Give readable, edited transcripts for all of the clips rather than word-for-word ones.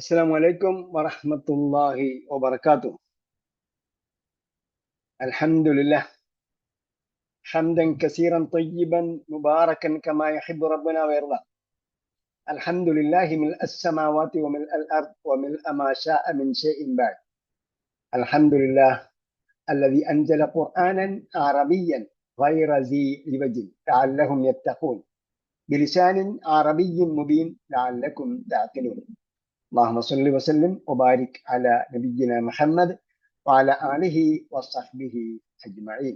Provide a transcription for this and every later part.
السلام عليكم ورحمة الله وبركاته. الحمد لله حمدا كثيرا طيبا مباركا كما يحب ربنا ويرضى. الحمد لله ملء السماوات وملء الأرض وملء ما شاء من شيء بعد. الحمد لله الذي أنزل قرآنا عربيا غير ذي عوج لعلهم يتقون بلسان عربي مبين لعلكم تعقلون. اللهم صل وسلم وبارك على نبينا محمد وعلى آله وصحبه أجمعين.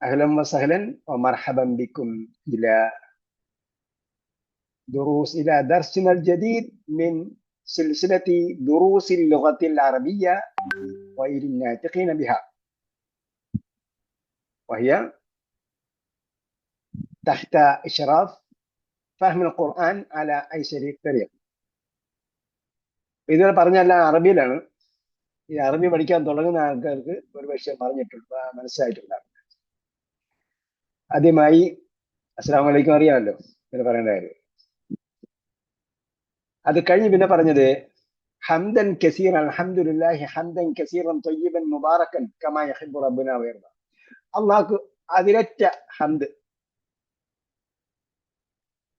أهلا وسهلا ومرحبا بكم إلى درسنا الجديد من سلسلة دروس اللغة العربية غير الناطقين بها، وهي تحت إشراف فهم القرآن على أيسر طريق. ഇതുവരെ പറഞ്ഞെല്ലാം അറബിയിലാണ്. ഈ അറബി പഠിക്കാൻ തുടങ്ങുന്ന ആൾക്കാർക്ക് ഒരു പക്ഷേ മനസ്സിലായിട്ടുണ്ടാകും. ആദ്യമായി അസ്സലാമു അലൈക്കും അറിയാമല്ലോ, പിന്നെ പറയേണ്ട കാര്യം. അത് കഴിഞ്ഞ് പിന്നെ പറഞ്ഞത് ഹംദൻ കസീറൻ അൽഹംദുലില്ലാഹി ഹംദൻ കസീറൻ ത്വയ്യിബൻ മുബാറകൻ കമാ യഹിബ്ബു റബ്ബുനാ വയർദ. അല്ലാഹുക്ക് അതിരറ്റ ഹംദ്.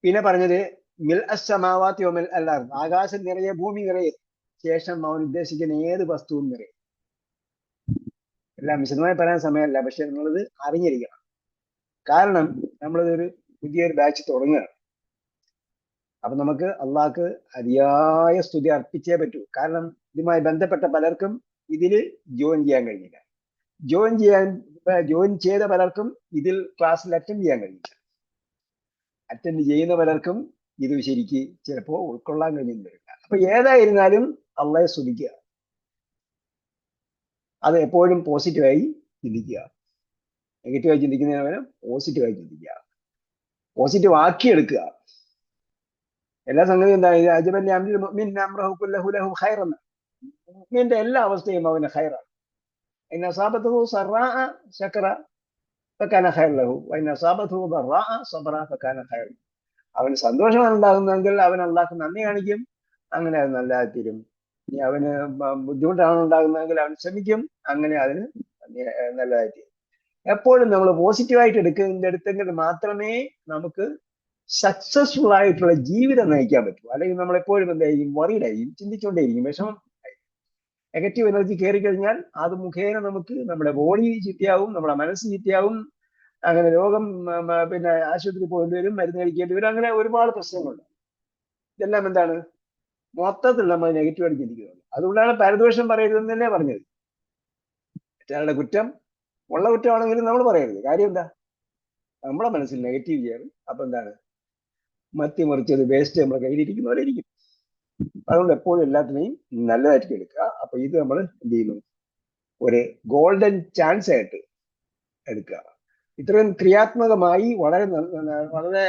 പിന്നെ പറഞ്ഞത് മിൽ അസ്സമാവാതി വമിൽ അൽ അർദ്, ആകാശം നിറയെ ഭൂമി നിറയെ, ശേഷം അവൻ ഉദ്ദേശിക്കുന്ന ഏത് വസ്തുവും നിറയെ. എല്ലാം വിശദമായി പറയാൻ സമയമല്ല, പക്ഷെ നിങ്ങളിത് അറിഞ്ഞിരിക്കണം. കാരണം നമ്മളിതൊരു പുതിയൊരു ബാച്ച് തുടങ്ങുകയാണ്. അപ്പൊ നമുക്ക് അള്ളാഹ്ക്ക് അതിയായ സ്തുതി അർപ്പിച്ചേ പറ്റൂ. കാരണം ഇതുമായി ബന്ധപ്പെട്ട പലർക്കും ഇതിൽ ജോയിൻ ചെയ്യാൻ കഴിഞ്ഞില്ല. ജോയിൻ ചെയ്ത പലർക്കും ഇതിൽ ക്ലാസ്സിൽ അറ്റൻഡ് ചെയ്യാൻ കഴിഞ്ഞില്ല. അറ്റൻഡ് ചെയ്യുന്ന പലർക്കും ഇത് ശരിക്ക് ചിലപ്പോൾ ഉൾക്കൊള്ളാൻ കഴിയുന്നില്ല. അപ്പൊ ഏതായിരുന്നാലും അള്ളാഹെ സ്തുതിക്കുക. അത് എപ്പോഴും പോസിറ്റീവായി ചിന്തിക്കുക. നെഗറ്റീവായി ചിന്തിക്കുന്നതിന് പകരം പോസിറ്റീവായി ചിന്തിക്കുക, പോസിറ്റീവ് ആക്കിയെടുക്കുക. എല്ലാ സംഗതിയും എന്താ, മുഅ്മിന്റെ എല്ലാ അവസ്ഥയും അവന് ഖൈറാണ്. ഇൻ അസാബത്തുഹു സറാഅ ശകറ ഫകാന ഖൈറൻ ലഹു വഇൻ അസാബത്തുഹു ദറാഅ സബറ ഫകാന ഖൈറൻ. അവന് സന്തോഷമാണ് ഉണ്ടാകുന്നതെങ്കിൽ അവൻ അള്ളാഹ്ക്ക് നന്ദി കാണിക്കും, അങ്ങനെ അത് നല്ലതായി തീരും. ഇനി അവന് ബുദ്ധിമുട്ടാണ് ഉണ്ടാകുന്നതെങ്കിൽ അവൻ ശ്രമിക്കും, അങ്ങനെ അതിന് നല്ലതായി തീരും. എപ്പോഴും നമ്മൾ പോസിറ്റീവായിട്ട് എടുത്തെങ്കിൽ മാത്രമേ നമുക്ക് സക്സസ്ഫുൾ ആയിട്ടുള്ള ജീവിതം നയിക്കാൻ പറ്റൂ. അല്ലെങ്കിൽ നമ്മൾ എപ്പോഴും എന്തായിരിക്കും, വറീഡായിരിക്കും, ചിന്തിച്ചുകൊണ്ടേയിരിക്കും, വിഷമം. നെഗറ്റീവ് എനർജി കയറി കഴിഞ്ഞാൽ അത് മുഖേന നമുക്ക് നമ്മുടെ ബോഡി ചീത്തയാവും, നമ്മുടെ മനസ്സ് ചീത്തയാവും. അങ്ങനെ രോഗം, പിന്നെ ആശുപത്രി പോകേണ്ടി വരും, മരുന്ന് കഴിക്കേണ്ടി വരും, അങ്ങനെ ഒരുപാട് പ്രശ്നങ്ങളുണ്ട്. ഇതെല്ലാം എന്താണ്, മൊത്തത്തിൽ നമ്മൾ നെഗറ്റീവായിട്ട് ചിന്തിക്കുന്നത്. അതുകൊണ്ടാണ് പരദോഷം പറയരുതെന്ന് തന്നെ പറഞ്ഞത്. മറ്റൊരാളുടെ കുറ്റം ഉള്ള കുറ്റമാണെങ്കിലും നമ്മൾ പറയരുത്. കാര്യം എന്താ, നമ്മളെ മനസ്സിൽ നെഗറ്റീവ് ചെയ്യാറ്. അപ്പൊ എന്താണ്, മറിച്ചത് വേസ്റ്റ് നമ്മുടെ കയ്യിലിരിക്കുന്നവരായിരിക്കും. അതുകൊണ്ട് എപ്പോഴും എല്ലാത്തിനെയും നല്ലതായിട്ട് എടുക്കുക. അപ്പൊ ഇത് നമ്മൾ എന്ത് ചെയ്യുന്നു, ഒരു ഗോൾഡൻ ചാൻസ് ആയിട്ട് എടുക്കുക. ഇത്രയും ക്രിയാത്മകമായി വളരെ വളരെ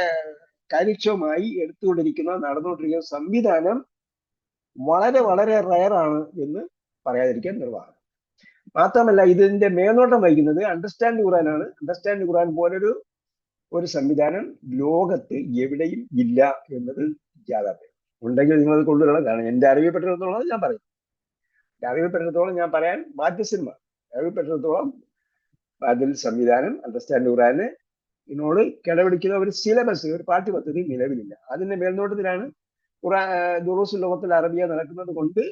കാര്യക്ഷമമായി നടന്നുകൊണ്ടിരിക്കുന്ന സംവിധാനം വളരെ വളരെ റയറാണ് എന്ന് പറയാതിരിക്കാൻ നിർവാഹം. മാത്രമല്ല, ഇതിന്റെ മേൽനോട്ടം വഹിക്കുന്നത് അണ്ടർസ്റ്റാൻഡ് ഖുർആനാണ്. അണ്ടർസ്റ്റാൻഡ് ഖുർആൻ പോലൊരു സംവിധാനം ലോകത്ത് എവിടെയും ഇല്ല എന്നത് യാഥാർത്ഥ്യം. ഉണ്ടെങ്കിൽ നിങ്ങൾ കൊണ്ടുവരണം. എന്റെ അറിവിൽപ്പെട്ടിടത്തോളം ഞാൻ പറയും. അറിവിൽപ്പെട്ടിടത്തോളം ഞാൻ പറയാൻ ബാധ്യസ്ഥന്മാർ. അറിവിൽപ്പെട്ടിടത്തോളം അതിൽ സംവിധാനം അണ്ടർസ്റ്റാൻഡ് ഖുർആന് ഇതിനോട് കിടപിടിക്കുന്ന ഒരു സിലബസ്, ഒരു പാഠ്യപദ്ധതി നിലവിലില്ല. അതിന്റെ മേൽനോട്ടത്തിലാണ് ദുറൂസുൽ ലോകത്തിൽ അറബിയ നടക്കുന്നത് കൊണ്ട്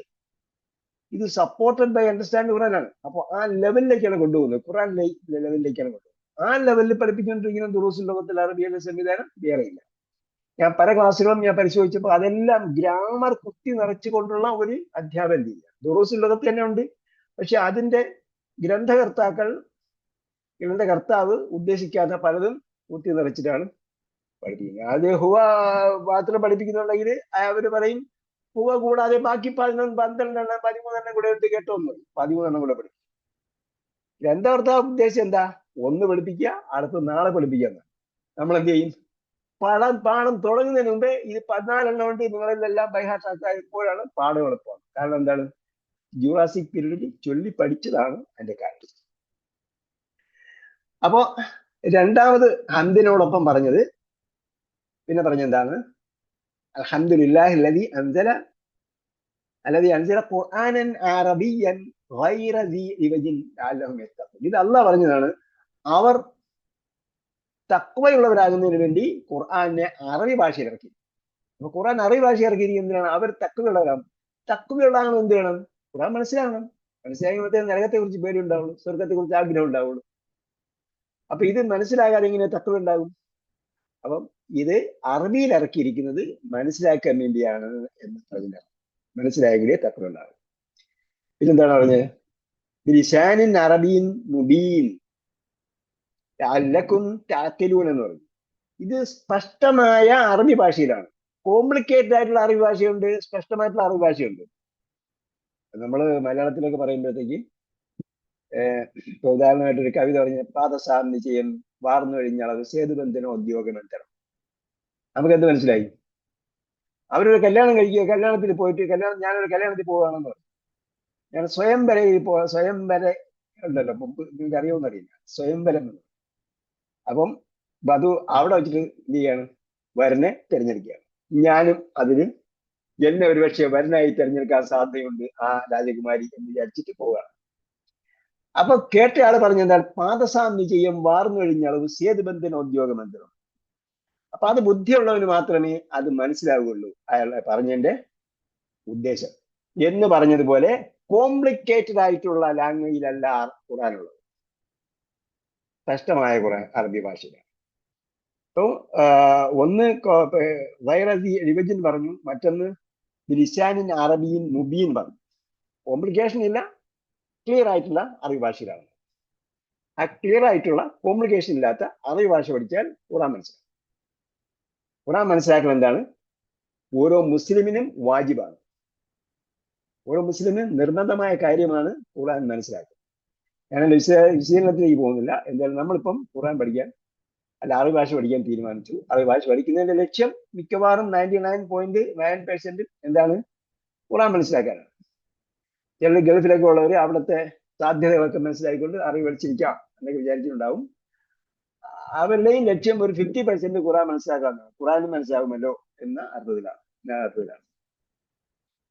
ഇത് സപ്പോർട്ടഡ് ബൈ അണ്ടർസ്റ്റാൻഡ് ഖുർആനാണ്. അപ്പൊ ആ ലെവലിലേക്കാണ് കൊണ്ടുപോകുന്നത്, ഖുർആൻ ലെവലിലേക്കാണ് കൊണ്ടുപോകുന്നത്. ആ ലെവലിൽ പഠിപ്പിച്ചുകൊണ്ടിരിക്കുന്ന ദുറൂസുൽ ലോകത്തിൽ അറബിയുടെ സംവിധാനം വേറെയില്ല. ഞാൻ പല ക്ലാസ്സുകളും ഞാൻ പരിശോധിച്ചപ്പോൾ അതെല്ലാം ഗ്രാമർ കുത്തി നിറച്ചുകൊണ്ടുള്ള ഒരു അധ്യാപന രീതിയാണ്. ദുറൂസുൽ ലോകത്ത് തന്നെ ഉണ്ട്, പക്ഷെ അതിന്റെ ഗ്രന്ഥകർത്താവ് ഉദ്ദേശിക്കാത്ത പലതും കുത്തി നിറച്ചിട്ടാണ് പഠിപ്പിക്കുന്നത്. അത് ഹുവ മാത്രം പഠിപ്പിക്കുന്നുണ്ടെങ്കിൽ അവര് പറയും ഹുവ കൂടാതെ ബാക്കി 12 13 കൂടെ എടുത്ത് കേട്ടോന്ന് 13 കൂടെ പഠിക്കും. ഗ്രന്ഥകർത്താവ് ഉദ്ദേശം എന്താ, ഒന്ന് പഠിപ്പിക്കുക, അടുത്ത് നാളെ പഠിപ്പിക്കുക. നമ്മൾ എന്ത് ചെയ്യും, പാഠം തുടങ്ങുന്നതിന് മുമ്പേ ഇത് 14 ഉണ്ട്, നിങ്ങളിലെല്ലാം ബൈഹാർട്ടാക്കാൻ എപ്പോഴാണ് പാഠം എളുപ്പമാണ്. കാരണം എന്താണ്, ജുറാസിക് പീരീഡിൽ ചൊല്ലി പഠിച്ചതാണ് അതിന്റെ കാര്യം. അപ്പോ രണ്ടാമത് ഹംദിനോടൊപ്പം പറഞ്ഞത്, പിന്നെ പറഞ്ഞെന്താണ്, അൽഹംദുലില്ലാഹി അല്ലദീ അൻസല ഖുർആനൻ അറബിയ്യൻ ഗൈറ ദീ ഇവജിൻ ലഅല്ലഹും യത്തഖൂൻ. ഇത് അല്ലാഹ് പറഞ്ഞതാണ്. അവർ തഖ്വയുള്ളവരാകുന്നതിന് വേണ്ടി ഖുർആനെ അറബി ഭാഷയിൽ ഇറക്കി. അപ്പൊ ഖുർആൻ അറബി ഭാഷ ഇറക്കിയിരിക്കുന്നത് എന്തിനാണ്? അവർ തഖ്വയുള്ളവരാണ്. തഖ്വയുള്ളവരാണ് എന്ത് വേണം? ഖുർആൻ മനസ്സിലാകണം. മനസ്സിലാകുമ്പോഴത്തേ നരകത്തെ കുറിച്ച് പേടി ഉണ്ടാവുള്ളൂ, സ്വർഗത്തെ കുറിച്ച് ആഗ്രഹം ഉണ്ടാവുള്ളൂ. അപ്പൊ ഇത് മനസ്സിലാകാതെ എങ്ങനെ തഖ്വ ഉണ്ടാകും? അപ്പം ഇത് അറബിയിൽ ഇറക്കിയിരിക്കുന്നത് മനസ്സിലാക്കാൻ വേണ്ടിയാണ് എന്ന് പറഞ്ഞാൽ മനസ്സിലായെങ്കിലേ തഖ്വ ഉണ്ടാകും. പിന്നെന്താണ് പറഞ്ഞത്? ബിലിസാനിൻ അറബിൻ മുബീൻ ലഅല്ലക്കും തഅഖിലൂൻ എന്ന് പറഞ്ഞു. ഇത് സ്പഷ്ടമായ അറബി ഭാഷയിലാണ്. കോംപ്ലിക്കേറ്റഡ് ആയിട്ടുള്ള അറബി ഭാഷയുണ്ട്, സ്പഷ്ടമായിട്ടുള്ള അറബി ഭാഷയുണ്ട്. നമ്മൾ മലയാളത്തിലൊക്കെ പറയുമ്പോഴത്തേക്ക് ഇപ്പൊ ഉദാഹരണമായിട്ട് ഒരു കവിത പറഞ്ഞ പാദസാം നിശ്ചയം വാർന്നു കഴിഞ്ഞാൽ സേതുബന്ധനോ ഉദ്യോഗമന്തരം. നമുക്ക് എന്ത് മനസ്സിലായി? അവരൊരു കല്യാണം കഴിക്കുക, കല്യാണത്തിൽ പോയിട്ട് ഞാനൊരു കല്യാണത്തിൽ പോവുകയാണെന്ന് പറഞ്ഞു. ഞാൻ സ്വയംവര ഉണ്ടല്ലോ, നിങ്ങൾക്ക് അറിയുമെന്നറിയില്ല, സ്വയംവരം. അപ്പം വധു അവിടെ വെച്ചിട്ട് എന്ത് ചെയ്യാണ്? വരനെ തിരഞ്ഞെടുക്കുകയാണ്. ഞാനും അതിന് എന്നെ ഒരുപക്ഷെ വരനായി തിരഞ്ഞെടുക്കാൻ സാധ്യതയുണ്ട് ആ രാജകുമാരി എന്ന് വിചാരിച്ചിട്ട് പോവുകയാണ്. അപ്പൊ കേട്ടയാള് പറഞ്ഞെന്താണ്? പാദസാം നിശ്ചയം വാർന്നു കഴിഞ്ഞാൽ സേതുബന്ധന ഉദ്യോഗമന്ത്രം. അപ്പൊ അത് ബുദ്ധിയുള്ളവന് മാത്രമേ അത് മനസ്സിലാവുകയുള്ളൂ, അയാൾ പറഞ്ഞതിന്റെ ഉദ്ദേശം. എന്ന് പറഞ്ഞതുപോലെ കോംപ്ലിക്കേറ്റഡ് ആയിട്ടുള്ള ലാംഗ്വേജിലല്ല ഖുർആനുള്ളത്, സ്പഷ്ടമായ ഖുർആൻ അറബി ഭാഷയിലാണ്. അപ്പൊ ഒന്ന് റിവജിൻ പറഞ്ഞു, മറ്റൊന്ന് ലിസാനിൻ അറബിൻ മുബീൻ പറഞ്ഞു. കോംപ്ലിക്കേഷൻ ഇല്ല, ക്ലിയർ ആയിട്ടുള്ള അറബി ഭാഷയിലാണ്. ആ ക്ലിയർ ആയിട്ടുള്ള കോംപ്ലിക്കേഷൻ ഇല്ലാത്ത അറബി ഭാഷ പഠിച്ചാൽ ഖുർആൻ മനസ്സിലാക്കും. ഖുർആൻ മനസ്സിലാക്കൽ എന്താണ്? ഓരോ മുസ്ലിമിനും വാജിബാണ്. ഓരോ മുസ്ലിമിനും നിർബന്ധമായ കാര്യമാണ് ഖുർആൻ മനസ്സിലാക്കുക. ഞാൻ വിശീലനത്തിലേക്ക് പോകുന്നില്ല. എന്തായാലും നമ്മളിപ്പം ഖുർആൻ പഠിക്കാൻ അറബി ഭാഷ പഠിക്കാൻ തീരുമാനിച്ചു. അറബി ഭാഷ പഠിക്കുന്നതിന്റെ ലക്ഷ്യം മിക്കവാറും 99.9% എന്താണ്? ഖുർആൻ മനസ്സിലാക്കാനാണ്. ചിലർ ഗൾഫിലൊക്കെ ഉള്ളവർ അവിടുത്തെ സാധ്യതകളൊക്കെ മനസ്സിലാക്കിക്കൊണ്ട് അറിവ് പഠിച്ചിരിക്കാം എന്നൊക്കെ വിചാരിച്ചിട്ടുണ്ടാവും. അവരുടെയും ലക്ഷ്യം ഒരു 50% ഖുർആൻ മനസ്സിലാക്കാനാണ്. ഖുർആനും മനസ്സിലാകുമല്ലോ എന്ന അർത്ഥത്തിലാണ്.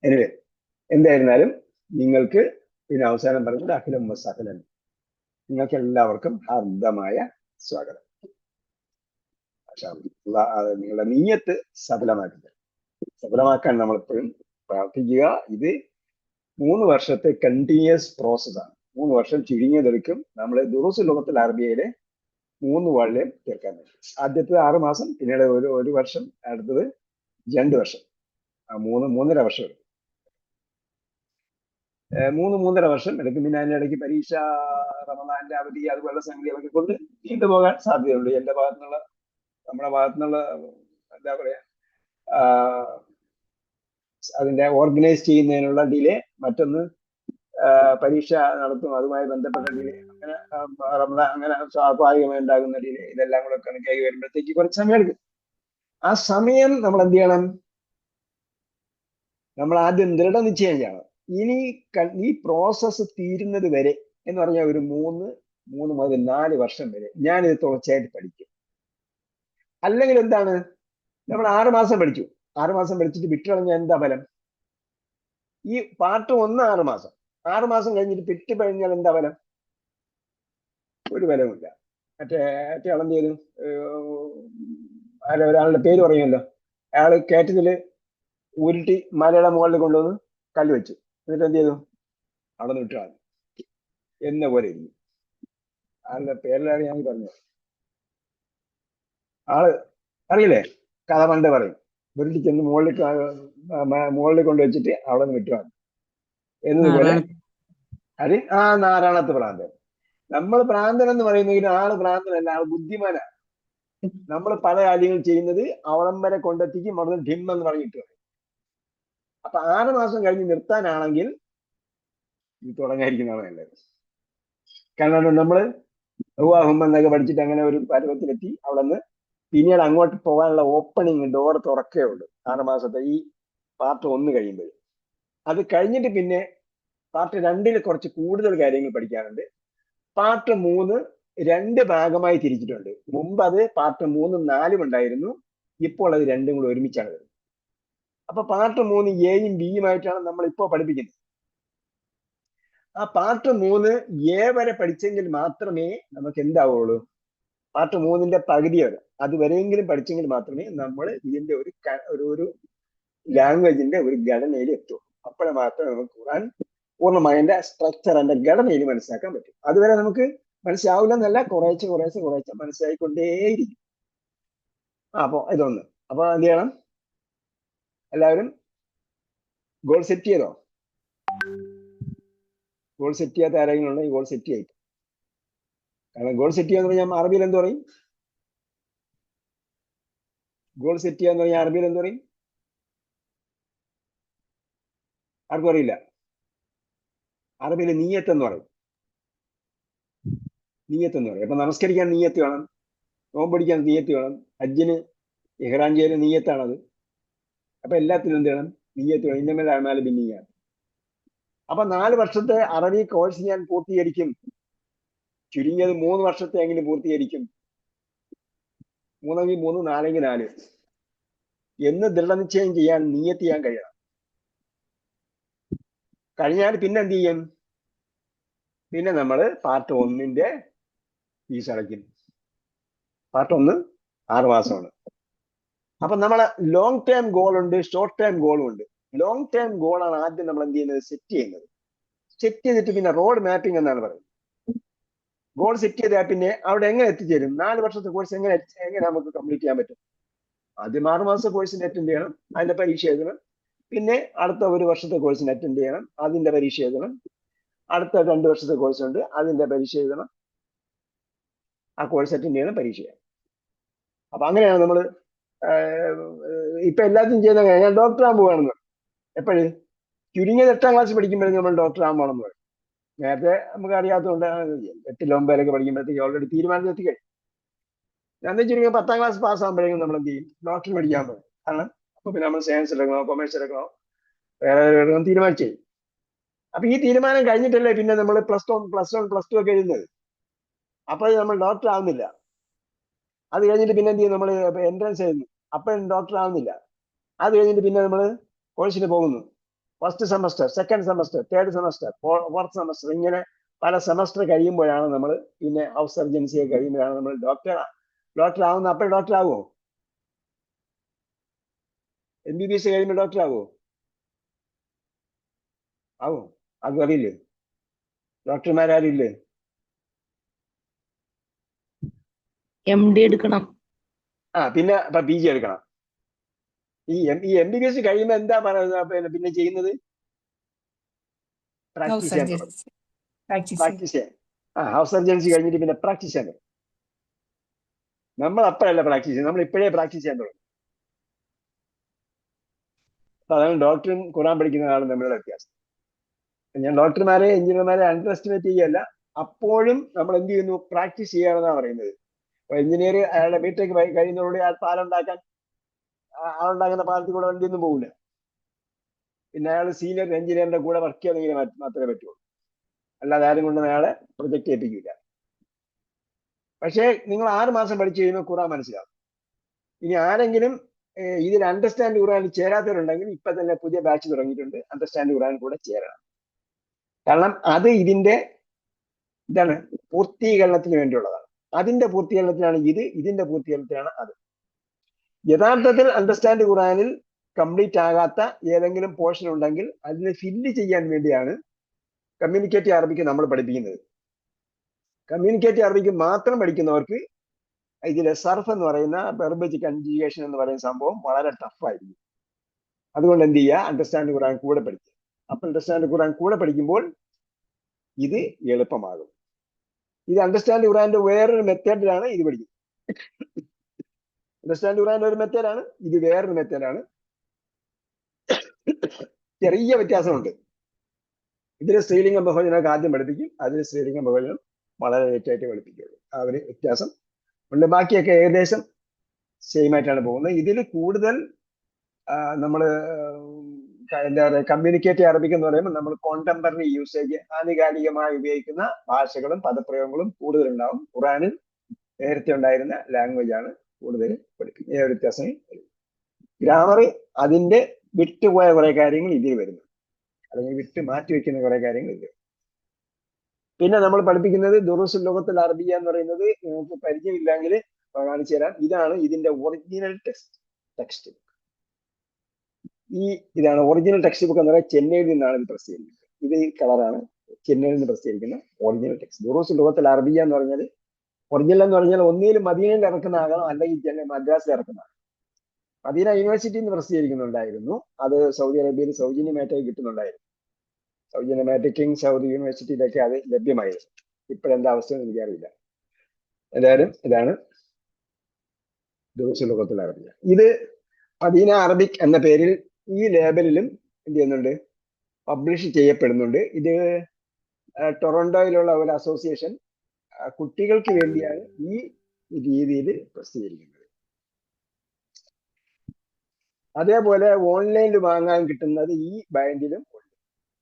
എനിവേ, എന്തായിരുന്നാലും നിങ്ങൾക്ക് പിന്നെ അവസാനം പറഞ്ഞത് അഖിലം വസഹലൻ. നിങ്ങൾക്ക് എല്ലാവർക്കും ഹാർദമായ സ്വാഗതം. നിങ്ങളുടെ നീയത്ത് സഫലമാക്കാൻ നമ്മളെപ്പോഴും പ്രാർത്ഥിക്കുക. ഇത് 3 വർഷത്തെ കണ്ടിന്യൂസ് പ്രോസസ്സാണ്. 3 വർഷം ചുരുങ്ങിയതെടുക്കും. നമ്മൾ ദുറൂസ് ലോകത്തിൽ അറബിയയിലെ 3 വാള്യം തീർക്കാൻ പറ്റും. ആദ്യത്തെ 6 മാസം, പിന്നീട് ഒരു വർഷം, അടുത്തത് 2 വർഷം, 3.5 വർഷം എടുക്കും. 3.5 വർഷം എടുക്കും. പിന്നെ അതിൻ്റെ ഇടയ്ക്ക് പരീക്ഷ, റമദാന്റെ അവധി, അതുപോലുള്ള സംഗതികളൊക്കെ കൊണ്ട് നീണ്ടുപോകാൻ സാധ്യതയുണ്ട്. നമ്മുടെ ഭാഗത്തുനിന്നുള്ള എന്താ പറയാ, അതിന്റെ ഓർഗനൈസ് ചെയ്യുന്നതിനുള്ള ഡിലേ, മറ്റൊന്ന് പരീക്ഷ നടത്തും അതുമായി ബന്ധപ്പെട്ട ഡിലേ, അങ്ങനെ അങ്ങനെ സ്വാഭാവികമായി ഉണ്ടാകുന്ന ഡിലേ, ഇതെല്ലാം കൂടെ കണക്കാക്കി വരുമ്പോഴത്തേക്ക് കുറച്ച് സമയം എടുക്കും. ആ സമയം നമ്മൾ എന്ത് ചെയ്യണം? നമ്മൾ ആദ്യം ദൃഢനിശ്ചയം ചെയ്യണം. ഇനി ഈ പ്രോസസ്സ് തീരുന്നത് വരെ എന്ന് പറഞ്ഞാൽ ഒരു 3 മുതൽ 4 വർഷം വരെ ഞാനിത് തുടർച്ചയായിട്ട് പഠിക്കും. അല്ലെങ്കിൽ എന്താണ്? നമ്മൾ 6 മാസം പഠിച്ചു. 6 മാസം പഠിച്ചിട്ട് വിട്ടുകളഞ്ഞാൽ എന്താ ഫലം? ഈ പാർട്ട് 1 6 മാസം, 6 മാസം കഴിഞ്ഞിട്ട് വിട്ട് കഴിഞ്ഞാൽ എന്താ ഫലം? ഒരു ഫലവുമില്ല. മറ്റേ ആളെന്ത് ചെയ്തു? ഒരാളുടെ പേര് പറയുമല്ലോ, അയാൾ കയറ്റത്തില് ഉരുട്ടി മലയുടെ മുകളിൽ കൊണ്ടുവന്ന് കല്ല് വെച്ചു. എന്നിട്ട് എന്ത് ചെയ്തു? അവിടെ നിന്ന് വിട്ടുകളഞ്ഞു എന്ന പോലെ ഇരിക്കും. ആളുടെ പേരിലാണ് ഞാൻ പറഞ്ഞത്. ആള് അറിയില്ലേ, കഥ പണ്ട് പറയും. ഉരുട്ടി ചെന്ന് മുകളിൽ കൊണ്ടുവച്ചിട്ട് അവിടെ നിന്ന് വിട്ടുകളഞ്ഞു എന്നതുപോലെ. നാരായണത്ത് ഭ്രാന്തൻ. നമ്മൾ ഭ്രാന്തൻ എന്ന് പറയുന്നെങ്കിൽ ആള് ഭ്രാന്തനല്ല, ആള് ബുദ്ധിമാനാണ്. നമ്മൾ പല കാര്യങ്ങൾ ചെയ്യുന്നത് അവിടം വരെ കൊണ്ടെത്തിക്കും, അവിടെ നിന്ന് ഡിം എന്ന് പറഞ്ഞിട്ട് പറയും. അപ്പൊ 6 മാസം കഴിഞ്ഞ് നിർത്താനാണെങ്കിൽ ഇത് തുടങ്ങാതിരിക്കുന്നതാണ് നല്ലത്. കാരണം നമ്മള് എന്നൊക്കെ പഠിച്ചിട്ട് അങ്ങനെ ഒരു പരുവത്തിലെത്തി. അവിടെ നിന്ന് പിന്നീട് അങ്ങോട്ട് പോകാനുള്ള ഓപ്പണിങ് ഡോർ തുറക്കേ ഉള്ളൂ 6 മാസത്തെ ഈ പാർട്ട് 1 കഴിയുമ്പോൾ. അത് കഴിഞ്ഞിട്ട് പിന്നെ പാർട്ട് 2 കുറച്ച് കൂടുതൽ കാര്യങ്ങൾ പഠിക്കാനുണ്ട്. പാർട്ട് 3 2 ഭാഗമായി തിരിച്ചിട്ടുണ്ട്. മുമ്പ് അത് പാർട്ട് 3-4 ഉണ്ടായിരുന്നു. ഇപ്പോൾ അത് 2 കൂടെ ഒരുമിച്ചാണ് വരുന്നത്. അപ്പൊ പാർട്ട് 3 എയും ബിയുമായിട്ടാണ് നമ്മൾ ഇപ്പോൾ പഠിപ്പിക്കുന്നത്. ആ പാർട്ട് 3 എ വരെ പഠിച്ചെങ്കിൽ മാത്രമേ നമുക്ക് എന്താവുള്ളൂ, പാർട്ട് 3ന്റെ പകുതി വരെ അതുവരെയെങ്കിലും പഠിച്ചെങ്കിൽ മാത്രമേ നമ്മൾ ഇതിന്റെ ഒരു ലാംഗ്വേജിന്റെ ഒരു ഘടനയിൽ എത്തും. അപ്പോഴേ മാത്രമേ നമുക്ക് ഖുർആൻ പൂർണ്ണമായ അതിന്റെ സ്ട്രക്ചർ, അതിന്റെ ഘടനയിൽ മനസ്സിലാക്കാൻ പറ്റും. അതുവരെ നമുക്ക് മനസ്സിലാവില്ല എന്നല്ല, കുറേശ്ശെ മനസ്സിലായിക്കൊണ്ടേയിരിക്കും. അപ്പൊ ഇതൊന്ന്. അപ്പൊ എന്ത് ചെയ്യണം, എല്ലാവരും ഗോൾ സെറ്റ് ചെയ്തോ? ഗോൾ സെറ്റ് ചെയ്യാത്ത ആരെങ്കിലും ഉണ്ടെങ്കിൽ ഗോൾ സെറ്റ് ചെയ്യും. കാരണം ഗോൾ സെറ്റ് ചെയ്യാന്ന് പറഞ്ഞാൽ അറബിയിൽ എന്ത് പറയും? ഗോൾ സെറ്റ് ചെയ്യാന്ന് പറഞ്ഞാൽ അറബിയിൽ എന്ത് പറയും? ആർക്കും അറിയില്ല. അറബിയിൽ നീയത്ത് എന്ന് പറയും. നീയത്ത് എന്ന് പറയും. അപ്പൊ നമസ്കരിക്കാൻ നീയത്ത് വേണം, നോമ്പടിക്കാൻ നീയത്ത് വേണം, ഹജ്ജിന് ഇഹ്റാം ചെയ്യൽ നീയത്താണത്. അപ്പൊ എല്ലാത്തിനും എന്ത് വേണം? നീയത്ത് വേണം. ഇന്നമൽ അഅ്മാലു ബിന്നിയ്യാത്ത്. അപ്പൊ 4 വർഷത്തെ അറബി കോഴ്സ് ഞാൻ പൂർത്തീകരിക്കും, ചുരുങ്ങിയത് 3 വർഷത്തെ എങ്കിലും പൂർത്തീകരിക്കും, 3 3 4 4 എന്ന് ദൃഢനിശ്ചയം ചെയ്യാൻ, നീയത്ത് ചെയ്യാൻ കഴിയണം. കഴിഞ്ഞാൽ പിന്നെ എന്ത് ചെയ്യും? പിന്നെ നമ്മൾ പാർട്ട് 1ന്റെ ഫീസ് അടയ്ക്കും. പാർട്ട് 1 6 മാസമാണ്. അപ്പൊ നമ്മളെ ലോങ് ടേം ഗോൾ ഉണ്ട്, ഷോർട്ട് ടേം ഗോളും ഉണ്ട്. ലോങ് ടേം ഗോളാണ് ആദ്യം നമ്മൾ എന്ത് ചെയ്യുന്നത്? സെറ്റ് ചെയ്യുന്നത്. സെറ്റ് ചെയ്തിട്ട് പിന്നെ റോഡ് മാപ്പിംഗ് എന്നാണ് പറയുന്നത്. ഗോൾ സെറ്റ് ചെയ്താൽ പിന്നെ അവിടെ എങ്ങനെ എത്തിച്ചേരും? 4 വർഷത്തെ കോഴ്സ് എങ്ങനെ നമുക്ക് കംപ്ലീറ്റ് ചെയ്യാൻ പറ്റും? ആദ്യം 6 മാസത്തെ കോഴ്സിന് അറ്റൻഡ് ചെയ്യണം, അതിന്റെ പരീക്ഷ എഴുതണം. പിന്നെ അടുത്ത 1 വർഷത്തെ കോഴ്സിന് അറ്റൻഡ് ചെയ്യണം, അതിന്റെ പരീക്ഷ എഴുതണം. അടുത്ത 2 വർഷത്തെ കോഴ്സ് ഉണ്ട്, അതിന്റെ പരീക്ഷ എഴുതണം. ആ കോഴ്സ് അറ്റൻഡ് ചെയ്യണം, പരീക്ഷ ചെയ്യണം. അപ്പൊ അങ്ങനെയാണ് നമ്മൾ ഇപ്പൊ എല്ലാത്തിനും ചെയ്യുന്ന. ഞാൻ ഡോക്ടർ ആകാൻ പോവാണെന്ന്. എപ്പോഴും ചുരുങ്ങിയത് 8ാം ക്ലാസ് പഠിക്കുമ്പോഴേ നമ്മൾ ഡോക്ടർ ആകാൻ പോകണമെന്ന് പറയും. നേരത്തെ നമുക്ക് അറിയാത്തതുകൊണ്ട് 8 9 പഠിക്കുമ്പോഴത്തേക്ക് ഓൾറെഡി തീരുമാനത്തിൽ കഴിഞ്ഞു. ഞാൻ ചുരുങ്ങിയ 10ാം ക്ലാസ് പാസ്സാകുമ്പോഴേക്കും നമ്മൾ എന്ത് ചെയ്യും? ഡോക്ടർ പഠിക്കാൻ പോകും. കാരണം അപ്പൊ പിന്നെ നമ്മൾ സയൻസ് എടുക്കണോ, കൊമേഴ്സ് എടുക്കണോ, വേറെ എടുക്കണം തീരുമാനിച്ചു. അപ്പൊ ഈ തീരുമാനം കഴിഞ്ഞിട്ടല്ലേ പിന്നെ നമ്മൾ +1 +2 ഒക്കെ എഴുതുന്നത്. അപ്പൊ നമ്മൾ ഡോക്ടർ ആവുന്നില്ല. അത് കഴിഞ്ഞിട്ട് പിന്നെ എന്ത് ചെയ്യും? നമ്മൾ എൻട്രൻസ് എഴുതുന്നു, അപ്പോഴും ഡോക്ടർ ആവുന്നില്ല. അത് കഴിഞ്ഞിട്ട് പിന്നെ നമ്മൾ കോഴ്സിന് പോകുന്നു. 1st semester, 2nd semester, 3rd semester, 4th semester, ഇങ്ങനെ പല സെമസ്റ്റർ കഴിയുമ്പോഴാണ് നമ്മൾ പിന്നെ ഹൗസ് സർജൻസിയെ കഴിയുമ്പോഴാണ് നമ്മൾ ഡോക്ടർ ആവുന്നത്. അപ്പോൾ ഡോക്ടർ ആവുമോ? MBBS കഴിയുമ്പോൾ ഡോക്ടർ ആവുമോ? ആവോ? അത് അറിയില്ലേ? ഡോക്ടർമാരും ഇല്ലേ? MD എടുക്കണം. പിന്നെ PG എടുക്കണം. ഈ MBBS കഴിയുമ്പോൾ എന്താ പറയുന്നത്? പിന്നെ ചെയ്യുന്നത് പ്രാക്ടീസ് ചെയ്യാൻ. ഹൗസ് സർജൻസി കഴിഞ്ഞിട്ട് പിന്നെ പ്രാക്ടീസ് ചെയ്യാൻ. നമ്മൾ അപ്പോഴല്ല പ്രാക്ടീസ് ചെയ്യുന്നത്, നമ്മൾ ഇപ്പോഴേ പ്രാക്ടീസ് ചെയ്യാൻ തുടങ്ങും. അപ്പൊ അതാണ് ഡോക്ടറും ഖുർആൻ പഠിക്കുന്ന ആളും തമ്മിലുള്ള വ്യത്യാസം. ഞാൻ ഡോക്ടർമാരെ എഞ്ചിനീയർമാരെ അണ്ടർ എസ്റ്റിമേറ്റ് ചെയ്യല്ല. അപ്പോഴും നമ്മൾ എന്ത് ചെയ്യുന്നു? പ്രാക്ടീസ് ചെയ്യാമെന്നാണ് പറയുന്നത്. അപ്പൊ എഞ്ചിനീയർ അയാളുടെ ബിടെക് കഴിയുന്നതോടെ ആ ആളുണ്ടാക്കുന്ന പാലത്തിൽ കൂടെ വണ്ടിയൊന്നും പോകില്ല. പിന്നെ അയാൾ സീനിയർ എഞ്ചിനീയറിന്റെ കൂടെ വർക്ക് ചെയ്യാനെങ്കിൽ മാത്രമേ പറ്റുള്ളൂ, അല്ലാതെ ആരും കൊണ്ട് അയാളെ പ്രൊജക്ട് ചെയ്യിപ്പിക്കില്ല. പക്ഷേ നിങ്ങൾ 6 മാസം പഠിച്ചു കഴിയുമ്പോൾ ഖുർആൻ മനസ്സിലാവും. ഇനി ആരെങ്കിലും ഇതിൽ അണ്ടർസ്റ്റാൻഡ് ഖുർആനിൽ ചേരാത്തവരുണ്ടെങ്കിൽ ഇപ്പൊ തന്നെ പുതിയ ബാച്ച് തുടങ്ങിയിട്ടുണ്ട്, അണ്ടർസ്റ്റാൻഡ് ഖുർആൻ കൂടെ ചേരണം. കാരണം അത് ഇതിന്റെ പൂർത്തീകരണത്തിന് വേണ്ടിയുള്ളതാണ്. അതിന്റെ പൂർത്തീകരണത്തിനാണ് ഇതിന്റെ പൂർത്തീകരണത്തിനാണ് അത്. യഥാർത്ഥത്തിൽ അണ്ടർസ്റ്റാൻഡ് ഖുർആനിൽ കംപ്ലീറ്റ് ആകാത്ത ഏതെങ്കിലും പോർഷൻ ഉണ്ടെങ്കിൽ അതിനെ ഫില്ല് ചെയ്യാൻ വേണ്ടിയാണ് കമ്മ്യൂണിക്കേറ്റീവ് അറബിക്ക് നമ്മൾ പഠിപ്പിക്കുന്നത്. കമ്മ്യൂണിക്കേറ്റീവ് അറബിക്ക് മാത്രം പഠിക്കുന്നവർക്ക് ഇതിലെ സർഫ് എന്ന് പറയുന്ന വെർബ് കൺജുഗേഷൻ എന്ന് പറയുന്ന സംഭവം വളരെ ടഫായിരിക്കും. അതുകൊണ്ട് എന്ത് ചെയ്യുക? അണ്ടർസ്റ്റാൻഡ് ഖുർആൻ കൂടെ പഠിക്കുക. അപ്പൊ അണ്ടർസ്റ്റാൻഡ് ഖുർആൻ കൂടെ പഠിക്കുമ്പോൾ ഇത് എളുപ്പമാകും. ഇത് അണ്ടർസ്റ്റാൻഡ് ഖുർആന്റെ വേറൊരു മെത്തേഡിലാണ് ഇത് പഠിക്കുന്നത്. അണ്ടർസ്റ്റാൻഡ് ഖുർആന്റെ ഒരു മെത്തേഡാണ്, ഇത് വേറൊരു മെത്തേഡാണ്. ചെറിയ വ്യത്യാസമുണ്ട്. ഇതിൽ സ്ത്രീലിംഗ ബഹുവചനമൊക്കെ ആദ്യം പഠിപ്പിക്കും, അതിൽ സ്ത്രീലിംഗ ബഹുവചനം വളരെ ലേറ്റായിട്ട് പഠിപ്പിക്കുള്ളൂ. ആ ഒരു വ്യത്യാസം ഉണ്ട്. ബാക്കിയൊക്കെ ഏകദേശം സെയിം ആയിട്ടാണ് പോകുന്നത്. ഇതിൽ കൂടുതൽ നമ്മൾ എന്താ പറയുക, കമ്മ്യൂണിക്കേറ്റീവ് അറബിക് എന്ന് പറയുമ്പോൾ നമ്മൾ കോണ്ടംപററി യൂസേജ്, ആനുകാലികമായി ഉപയോഗിക്കുന്ന ഭാഷകളും പദപ്രയോഗങ്ങളും കൂടുതലുണ്ടാവും. ഖുറാനിൽ നേരത്തെ ഉണ്ടായിരുന്ന ലാംഗ്വേജ് ആണ് കൂടുതൽ പഠിപ്പിക്കുന്നത്. വ്യത്യാസം ഗ്രാമർ അതിന്റെ വിട്ടുപോയ കുറെ കാര്യങ്ങൾ ഇതിൽ വരുന്നു, അല്ലെങ്കിൽ വിട്ട് മാറ്റി വെക്കുന്ന കുറെ കാര്യങ്ങൾ ഇതിൽ. പിന്നെ നമ്മൾ പഠിപ്പിക്കുന്നത് ദുറൂസുൽ ലുഗത്തുൽ അറബിയ എന്ന് പറയുന്നത് നിങ്ങൾക്ക് പരിചയമില്ലെങ്കിൽ കാണിച്ചു തരാം. ഇതാണ് ഇതിന്റെ ഒറിജിനൽ ടെക്സ്റ്റ് ബുക്ക്. ഇതാണ് ഒറിജിനൽ ടെക്സ്റ്റ് ബുക്ക് എന്ന് പറയുന്നത്. ചെന്നൈയിൽ നിന്നാണ് ഇത് പ്രസിദ്ധീകരിക്കുന്നത്. ഇത് ഈ കളറാണ് ചെന്നൈയിൽ നിന്ന് പ്രസിദ്ധീകരിക്കുന്ന ഒറിജിനൽ ടെക്സ്റ്റ്. ദുറൂസുൽ ലുഗത്തുൽ അറബിയ എന്ന് പറഞ്ഞാൽ ഒറിജിനൽ എന്ന് പറഞ്ഞാൽ ഒന്നിലും മദീനയിൽ ഇറക്കുന്ന ആകണം, അല്ലെങ്കിൽ മദ്രാസിൽ ഇറക്കുന്ന ആകണം. മദീന യൂണിവേഴ്സിറ്റിയിൽ നിന്ന് പ്രസിദ്ധീകരിക്കുന്നുണ്ടായിരുന്നു. അത് സൗദി അറേബ്യയിൽ സൗജന്യമായിട്ടൊക്കെ കിട്ടുന്നുണ്ടായിരുന്നു. സൗജന്യമായിട്ട് കിങ് സൗദി യൂണിവേഴ്സിറ്റിയിലൊക്കെ അത് ലഭ്യമായിരുന്നു. ഇപ്പോഴെന്താ അവസ്ഥയെന്ന് എനിക്കറിയില്ല. എന്തായാലും ഇതാണ് ദുറൂസുൽ ലുഗത്തുൽ അറബിയ. ഇത് മദീന അറബിക് എന്ന പേരിൽ ഈ ലേബലിലും എന്ത് ചെയ്യുന്നുണ്ട്, പബ്ലിഷ് ചെയ്യപ്പെടുന്നുണ്ട്. ഇത് ടൊറന്റോയിലുള്ള ഒരു അസോസിയേഷൻ കുട്ടികൾക്ക് വേണ്ടിയാണ് ഈ രീതിയിൽ പ്രസിദ്ധീകരിക്കുന്നത്. അതേപോലെ ഓൺലൈനിൽ വാങ്ങാൻ കിട്ടുന്നത് ഈ ബൈൻഡിലും ഉണ്ട്.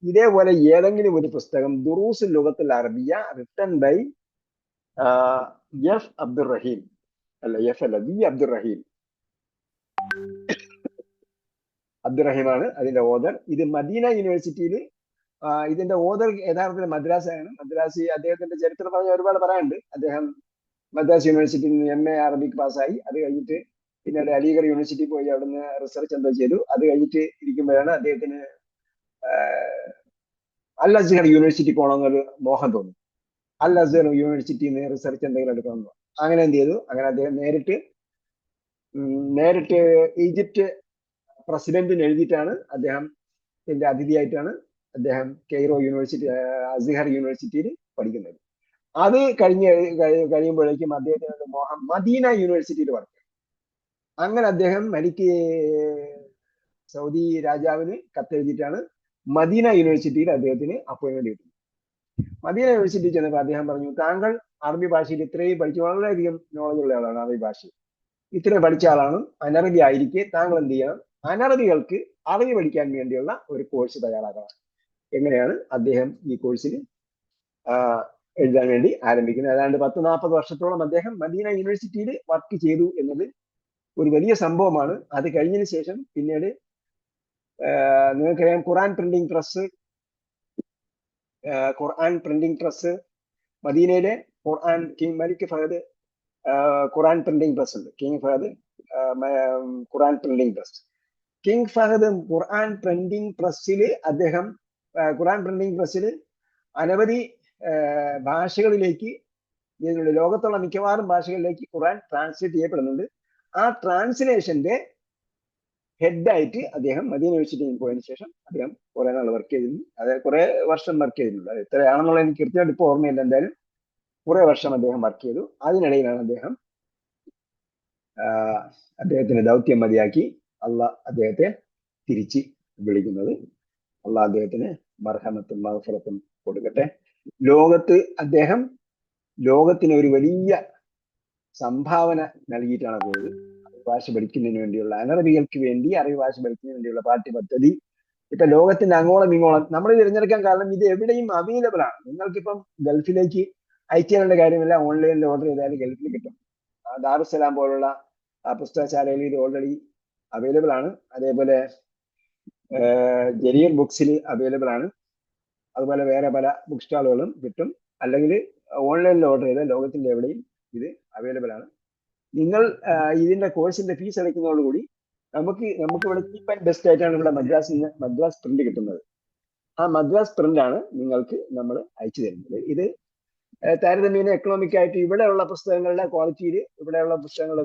ഇതേപോലെ ഏതെങ്കിലും ഒരു പുസ്തകം ദുറൂസുൽ ലുഗത്തുൽ അറബിയ written by F Abdurahim V അബ്ദുറഹീമാണ് അതിന്റെ ഓദർ. ഇത് മദീന യൂണിവേഴ്സിറ്റിയിൽ ഇതിന്റെ ഓദർ യഥാർത്ഥത്തിൽ മദ്രാസാണ്. മദ്രാസി അദ്ദേഹത്തിന്റെ ചരിത്രം പറഞ്ഞ ഒരുപാട് പറയാനുണ്ട്. അദ്ദേഹം മദ്രാസ് യൂണിവേഴ്സിറ്റിയിൽ നിന്ന് MA അറബിക് പാസ്സായി. അത് കഴിഞ്ഞിട്ട് പിന്നീട് അലിഗഡ് യൂണിവേഴ്സിറ്റി പോയി അവിടുന്ന് റിസർച്ച് എന്തോ ചെയ്തു. അത് കഴിഞ്ഞിട്ട് ഇരിക്കുമ്പോഴാണ് അദ്ദേഹത്തിന് അൽ അസ്ഹർ യൂണിവേഴ്സിറ്റി പോകണമെന്നൊരു മോഹം തോന്നി. അൽ അസ്ഹർ യൂണിവേഴ്സിറ്റിയിൽ നിന്ന് റിസർച്ച് എന്തെങ്കിലും എടുക്കണമെന്നോ. അങ്ങനെ എന്ത് ചെയ്തു, അങ്ങനെ അദ്ദേഹം നേരിട്ട് ഈജിപ്റ്റ് പ്രസിഡന്റിന് എഴുതിയിട്ടാണ് അദ്ദേഹത്തിന്റെ അതിഥിയായിട്ടാണ് അദ്ദേഹം കെയ്റോ യൂണിവേഴ്സിറ്റി അസ്ഹർ യൂണിവേഴ്സിറ്റിയിൽ പഠിക്കുന്നത്. അത് കഴിയുമ്പോഴേക്കും അദ്ദേഹത്തിന്റെ മോഹം മദീന യൂണിവേഴ്സിറ്റിയിൽ വർക്ക്. അങ്ങനെ അദ്ദേഹം സൗദി രാജാവിന് കത്തെഴുതിയിട്ടാണ് മദീന യൂണിവേഴ്സിറ്റിയിൽ അദ്ദേഹത്തിന് അപ്പോയിന്റ്മെന്റ് കിട്ടുന്നത്. മദീന യൂണിവേഴ്സിറ്റിയിൽ ചെന്നപ്പോൾ അദ്ദേഹം പറഞ്ഞു, താങ്കൾ അറബി ഭാഷയിൽ ഇത്രയും പഠിച്ചു, വളരെയധികം നോളജ് ഉള്ള ആളാണ്, അറബി ഭാഷ ഇത്രയും പഠിച്ച ആളാണ്, അനറബി ആയിരിക്കെ താങ്കൾ എന്ത് ചെയ്യണം, അനറബികൾക്ക് അറബി പഠിക്കാൻ വേണ്ടിയുള്ള ഒരു കോഴ്സ് തയ്യാറാക്കണം. എങ്ങനെയാണ് അദ്ദേഹം ഈ കോഴ്സിൽ എഴുതാൻ വേണ്ടി ആരംഭിക്കുന്നത്. ഏതാണ്ട് 10-40 വർഷത്തോളം അദ്ദേഹം മദീന യൂണിവേഴ്സിറ്റിയിൽ വർക്ക് ചെയ്തു എന്നത് ഒരു വലിയ സംഭവമാണ്. അത് കഴിഞ്ഞതിന് ശേഷം പിന്നീട് നിങ്ങൾക്കറിയാം ഖുർആൻ പ്രിന്റിംഗ് പ്രസ് മദീനയിലെ കിങ് മലിക് ഫഹദ് ഖുർആൻ പ്രിന്റിംഗ് പ്രസ് ഉണ്ട്. കിങ് ഫഹദ് ഖുർആൻ പ്രിന്റിംഗ് പ്രസ്. കിങ് ഫഹദ് ഖുർആൻ പ്രിന്റിംഗ് പ്രസ്സിൽ അദ്ദേഹം ഖുർആൻ പ്രിന്റിംഗ് പ്രസ്സിൽ അനവധി ഭാഷകളിലേക്ക്, ലോകത്തുള്ള മിക്കവാറും ഭാഷകളിലേക്ക് ഖുർആൻ ട്രാൻസ്ലേറ്റ് ചെയ്യപ്പെടുന്നുണ്ട്. ആ ട്രാൻസ്ലേഷന്റെ ഹെഡായിട്ട് അദ്ദേഹം മദീന യൂണിവേഴ്സിറ്റിയിൽ പോയതിനു ശേഷം അദ്ദേഹം കുറെ നാൾ വർക്ക് ചെയ്തിരുന്നു. അതായത് കുറെ വർഷം വർക്ക് ചെയ്തിട്ടുണ്ട്. അത് എത്രയാണെന്നുള്ള എനിക്ക് കൃത്യമായിട്ട് ഇപ്പോൾ ഓർമ്മയില്ല. എന്തായാലും കുറെ വർഷം അദ്ദേഹം വർക്ക് ചെയ്തു. അതിനിടയിലാണ് അദ്ദേഹത്തിന്റെ ദൗത്യം മതിയാക്കി അള്ളാഹ് അദ്ദേഹത്തെ തിരിച്ച് വിളിക്കുന്നത്. അള്ളാഹ് അദ്ദേഹത്തിന് മർഹമത്തും മഗ്ഫിറത്തും കൊടുക്കട്ടെ. ലോകത്തിന് ഒരു വലിയ സംഭാവന നൽകിയിട്ടാണ് പോയത്. ഭാഷ പഠിക്കുന്നതിന് വേണ്ടിയുള്ള, അനറബികൾക്ക് വേണ്ടി അറബി ഭാഷ പഠിക്കുന്നതിന് വേണ്ടിയുള്ള പാഠ്യപദ്ധതി ഇപ്പൊ ലോകത്തിന്റെ അങ്ങോളം ഇങ്ങോളം നമ്മൾ തിരഞ്ഞെടുക്കാൻ കാരണം ഇത് എവിടെയും അവൈലബിൾ ആണ്. നിങ്ങൾക്കിപ്പം ഗൾഫിലേക്ക് അയച്ചു തരേണ്ട കാര്യമില്ല. ഓൺലൈനിൽ ഓർഡർ ചെയ്താൽ ഗൾഫിൽ കിട്ടും. ദാറുസലാം പോലുള്ള പുസ്തകശാലകളിൽ ഇത് ഓൾറെഡി അവൈലബിൾ ആണ്. അതേപോലെ ജരീർ ബുക്സിൽ അവൈലബിൾ ആണ്. അതുപോലെ വേറെ പല ബുക്ക് സ്റ്റാളുകളും കിട്ടും. അല്ലെങ്കിൽ ഓൺലൈനിൽ ഓർഡർ ചെയ്താൽ ലോകത്തിന്റെ എവിടെയും ഇത് അവൈലബിൾ ആണ്. നിങ്ങൾ ഇതിന്റെ കോഴ്സിന്റെ ഫീസ് അടയ്ക്കുന്നതോടുകൂടി നമുക്ക് ഇവിടെ ചീപ്പ് ആൻഡ് ബെസ്റ്റ് ആയിട്ടാണ് ഇവിടെ മദ്രാസ് പ്രിന്റ് കിട്ടുന്നത്. ആ മദ്രാസ് പ്രിന്റ് ആണ് നിങ്ങൾക്ക് നമ്മൾ അയച്ചു തരുന്നത്. ഇത് താരതമ്യേന എക്കണോമിക് ആയിട്ട് ഇവിടെയുള്ള പുസ്തകങ്ങളുടെ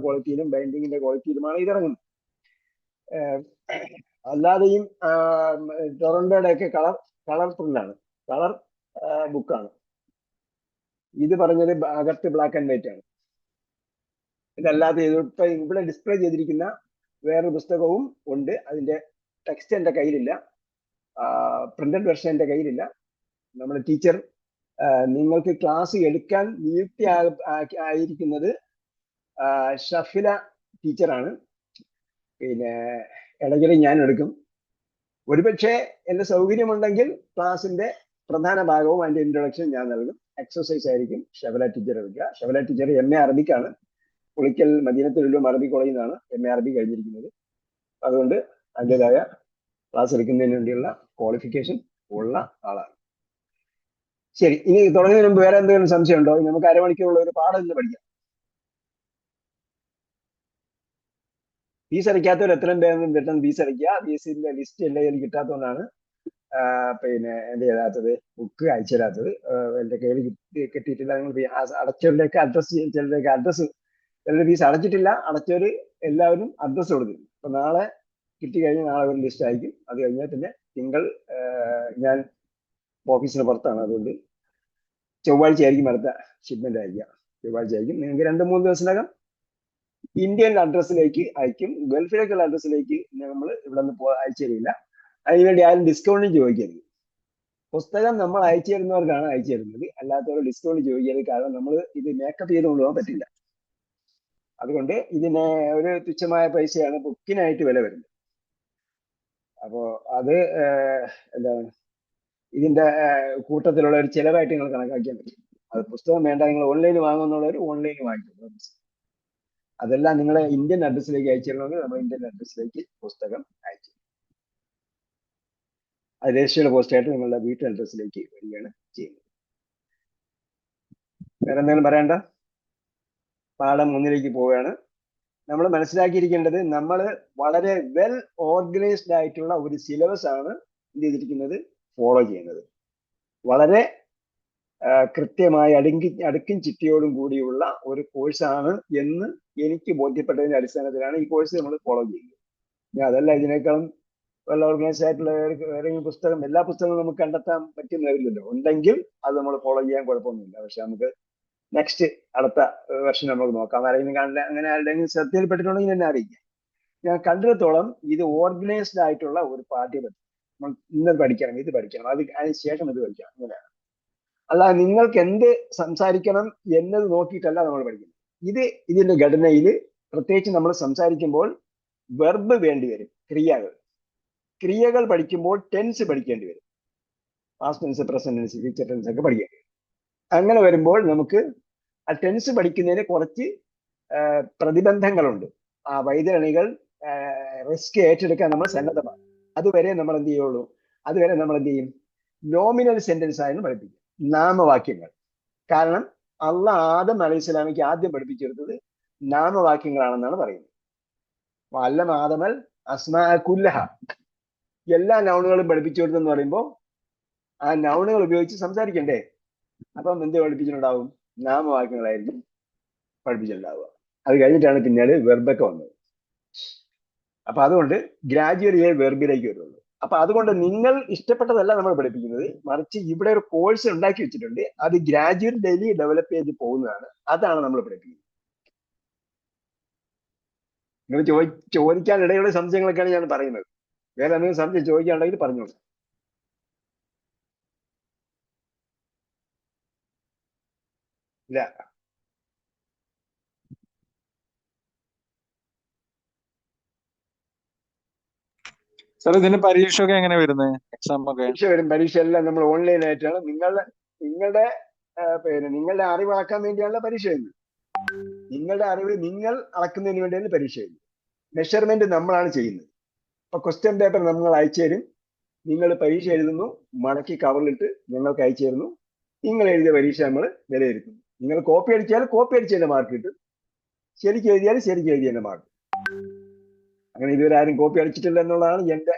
ക്വാളിറ്റിയിലും ബൈൻഡിങ്ങിന്റെ ക്വാളിറ്റിയിലുമാണ് ഇതിറങ്ങുന്നത്. അല്ലാതെയും ടൊറന്റോയുടെ ഒക്കെ കളർ പ്രിന്റാണ്, കളർ ബുക്കാണ്. ഇത് പറഞ്ഞത് അകത്ത് ബ്ലാക്ക് ആൻഡ് വൈറ്റ് ആണ്. ഇതല്ലാതെ ഇപ്പൊ ഇവിടെ ഡിസ്പ്ലേ ചെയ്തിരിക്കുന്ന വേറൊരു പുസ്തകവും ഉണ്ട്. അതിന്റെ ടെക്സ്റ്റ് എന്റെ കയ്യിലില്ല, പ്രിന്റഡ് വെർഷൻ എന്റെ കയ്യിലില്ല. നമ്മുടെ ടീച്ചർ നിങ്ങൾക്ക് ക്ലാസ് എടുക്കാൻ നിയുക്തി ആയിരിക്കുന്നത് ഷഫില ടീച്ചറാണ്. പിന്നെ ഇടയ്ക്കിടെ ഞാൻ എടുക്കും. ഒരുപക്ഷെ എന്റെ സൗകര്യമുണ്ടെങ്കിൽ ക്ലാസിന്റെ പ്രധാന ഭാഗവും അതിന്റെ ഇൻട്രൊഡക്ഷൻ ഞാൻ നൽകും. എക്സസൈസ് ആയിരിക്കും ഷഫില ടീച്ചർ എടുക്കുക. ഷഫില ടീച്ചർ MA അറബിക്കാണ്. പുളിക്കൽ മദീനത്തുൽ ഉലൂം അറബി കോളേജിൽ നിന്നാണ് MA അറബി കഴിഞ്ഞിരിക്കുന്നത്. അതുകൊണ്ട് അതിൻ്റെതായ ക്ലാസ് എടുക്കുന്നതിന് വേണ്ടിയുള്ള ക്വാളിഫിക്കേഷൻ ഉള്ള ആളാണ്. ശരി, ഇനി തുടങ്ങുന്നതിന് മുമ്പ് വേറെ എന്തെങ്കിലും സംശയം ഉണ്ടോ? നമുക്ക് അരമണിക്കൂറുള്ള ഒരു പാഠം ഇന്ന് പഠിക്കാം. ഫീസ് അടയ്ക്കാത്തവർ എത്രയും വേഗം പെട്ടെന്ന് ഫീസ് അടയ്ക്കുക. ഫീസിന്റെ ലിസ്റ്റ് എന്റെ കയ്യിൽ കിട്ടാത്തതുകൊണ്ടാണ് പിന്നെ എന്ത് ചെയ്താത്തത്, ബുക്ക് അയച്ചു തരാത്തത്. എന്റെ കയ്യിൽ കിട്ടിയിട്ടില്ല. നിങ്ങൾ അടച്ചവരിലേക്ക് അഡ്രസ് ചെയ്യും. ചിലരേക്ക് അഡ്രസ്സ്, ചിലർ ഫീസ് അടച്ചിട്ടില്ല, അടച്ചവർ എല്ലാവരും അഡ്രസ്സ് കൊടുത്തിട്ടുണ്ട്. അപ്പൊ നാളെ കിട്ടി കഴിഞ്ഞാൽ നാളെ ഒരു ലിസ്റ്റ് അയക്കും. അത് കഴിഞ്ഞാൽ പിന്നെ തിങ്കൾ ഞാൻ ഓഫീസിന് പുറത്താണ്, അതുകൊണ്ട് ചൊവ്വാഴ്ച ആയിരിക്കും അടുത്ത ഷിപ്മെന്റ് അയക്കുക. ചൊവ്വാഴ്ച ആയിരിക്കും. നിങ്ങൾക്ക് 2-3 ദിവസത്തിനകം ഇന്ത്യൻ അഡ്രസ്സിലേക്ക് അയക്കും. ഗൾഫിലേക്കുള്ള അഡ്രസ്സിലേക്ക് നമ്മൾ ഇവിടെ നിന്ന് അയച്ചു തരില്ല. അതിനുവേണ്ടി ആരും ഡിസ്കൗണ്ട് ചോദിക്കരുത്. പുസ്തകം നമ്മൾ അയച്ചു തരുന്നവർക്കാണ് അയച്ചു തരുന്നത്, അല്ലാത്തവർ ഡിസ്കൗണ്ട് ചോദിക്കരുത്. കാരണം നമ്മൾ ഇത് മേക്കപ്പ് ചെയ്ത് കൊണ്ടുപോകാൻ പറ്റില്ല. അതുകൊണ്ട് ഇതിന് ഒരു തുച്ഛമായ പൈസയാണ് ബുക്കിനായിട്ട് വില വരുന്നത്. അപ്പോ അത് എന്താണ് ഇതിന്റെ കൂട്ടത്തിലുള്ള ഒരു ചിലവായിട്ട് നിങ്ങൾ കണക്കാക്കിയാൽ പറ്റും. അത് പുസ്തകം വേണ്ട, നിങ്ങൾ ഓൺലൈനിൽ വാങ്ങുന്നുള്ളവർ ഓൺലൈനിൽ വാങ്ങിക്കും. അതെല്ലാം നിങ്ങളെ ഇന്ത്യൻ അഡ്രസ്സിലേക്ക് അയച്ചു തരണമെങ്കിൽ നമ്മൾ ഇന്ത്യൻ അഡ്രസ്സിലേക്ക് പുസ്തകം അയച്ചു. അത് രജിസ്റ്റേർഡ് പോസ്റ്റായിട്ട് നിങ്ങളുടെ വീട്ടു അഡ്രസ്സിലേക്ക് വരികയാണ് ചെയ്യുന്നത്. വേറെ എന്തെങ്കിലും പറയണ്ട? പാഠം 1 പോവുകയാണ്. നമ്മൾ മനസ്സിലാക്കിയിരിക്കേണ്ടത്, നമ്മൾ വളരെ വെൽ ഓർഗനൈസ്ഡ് ആയിട്ടുള്ള ഒരു സിലബസ് ആണ് എന്ത് ചെയ്തിരിക്കുന്നത്, ഫോളോ ചെയ്യുന്നത്. വളരെ കൃത്യമായി അടുക്കും ചിട്ടയോടും കൂടിയുള്ള ഒരു കോഴ്സാണ് എന്ന് എനിക്ക് ബോധ്യപ്പെട്ടതിന്റെ അടിസ്ഥാനത്തിലാണ് ഈ കോഴ്സ് നമ്മൾ ഫോളോ ചെയ്യുന്നത്. അതല്ല ഇതിനേക്കാളും വെൽ ഓർഗനൈസ്ഡ് ആയിട്ടുള്ള ഏതെങ്കിലും പുസ്തകം, എല്ലാ പുസ്തകങ്ങളും നമുക്ക് കണ്ടെത്താൻ പറ്റുന്നവരില്ലല്ലോ. ഉണ്ടെങ്കിൽ അത് നമ്മൾ ഫോളോ ചെയ്യാൻ കുഴപ്പമൊന്നുമില്ല. പക്ഷെ നമുക്ക് നെക്സ്റ്റ് അടുത്ത വർഷം നമുക്ക് നോക്കാം. ആരെങ്കിലും അങ്ങനെ ആരുടെയെങ്കിലും ശ്രദ്ധയിൽപ്പെട്ടിട്ടുണ്ടെങ്കിൽ എന്നെ അറിയിക്കാം. ഞാൻ കണ്ടിടത്തോളം ഇത് ഓർഗനൈസ്ഡ് ആയിട്ടുള്ള ഒരു പാഠ്യപദ്ധതി. നമ്മൾ ഇന്നത് പഠിക്കണം, ഇത് പഠിക്കണം, അതിന് ശേഷം ഇത് പഠിക്കണം, അങ്ങനെയാണ്. അല്ല, നിങ്ങൾക്ക് എന്ത് സംസാരിക്കണം എന്നത് നോക്കിയിട്ടല്ല നമ്മൾ പഠിക്കുന്നത്. ഇതിന്റെ ഘടനയിൽ പ്രത്യേകിച്ച് നമ്മൾ സംസാരിക്കുമ്പോൾ വെർബ് വേണ്ടി വരും. ക്രിയകൾ പഠിക്കുമ്പോൾ ടെൻസ് പഠിക്കേണ്ടി വരും. Past tense, present tense, future tense ഒക്കെ പഠിക്കേണ്ടി വരും. അങ്ങനെ വരുമ്പോൾ നമുക്ക് ആ ടെൻസ് പഠിക്കുന്നതിന് കുറച്ച് പ്രതിബന്ധങ്ങളുണ്ട്. ആ വൈതരണികൾ റിസ്ക് ഏറ്റെടുക്കാൻ നമ്മൾ സന്നദ്ധമാണ്. അതുവരെ നമ്മൾ എന്ത് ചെയ്യുള്ളൂ, അതുവരെ നമ്മൾ എന്ത് ചെയ്യും, നോമിനൽ സെന്റൻസ് ആയിരുന്നു പഠിപ്പിക്കും, നാമവാക്യങ്ങൾ. കാരണം ആദം അലൈഹിസ്സലാമിക്ക് ആദ്യം പഠിപ്പിച്ചെടുത്തത് നാമവാക്യങ്ങളാണെന്നാണ് പറയുന്നത്. അല്ലം ആദമൽ അസ്മാ കുല്ലഹ, എല്ലാ നൗണുകളും പഠിപ്പിച്ചു കൊടുത്തെന്ന് പറയുമ്പോൾ ആ നൗണുകൾ ഉപയോഗിച്ച് സംസാരിക്കണ്ടേ. അപ്പം എന്ത് പഠിപ്പിച്ചിട്ടുണ്ടാവും, നാമവാക്യങ്ങളായിരിക്കും പഠിപ്പിച്ചിട്ടുണ്ടാവുക. അത് കഴിഞ്ഞിട്ടാണ് പിന്നീട് വെർബൊക്കെ വന്നത്. അപ്പൊ അതുകൊണ്ട് ഗ്രാജുവലിയെ വെർബിലേക്ക് വരുള്ളൂ. അപ്പൊ അതുകൊണ്ട് നിങ്ങൾ ഇഷ്ടപ്പെട്ടതല്ല നമ്മൾ പഠിപ്പിക്കുന്നത്, മറിച്ച് ഇവിടെ ഒരു കോഴ്സ് ഉണ്ടാക്കി വെച്ചിട്ടുണ്ട്. അത് ഗ്രാജുവൽ ഡെയിലി ഡെവലപ്പ് ചെയ്ത് പോകുന്നതാണ്. അതാണ് നമ്മൾ പഠിപ്പിക്കുന്നത്. നിങ്ങൾ ചോദിക്കാനിടയുള്ള സംശയങ്ങളൊക്കെയാണ് ഞാൻ പറയുന്നത്. വേറെ എന്തെങ്കിലും സംശയം ചോദിക്കാനുണ്ടെങ്കിൽ പറഞ്ഞോളൂ. ഇല്ല, സാർ ഇതിന്റെ പരീക്ഷ ഒക്കെ എങ്ങനെ വരുന്നത്, എക്സാം ഒക്കെ? പരീക്ഷ എല്ലാം നമ്മൾ ഓൺലൈൻ ആയിട്ടാണ്. നിങ്ങളുടെ നിങ്ങളുടെ അറിവാക്കാൻ വേണ്ടിയാണ് പരീക്ഷ എഴുതുന്നത്. നിങ്ങളുടെ അറിവ് നിങ്ങൾ അളക്കുന്നതിന് വേണ്ടിയാണ് പരീക്ഷ എഴുതുന്നത്. മെഷർമെന്റ് നമ്മളാണ് ചെയ്യുന്നത്. അപ്പൊ ക്വസ്റ്റ്യൻ പേപ്പർ നമ്മൾ അയച്ചു തരും, നിങ്ങൾ പരീക്ഷ എഴുതുന്നു, മടക്കി കവറിലിട്ട് ഞങ്ങൾക്ക് അയച്ചു തരുന്നു. നിങ്ങൾ എഴുതിയ പരീക്ഷ നമ്മൾ വിലയിരുത്തുന്നു. നിങ്ങൾ കോപ്പി അടിച്ചാൽ കോപ്പി അടിച്ചതിന്റെ മാർക്ക് കിട്ടും, ശരിക്കും എഴുതിയാൽ ശരിക്കും എഴുതിയതിന്റെ മാർക്ക്. അങ്ങനെ ഇതുവരെ ആരും കോപ്പി അടിച്ചിട്ടില്ല എന്നുള്ളതാണ് എന്റെ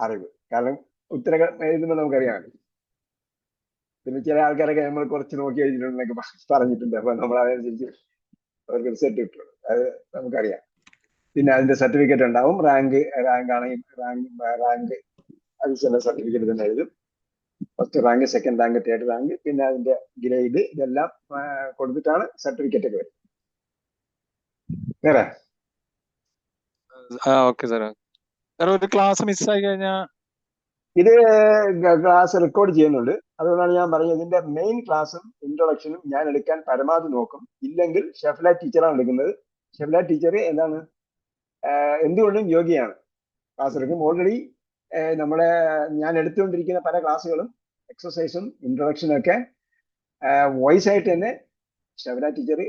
അറിവ്. കാരണം ഉത്തരം എഴുതുമ്പോൾ നമുക്കറിയാം. പിന്നെ ചില ആൾക്കാരൊക്കെ നമ്മൾ കുറച്ച് നോക്കി എഴുതിയിട്ടുണ്ടെന്നൊക്കെ പറഞ്ഞിട്ടുണ്ട്. അപ്പൊ നമ്മൾ അതനുസരിച്ച് അവർക്ക് റിസൾട്ട് കിട്ടുള്ളൂ, അത് നമുക്കറിയാം. പിന്നെ അതിന്റെ സർട്ടിഫിക്കറ്റ് ഉണ്ടാവും. റാങ്ക് ആണെങ്കിൽ റാങ്ക് അതിന്റെ സർട്ടിഫിക്കറ്റ് തന്നെ എഴുതും. First rank, second rank, third rank, പിന്നെ അതിന്റെ ഗ്രേഡ്, ഇതെല്ലാം കൊടുത്തിട്ടാണ് സർട്ടിഫിക്കറ്റ് ഒക്കെ വരുന്നത്. വേറെ ഓക്കെ സാർ. ഒരു ക്ലാസ് മിസ്സായി കഴിഞ്ഞാൽ ഇത് ക്ലാസ് റെക്കോർഡ് ചെയ്യുന്നുണ്ട്. അതുകൊണ്ടാണ് ഞാൻ പറഞ്ഞത്, ഇതിന്റെ മെയിൻ ക്ലാസ്സും ഇൻട്രൊഡക്ഷനും ഞാൻ എടുക്കാൻ പരമാവധി നോക്കും. ഇല്ലെങ്കിൽ ഷെഫ്ല ടീച്ചറാണ് എടുക്കുന്നത്. ഷെഫ്ല ടീച്ചർ എന്താണ് എന്തുകൊണ്ടും യോഗ്യയാണ്. ക്ലാസ് എടുക്കും. ഓൾറെഡി ഞാൻ എടുത്തുകൊണ്ടിരിക്കുന്ന പല ക്ലാസ്സുകളും എക്സസൈസും ഇൻട്രൊഡക്ഷനും ഒക്കെ വോയിസ് ആയിട്ട് തന്നെ ഷെഫ്ല ടീച്ചർ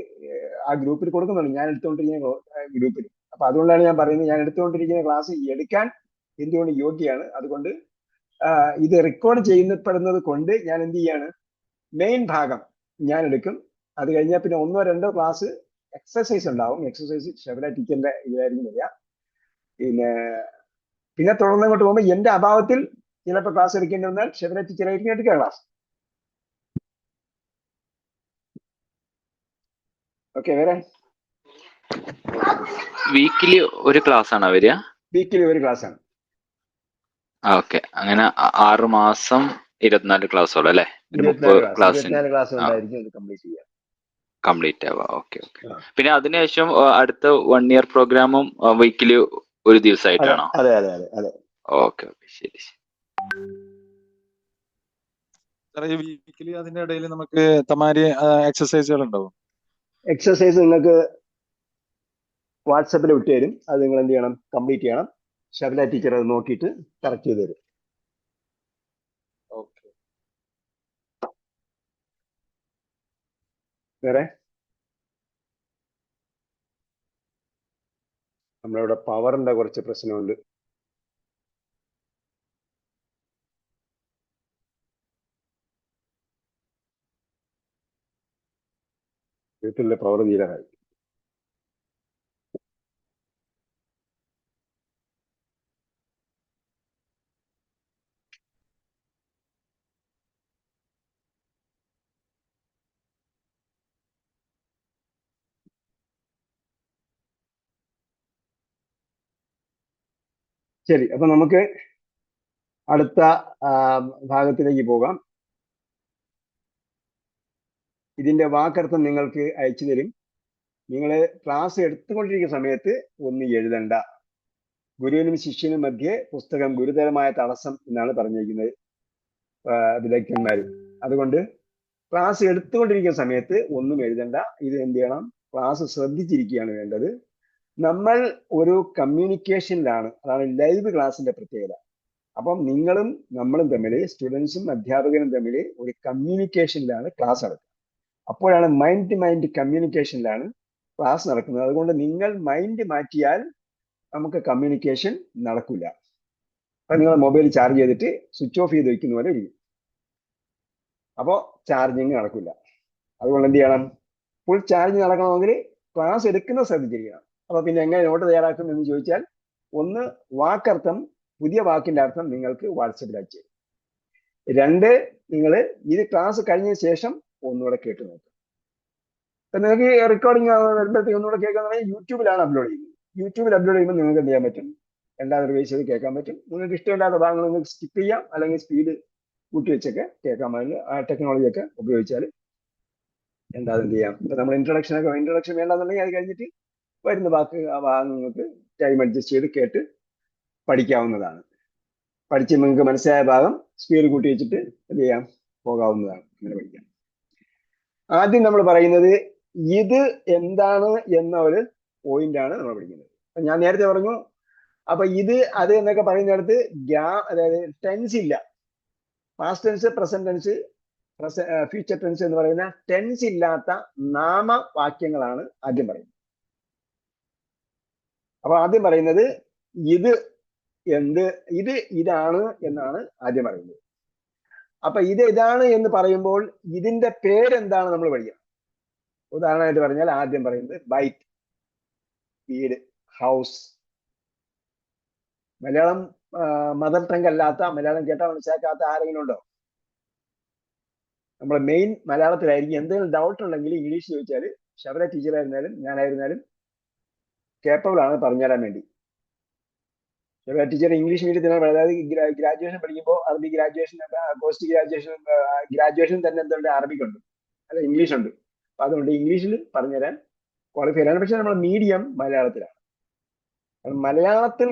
ആ ഗ്രൂപ്പിൽ കൊടുക്കുന്നുണ്ട്, ഞാൻ എടുത്തുകൊണ്ടിരിക്കുന്ന ഗ്രൂപ്പിൽ. അപ്പൊ അതുകൊണ്ടാണ് ഞാൻ പറയുന്നത്, ഞാൻ എടുത്തുകൊണ്ടിരിക്കുന്ന ക്ലാസ് എടുക്കാൻ എന്തുകൊണ്ട് യോഗ്യയാണ്. അതുകൊണ്ട് ഇത് റെക്കോർഡ് ചെയ്യപ്പെടുന്നത് കൊണ്ട് ഞാൻ എന്ത് ചെയ്യാണ്, മെയിൻ ഭാഗം ഞാൻ എടുക്കും. അത് കഴിഞ്ഞാൽ പിന്നെ 1-2 ക്ലാസ് എക്സസൈസ് ഉണ്ടാവും. എക്സസൈസ് ഷെബല ടീച്ചറിന്റെ ഇതായിരിക്കും വരിക. പിന്നെ തുടർന്ന് അങ്ങോട്ട് പോകുമ്പോൾ എന്റെ അഭാവത്തിൽ ചിലപ്പോൾ ക്ലാസ് എടുക്കേണ്ടി വന്നാൽ ഷെബല ടീച്ചറായിരിക്കും എടുക്കുക ക്ലാസ്. ഓക്കെ, വേറെ വീക്കിലി ഒരു ക്ലാസ് ആണോ വരിക? വീക്കിലി ഒരു ക്ലാസ് ആണ്. ഓക്കെ, അങ്ങനെ 6 മാസം 24 ക്ലാസ്സോളം അല്ലേ? 24 ക്ലാസ് ക്ലാസ് ഉണ്ടായിരിക്കും ഇത് കംപ്ലീറ്റ് ചെയ്യാം. കംപ്ലീറ്റ് ആവാം. ഓക്കെ. പിന്നെ അതിനുശേഷം അടുത്ത 1 ഇയർ പ്രോഗ്രാമും വീക്കിലി ഒരു ദിവസമായിട്ടാണോ? അതെ. ഓക്കെ, ശരി. സാറേ, വീക്കിലി അതിന്റെ ഇടയിൽ നമുക്ക് തമാരി എക്സസൈസുകൾ ഉണ്ടാവും? എക്സസൈസ് നിങ്ങൾക്ക് വാട്സപ്പിൽ വിട്ടു തരും. അത് നിങ്ങൾ എന്ത് ചെയ്യണം, കംപ്ലീറ്റ് ചെയ്യണം. ഷബല ടീച്ചർ അത് നോക്കിയിട്ട് കറക്റ്റ് ചെയ്ത് തരും. ഓക്കെ. വേറെ നമ്മളിവിടെ പവറിന്റെ കുറച്ച് പ്രശ്നമുണ്ട്. വീട്ടിലെ പവർ തീരാറായി. ശരി, അപ്പൊ നമുക്ക് അടുത്ത ഭാഗത്തിലേക്ക് പോകാം. ഇതിന്റെ വാക്കർത്ഥം നിങ്ങൾക്ക് അയച്ചു തരും. നിങ്ങൾ ക്ലാസ് എടുത്തുകൊണ്ടിരിക്കുന്ന സമയത്ത് ഒന്നും എഴുതണ്ട. ഗുരുവിനും ശിഷ്യനും മധ്യേ പുസ്തകം ഗുരുതരമായ തടസ്സം എന്നാണ് പറഞ്ഞിരിക്കുന്നത് വിദഗ്ധന്മാർ. അതുകൊണ്ട് ക്ലാസ് എടുത്തുകൊണ്ടിരിക്കുന്ന സമയത്ത് ഒന്നും എഴുതണ്ട. ഇത് എന്ത് ചെയ്യണം, ക്ലാസ് ശ്രദ്ധിച്ചിരിക്കുകയാണ് വേണ്ടത്. നമ്മൾ ഒരു കമ്മ്യൂണിക്കേഷനിലാണ്, അതാണ് ലൈവ് ക്ലാസിന്റെ പ്രത്യേകത. അപ്പം നിങ്ങളും നമ്മളും തമ്മിൽ, സ്റ്റുഡൻസും അധ്യാപകനും തമ്മിൽ ഒരു കമ്മ്യൂണിക്കേഷനിലാണ് ക്ലാസ് നടക്കുന്നത്. അപ്പോഴാണ് മൈൻഡ് ടു മൈൻഡ് കമ്മ്യൂണിക്കേഷനിലാണ് ക്ലാസ് നടക്കുന്നത്. അതുകൊണ്ട് നിങ്ങൾ മൈൻഡ് മാറ്റിയാൽ നമുക്ക് കമ്മ്യൂണിക്കേഷൻ നടക്കില്ല. അപ്പൊ നിങ്ങൾ മൊബൈൽ ചാർജ് ചെയ്തിട്ട് സ്വിച്ച് ഓഫ് ചെയ്ത് വെക്കുന്ന പോലെ ഇരിക്കും. അപ്പോൾ ചാർജിങ് നടക്കില്ല. അതുകൊണ്ട് എന്ത് ചെയ്യണം, ഫുൾ ചാർജ് നടക്കണമെങ്കിൽ ക്ലാസ് എടുക്കുന്നത് ശ്രദ്ധിച്ചിരിക്കണം. അപ്പൊ പിന്നെ എങ്ങനെ നോട്ട് തയ്യാറാക്കും എന്ന് ചോദിച്ചാൽ, ഒന്ന് വാക്കർത്ഥം, പുതിയ വാക്കിന്റെ അർത്ഥം നിങ്ങൾക്ക് വാട്സപ്പിൽ അയച്ചു തരും. 2, നിങ്ങൾ ഇത് ക്ലാസ് കഴിഞ്ഞ ശേഷം ഒന്നുകൂടെ കേട്ട് നോക്കും. നിങ്ങൾക്ക് റെക്കോർഡിംഗ് വരുമ്പോഴത്തേക്ക് ഒന്നുകൂടെ കേൾക്കാന്ന് യൂട്യൂബിലാണ് അപ്ലോഡ് ചെയ്യുന്നത്. യൂട്യൂബിൽ അപ്ലോഡ് ചെയ്യുമ്പോൾ നിങ്ങൾക്ക് എന്ത് ചെയ്യാൻ പറ്റും, രണ്ടാമത് റിവൈസ് ചെയ്ത് കേൾക്കാൻ പറ്റും. നിങ്ങൾക്ക് ഇഷ്ടമില്ലാത്ത ഭാഗങ്ങൾ നിങ്ങൾക്ക് സ്കിപ്പ് ചെയ്യാം, അല്ലെങ്കിൽ സ്പീഡ് കൂട്ടി വെച്ചൊക്കെ കേൾക്കാൻ പറ്റില്ല. ആ ടെക്നോളജി ഒക്കെ ഉപയോഗിച്ചാൽ എന്താ എന്ത് ചെയ്യാം. ഇപ്പൊ നമ്മൾ ഇൻട്രൊഡക്ഷൻ വേണ്ടെന്നുണ്ടെങ്കിൽ അത് കഴിഞ്ഞിട്ട് വരുന്ന ഭാഗങ്ങൾക്ക് ടൈം അഡ്ജസ്റ്റ് ചെയ്ത് കേട്ട് പഠിക്കാവുന്നതാണ്. പഠിച്ച് നിങ്ങൾക്ക് മനസ്സിലായ ഭാഗം സ്പീഡ് കൂട്ടി വെച്ചിട്ട് എന്ത് ചെയ്യാം, പോകാവുന്നതാണ്. അങ്ങനെ പഠിക്കാം. ആദ്യം നമ്മൾ പറയുന്നത് ഇത് എന്താണ് എന്ന ഒരു പോയിന്റ് ആണ് നമ്മൾ പഠിക്കുന്നത്. ഞാൻ നേരത്തെ പറഞ്ഞു, അപ്പൊ ഇത് അത് എന്നൊക്കെ പറയുന്നിടത്ത് അതായത് ടെൻസ് ഇല്ല. Past tense, present tense, future tense എന്ന് പറയുന്ന ടെൻസ് ഇല്ലാത്ത നാമവാക്യങ്ങളാണ് ആദ്യം പറയുന്നത്. അപ്പൊ ആദ്യം പറയുന്നത് ഇത് ഇതാണ് എന്നാണ് ആദ്യം പറയുന്നത്. അപ്പൊ ഇതാണ് എന്ന് പറയുമ്പോൾ ഇതിന്റെ പേരെന്താണ് നമ്മൾ പഠിക്കണം. ഉദാഹരണമായിട്ട് പറഞ്ഞാൽ ആദ്യം പറയുന്നത് ബൈറ്റ്, വീട്, ഹൗസ്. മലയാളം മദർ ടങ് അല്ലാത്ത, മലയാളം കേട്ടാൽ മനസ്സിലാക്കാത്ത ആരെങ്കിലും ഉണ്ടോ? നമ്മൾ മെയിൻ മലയാളത്തിലായിരിക്കും. എന്തെങ്കിലും ഡൗട്ട് ഉണ്ടെങ്കിൽ ഇംഗ്ലീഷ് ചോദിച്ചാൽ ശബര ടീച്ചറായിരുന്നാലും ഞാനായിരുന്നാലും കേപ്പബിൾ ആണ് പറഞ്ഞുതരാൻ വേണ്ടി. ശബര ടീച്ചർ ഇംഗ്ലീഷ് മീഡിയത്തിലാണ്, അതായത് ഗ്രാജുവേഷൻ പഠിക്കുമ്പോൾ അറബി ഗ്രാജുവേഷൻ, പോസ്റ്റ് ഗ്രാജുവേഷൻ തന്നെ എന്തുണ്ട്, അറബിക്കുണ്ട്, അല്ല ഇംഗ്ലീഷ് ഉണ്ട്. അപ്പൊ അതുകൊണ്ട് ഇംഗ്ലീഷിൽ പറഞ്ഞുതരാൻ ക്വാളിഫൈഡ് ആണ്. പക്ഷെ നമ്മുടെ മീഡിയം മലയാളത്തിലാണ്. മലയാളത്തിൽ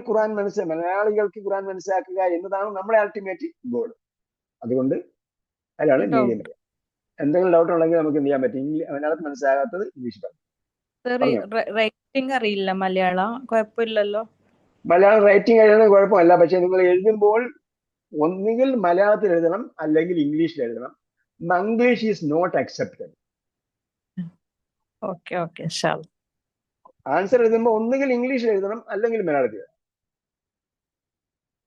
മലയാളികൾക്ക് ഖുർആൻ മനസ്സിലാക്കുക എന്നതാണ് നമ്മുടെ അൾട്ടിമേറ്റ് ഗോൾ. അതുകൊണ്ട് അതിലാണ് മീഡിയം. എന്തെങ്കിലും ഡൗട്ട് ഉണ്ടെങ്കിൽ നമുക്ക് എന്ത് ചെയ്യാൻ പറ്റും, മലയാളത്തിൽ മനസ്സിലാകാത്തത് ഇംഗ്ലീഷ് റൈറ്റിംഗ് അറിയില്ല മലയാളം, കുഴപ്പമില്ലല്ലോ. മലയാളം റൈറ്റിംഗ് എഴുതുന്നത് കുഴപ്പമല്ല. പക്ഷെ നിങ്ങൾ എഴുതുമ്പോൾ ഒന്നുകിൽ മലയാളത്തിൽ എഴുതണം, അല്ലെങ്കിൽ ഇംഗ്ലീഷിൽ എഴുതണം. Manglish is not accepted. Answer എഴുതുമ്പോൾ ഒന്നുകിൽ ഇംഗ്ലീഷിൽ എഴുതണം, അല്ലെങ്കിൽ മലയാളത്തിൽ എഴുതണം.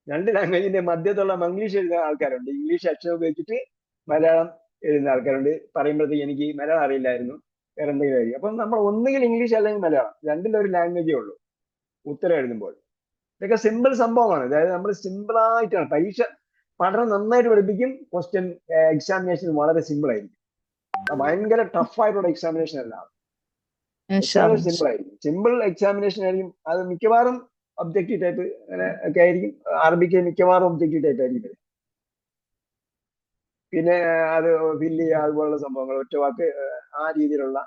രണ്ട് ലാംഗ്വേജിന്റെ മധ്യത്തുള്ള മംഗ്ലീഷ് എഴുതുന്ന ആൾക്കാരുണ്ട്. ഇംഗ്ലീഷ് അക്ഷരം ഉപയോഗിച്ചിട്ട് മലയാളം എഴുതുന്ന ആൾക്കാരുണ്ട്. പറയുമ്പോഴത്തേക്ക് എനിക്ക് മലയാളം അറിയില്ലായിരുന്നു, വേറെ എന്തെങ്കിലും ആയിരിക്കും. അപ്പം നമ്മൾ ഒന്നുകിൽ ഇംഗ്ലീഷ് അല്ലെങ്കിൽ മലയാളം, രണ്ടിലൊരു ലാംഗ്വേജേ ഉള്ളൂ ഉത്തരം എഴുതുമ്പോൾ. ഇതൊക്കെ സിമ്പിൾ സംഭവമാണ്. അതായത് നമ്മൾ സിമ്പിളായിട്ടാണ് പരീക്ഷ പഠനം നന്നായിട്ട് പഠിപ്പിക്കും. ക്വസ്റ്റ്യൻ എക്സാമിനേഷൻ വളരെ സിമ്പിൾ ആയിരിക്കും. ഭയങ്കര ടഫായിട്ടുള്ള എക്സാമിനേഷൻ അല്ല, വളരെ സിമ്പിൾ ആയിരിക്കും. സിമ്പിൾ എക്സാമിനേഷൻ ആയിരിക്കും. അത് മിക്കവാറും ഒബ്ജക്റ്റീവ് ടൈപ്പ് അങ്ങനെ ഒക്കെ ആയിരിക്കും. അറബിക്ക് മിക്കവാറും ഒബ്ജക്റ്റീവ് ടൈപ്പ് ആയിരിക്കും. പിന്നെ അത് ഫില്ല് ചെയ്യുക, അതുപോലുള്ള സംഭവങ്ങൾ, ഒറ്റ വാക്ക്, ആ രീതിയിലുള്ള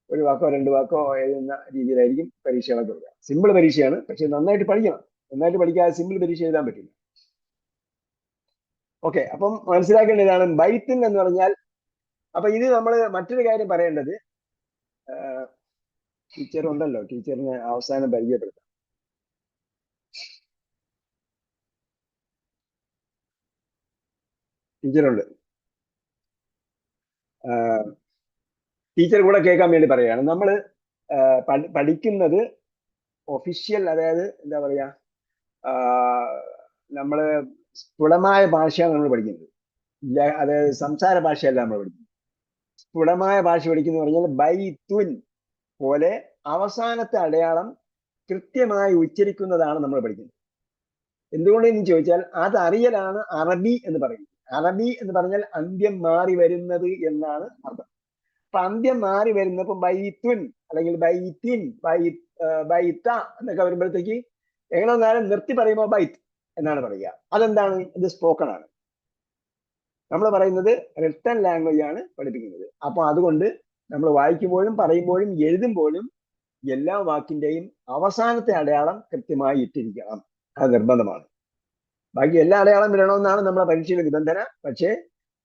ഒരു വാക്കോ രണ്ട് വാക്കോ എഴുതുന്ന രീതിയിലായിരിക്കും പരീക്ഷകളൊക്കെ വരിക. സിമ്പിൾ പരീക്ഷയാണ്, പക്ഷെ നന്നായിട്ട് പഠിക്കണം. നന്നായിട്ട് പഠിക്കാതെ സിമ്പിൾ പരീക്ഷ എഴുതാൻ പറ്റില്ല. ഓക്കെ, അപ്പം മനസ്സിലാക്കേണ്ട ഇതാണ് ബൈത്തിൻ എന്ന് പറഞ്ഞാൽ. അപ്പൊ ഇത് നമ്മൾ മറ്റൊരു കാര്യം പറയേണ്ടത്, ടീച്ചർ ഉണ്ടല്ലോ, ടീച്ചറിനെ അവസാനം പരിചയപ്പെടുത്താം. ടീച്ചറുണ്ട്, ടീച്ചർ കൂടെ കേൾക്കാൻ വേണ്ടി പറയുകയാണ്. നമ്മൾ പഠിക്കുന്നത് ഒഫീഷ്യൽ, അതായത് എന്താ പറയാ, നമ്മള് സ്ഫുടമായ ഭാഷയാണ് നമ്മൾ പഠിക്കുന്നത്. അതായത് സംസാര ഭാഷയല്ല നമ്മൾ പഠിക്കുന്നത്. സ്ഫുടമായ ഭാഷ പഠിക്കുന്ന പറഞ്ഞാൽ ബൈത്തുൻ പോലെ അവസാനത്തെ അടയാളം കൃത്യമായി ഉച്ചരിക്കുന്നതാണ് നമ്മൾ പഠിക്കുന്നത്. എന്തുകൊണ്ടെന്ന് ചോദിച്ചാൽ അത് അറിയലാണ് അറബി എന്ന് പറയുന്നത്. അറബി എന്ന് പറഞ്ഞാൽ അന്ത്യം മാറി വരുന്നത് എന്നാണ് അർത്ഥം. അപ്പൊ അന്ത്യം മാറി വരുന്നപ്പോ ബൈത്തുൻ അല്ലെങ്കിൽ ബൈത്തിൻ, ബൈത്ത എന്നൊക്കെ വരുമ്പോഴത്തേക്ക് എങ്ങനെ വന്നാലും നിർത്തി പറയുമ്പോൾ ബൈത്ത് എന്നാണ് പറയുക. അതെന്താണ്? ഇത് സ്പോക്കൺ ആണ്. നമ്മൾ പറയുന്നത് റിട്ടൺ ലാംഗ്വേജ് ആണ് പഠിപ്പിക്കുന്നത്. അപ്പൊ അതുകൊണ്ട് നമ്മൾ വായിക്കുമ്പോഴും പറയുമ്പോഴും എഴുതുമ്പോഴും എല്ലാ വാക്കിന്റെയും അവസാനത്തെ അടയാളം കൃത്യമായി ഇട്ടിരിക്കണം. അത് നിർബന്ധമാണ്. ബാക്കി എല്ലാ അടയാളം ഇടണമെന്നാണ് നമ്മുടെ പരീക്ഷയുടെ നിബന്ധന. പക്ഷേ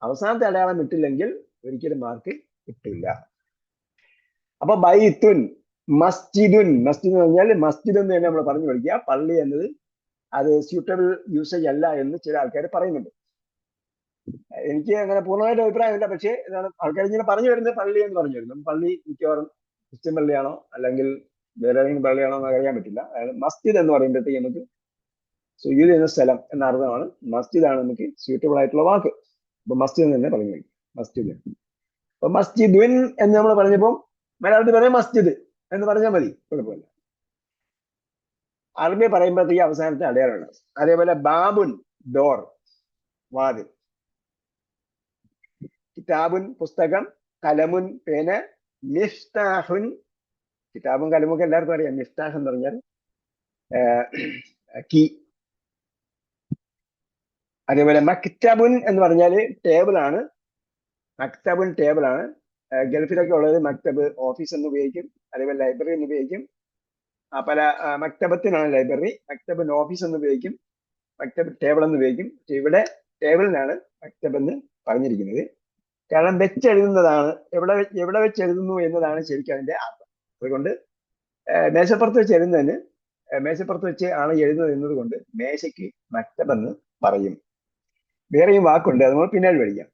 അവസാനത്തെ അടയാളം ഇട്ടില്ലെങ്കിൽ ഒരിക്കലും മാർക്ക് കിട്ടില്ല. അപ്പൊ ബൈത്തുൻ, മസ്ജിദുൻ, മസ്ജിദ് എന്ന് പറഞ്ഞാൽ മസ്ജിദ് എന്ന് തന്നെ നമ്മൾ പറഞ്ഞു പഠിക്കുക. പള്ളി എന്നത് അത് സ്യൂട്ടബിൾ യൂസേജ് അല്ല എന്ന് ചില ആൾക്കാർ പറയുന്നുണ്ട്. എനിക്ക് അങ്ങനെ പൂർണ്ണമായിട്ട് അഭിപ്രായമില്ല. പക്ഷേ ഇതാണ് ആൾക്കാർ ഇങ്ങനെ പറഞ്ഞു വരുന്നത്, പള്ളി എന്ന് പറഞ്ഞു വരുന്നത്. പള്ളി മിക്കവാറും ക്രിസ്ത്യൻ പള്ളിയാണോ അല്ലെങ്കിൽ വേറെ ഏതെങ്കിലും പള്ളിയാണോ എന്ന് അറിയാൻ പറ്റില്ല. അതായത് മസ്ജിദ് എന്ന് പറയുമ്പോഴത്തേക്ക് നമുക്ക് സുജൂദ് എന്ന സ്ഥലം എന്ന അർത്ഥമാണ്. മസ്ജിദാണ് നമുക്ക് സ്യൂട്ടബിൾ ആയിട്ടുള്ള വാക്ക്. അപ്പൊ മസ്ജിദ് തന്നെ പറഞ്ഞു മസ്ജിദ്. അപ്പൊ മസ്ജിദുൻ എന്ന് നമ്മൾ പറഞ്ഞപ്പോൾ മലയാളത്തിൽ പറയാം മസ്ജിദ് എന്ന് പറഞ്ഞാൽ മതി, കുഴപ്പമില്ല. അറബി പറയുമ്പോഴത്തേക്ക് അവസാനത്തെ അടയാളമാണ്. അതേപോലെ ബാബുൻ, ഡോർ, വാതിൽ. കിതാബുൻ, പുസ്തകം. കലമുൻ, പേന. മിഫ്താഹുൻ, കിതാബും കലമും ഒക്കെ എല്ലാവർക്കും അറിയാം. മിഫ്താഹ് എന്ന് പറഞ്ഞാൽ കീ. അതേപോലെ മക്തബുൻ എന്ന് പറഞ്ഞാല് ടേബിൾ ആണ്. മക്തബുൻ ടേബിൾ ആണ്. ഗൾഫിലൊക്കെ ഉള്ളത് മക്തബ് ഓഫീസ് എന്ന് ഉപയോഗിക്കും. അതേപോലെ ലൈബ്രറി എന്ന് ഉപയോഗിക്കും. പല മക്തബത്തിനാണ് ലൈബ്രറി, മക്തബിൻ ഓഫീസ് എന്ന് ഉപയോഗിക്കും, മക്തബ് ടേബിൾ എന്ന് ഉപയോഗിക്കും. പക്ഷെ ഇവിടെ ടേബിളിനാണ് മക്തബ് എന്ന് പറഞ്ഞിരിക്കുന്നത്. കാരണം വെച്ചെഴുതുന്നതാണ്, എവിടെ വെച്ച് എഴുതുന്നു എന്നതാണ് ശരിക്കും അതിന്റെ അർത്ഥം. അതുകൊണ്ട് മേശപ്പുറത്ത് വെച്ച് എഴുതുന്നതിന്, മേശപ്പുറത്ത് വെച്ച് ആണ് എഴുതുന്നത് എന്നത് കൊണ്ട് മേശയ്ക്ക് മക്തബ് എന്ന് പറയും. വേറെയും വാക്കുണ്ട്, അത് നമ്മൾ പിന്നീട് പഠിക്കാം.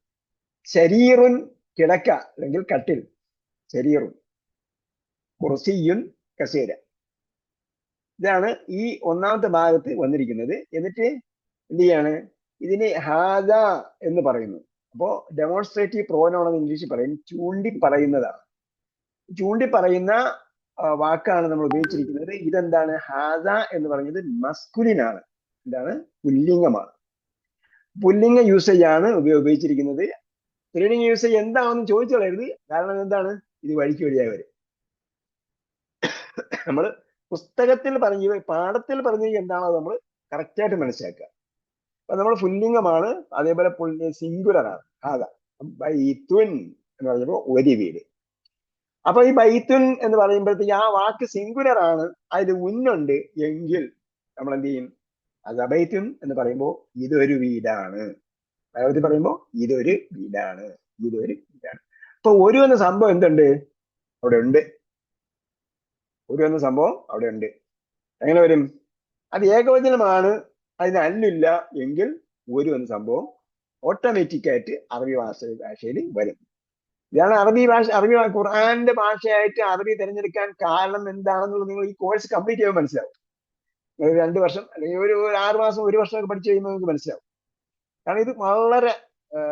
ശരീറുൻ, കിടക്ക അല്ലെങ്കിൽ കട്ടിൽ. ശരീറുൻ. കുർസിയുൻ, കസേര. ഇതാണ് ഈ ഒന്നാമത്തെ ഭാഗത്ത് വന്നിരിക്കുന്നത്. എന്നിട്ട് എന്ത് ചെയ്യാണ്, ഇതിന് ഹാദ എന്ന് പറയുന്നു. അപ്പോ ഡെമോൺസ്ട്രേറ്റീവ് പ്രോനൗൺ എന്ന് ഇംഗ്ലീഷിൽ പറയും, ചൂണ്ടി പറയുന്നതാണ്. ചൂണ്ടി പറയുന്ന വാക്കാണ് നമ്മൾ ഉപയോഗിച്ചിരിക്കുന്നത്. ഇതെന്താണ്? ഹാദ എന്ന് പറഞ്ഞത് മസ്കുലിൻ ആണ്. എന്താണ്? പുല്ലിംഗമാണ്. പുല്ലിംഗ യൂസേജ് ആണ് ഉപയോഗിച്ചിരിക്കുന്നത്. സ്ത്രീലിംഗ യൂസേജ് എന്താണെന്ന് ചോദിച്ചു കളയരുത്. കാരണം എന്താണ്? ഇത് വഴിക്ക് വഴിയായി വരും. നമ്മൾ പുസ്തകത്തിൽ പറഞ്ഞു, പാഠത്തിൽ പറഞ്ഞു എന്താണോ നമ്മൾ കറക്റ്റായിട്ട് മനസ്സിലാക്കുക. അപ്പൊ നമ്മൾ പുല്ലിംഗമാണ്. അതേപോലെ സിംഗുലർ ആണ്. ഹാദ. ബൈത്തുൻ എന്ന് പറഞ്ഞപ്പോ ഒരു വീട്. അപ്പൊ ഈ ബൈത്തുൻ എന്ന് പറയുമ്പോഴത്തേക്ക് ആ വാക്ക് സിംഗുലർ ആണ്, അതിൽ ഉന്നുണ്ട് എങ്കിൽ നമ്മൾ എന്ത് ചെയ്യും? ബൈത്തുൻ എന്ന് പറയുമ്പോൾ ഇതൊരു വീടാണ്. മലയാളത്തിൽ പറയുമ്പോൾ ഇതൊരു വീടാണ്, ഇതൊരു വീടാണ്. അപ്പൊ ഒരു എന്ന സംഭവം എന്തുണ്ട്? അവിടെ ഉണ്ട്. ഒരു എന്ന സംഭവം അവിടെ ഉണ്ട്. എങ്ങനെ വരും? അത് ഏകവചനമാണ്, അതിന് അല്ലില്ല എങ്കിൽ ഒരു എന്ന സംഭവം ഓട്ടോമാറ്റിക് ആയിട്ട് അറബി ഭാഷയിൽ വരും. ഇതാണ് അറബി ഭാഷ. ഖുർആന്റെ ഭാഷയായിട്ട് അറബി തിരഞ്ഞെടുക്കാൻ കാരണം എന്താണെന്നുള്ളത് നിങ്ങൾ ഈ കോഴ്സ് കംപ്ലീറ്റ് ചെയ്യുമ്പോൾ മനസ്സിലാവും. ഒരു 2 വർഷം അല്ലെങ്കിൽ ഒരു 6 മാസം 1 വർഷമൊക്കെ പഠിച്ചു കഴിയുമ്പോൾ നിങ്ങൾക്ക് മനസ്സിലാവും. കാരണം ഇത് വളരെ